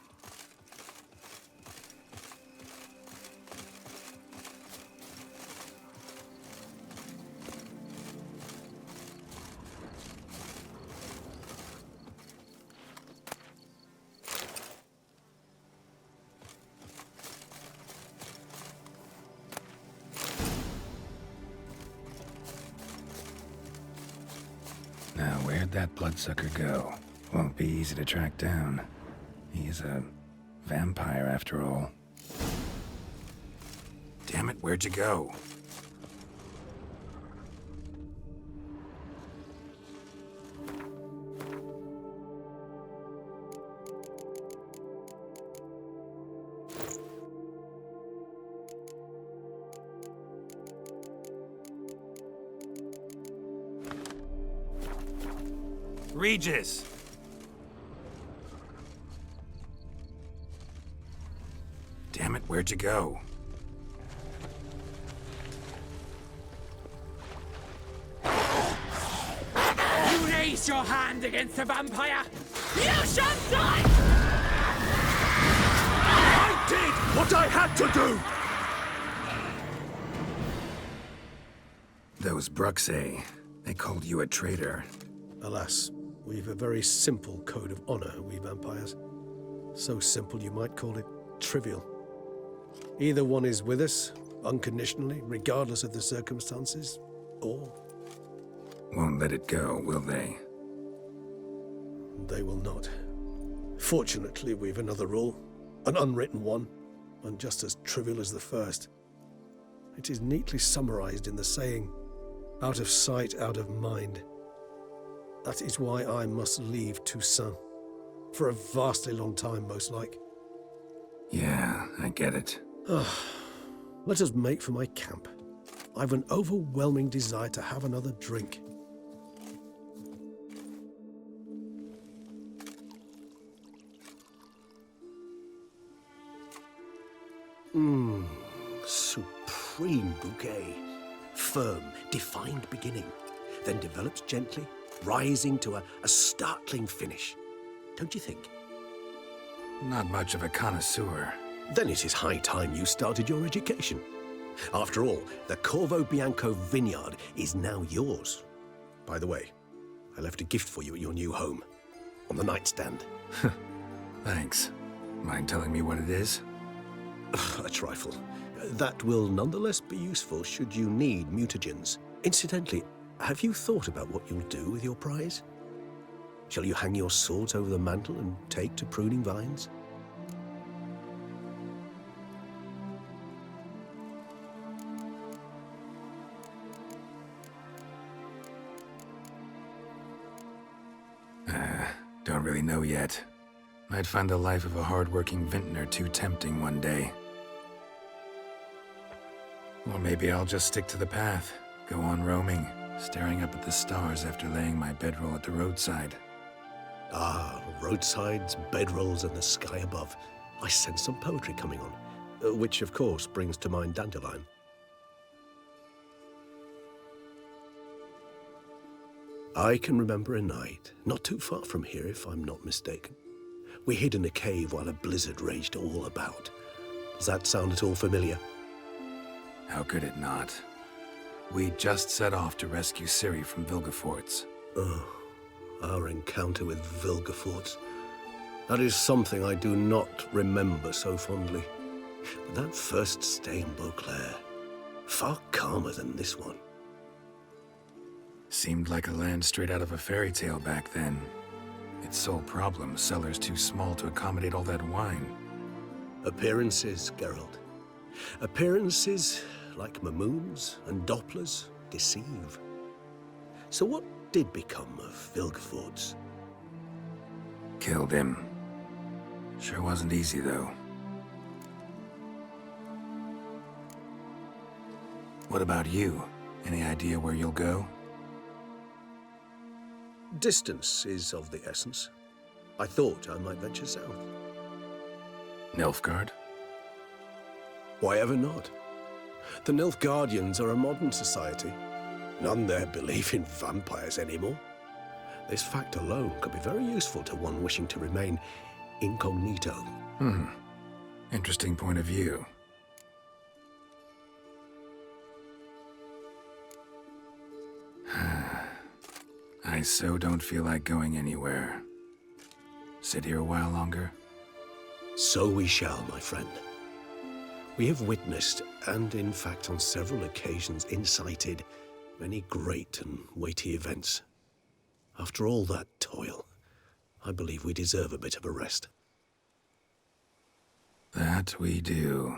S1: Now, where'd that bloodsucker go? Won't be easy to track down. He's a vampire, after all. Damn it, where'd you go? Regis! Damn it, where'd you go?
S20: You raise your hand against the vampire! You shall die!
S4: I did what I had to do!
S1: Those Bruxae, they called you a traitor.
S7: Alas, we've a very simple code of honor, we vampires. So simple you might call it trivial. Either one is with us, unconditionally, regardless of the circumstances, or...
S1: Won't let it go, will they?
S7: They will not. Fortunately, we've another rule, an unwritten one, and just as trivial as the first. It is neatly summarized in the saying, out of sight, out of mind. That is why I must leave Toussaint. For a vastly long time, most like.
S1: Yeah, I get it.
S7: Let us make for my camp. I've an overwhelming desire to have another drink. Supreme bouquet. Firm, defined beginning, then develops gently, rising to a startling finish. Don't you think?
S1: Not much of a connoisseur.
S7: Then it is high time you started your education. After all, the Corvo Bianco vineyard is now yours. By the way, I left a gift for you at your new home, on the nightstand.
S1: Thanks. Mind telling me what it is?
S7: A trifle. That will nonetheless be useful should you need mutagens. Incidentally, have you thought about what you'll do with your prize? Shall you hang your swords over the mantle and take to pruning vines?
S1: Don't really know yet. Might find the life of a hard-working vintner too tempting one day. Or maybe I'll just stick to the path, go on roaming, staring up at the stars after laying my bedroll at the roadside.
S7: Ah, roadsides, bedrolls, and the sky above. I sense some poetry coming on, which of course brings to mind Dandelion. I can remember a night, not too far from here if I'm not mistaken. We hid in a cave while a blizzard raged all about. Does that sound at all familiar?
S1: How could it not? We just set off to rescue Ciri from Vilgefortz.
S7: Oh, our encounter with Vilgefortz. That is something I do not remember so fondly. But that first stay in Beauclair, far calmer than this one.
S1: Seemed like a land straight out of a fairy tale back then. Its sole problem, cellars too small to accommodate all that wine.
S7: Appearances, Geralt. Appearances, like Mamoons and Dopplers, deceive. So what did become of Vilgefortz?
S1: Killed him. Sure wasn't easy, though. What about you? Any idea where you'll go?
S7: Distance is of the essence. I thought I might venture south.
S1: Nilfgaard?
S7: Why ever not? The Nilfgaardians are a modern society. None there believe in vampires anymore. This fact alone could be very useful to one wishing to remain incognito.
S1: Interesting point of view. I so don't feel like going anywhere. Sit here a while longer?
S7: So we shall, my friend. We have witnessed, and in fact on several occasions incited, many great and weighty events. After all that toil, I believe we deserve a bit of a rest.
S1: That we do.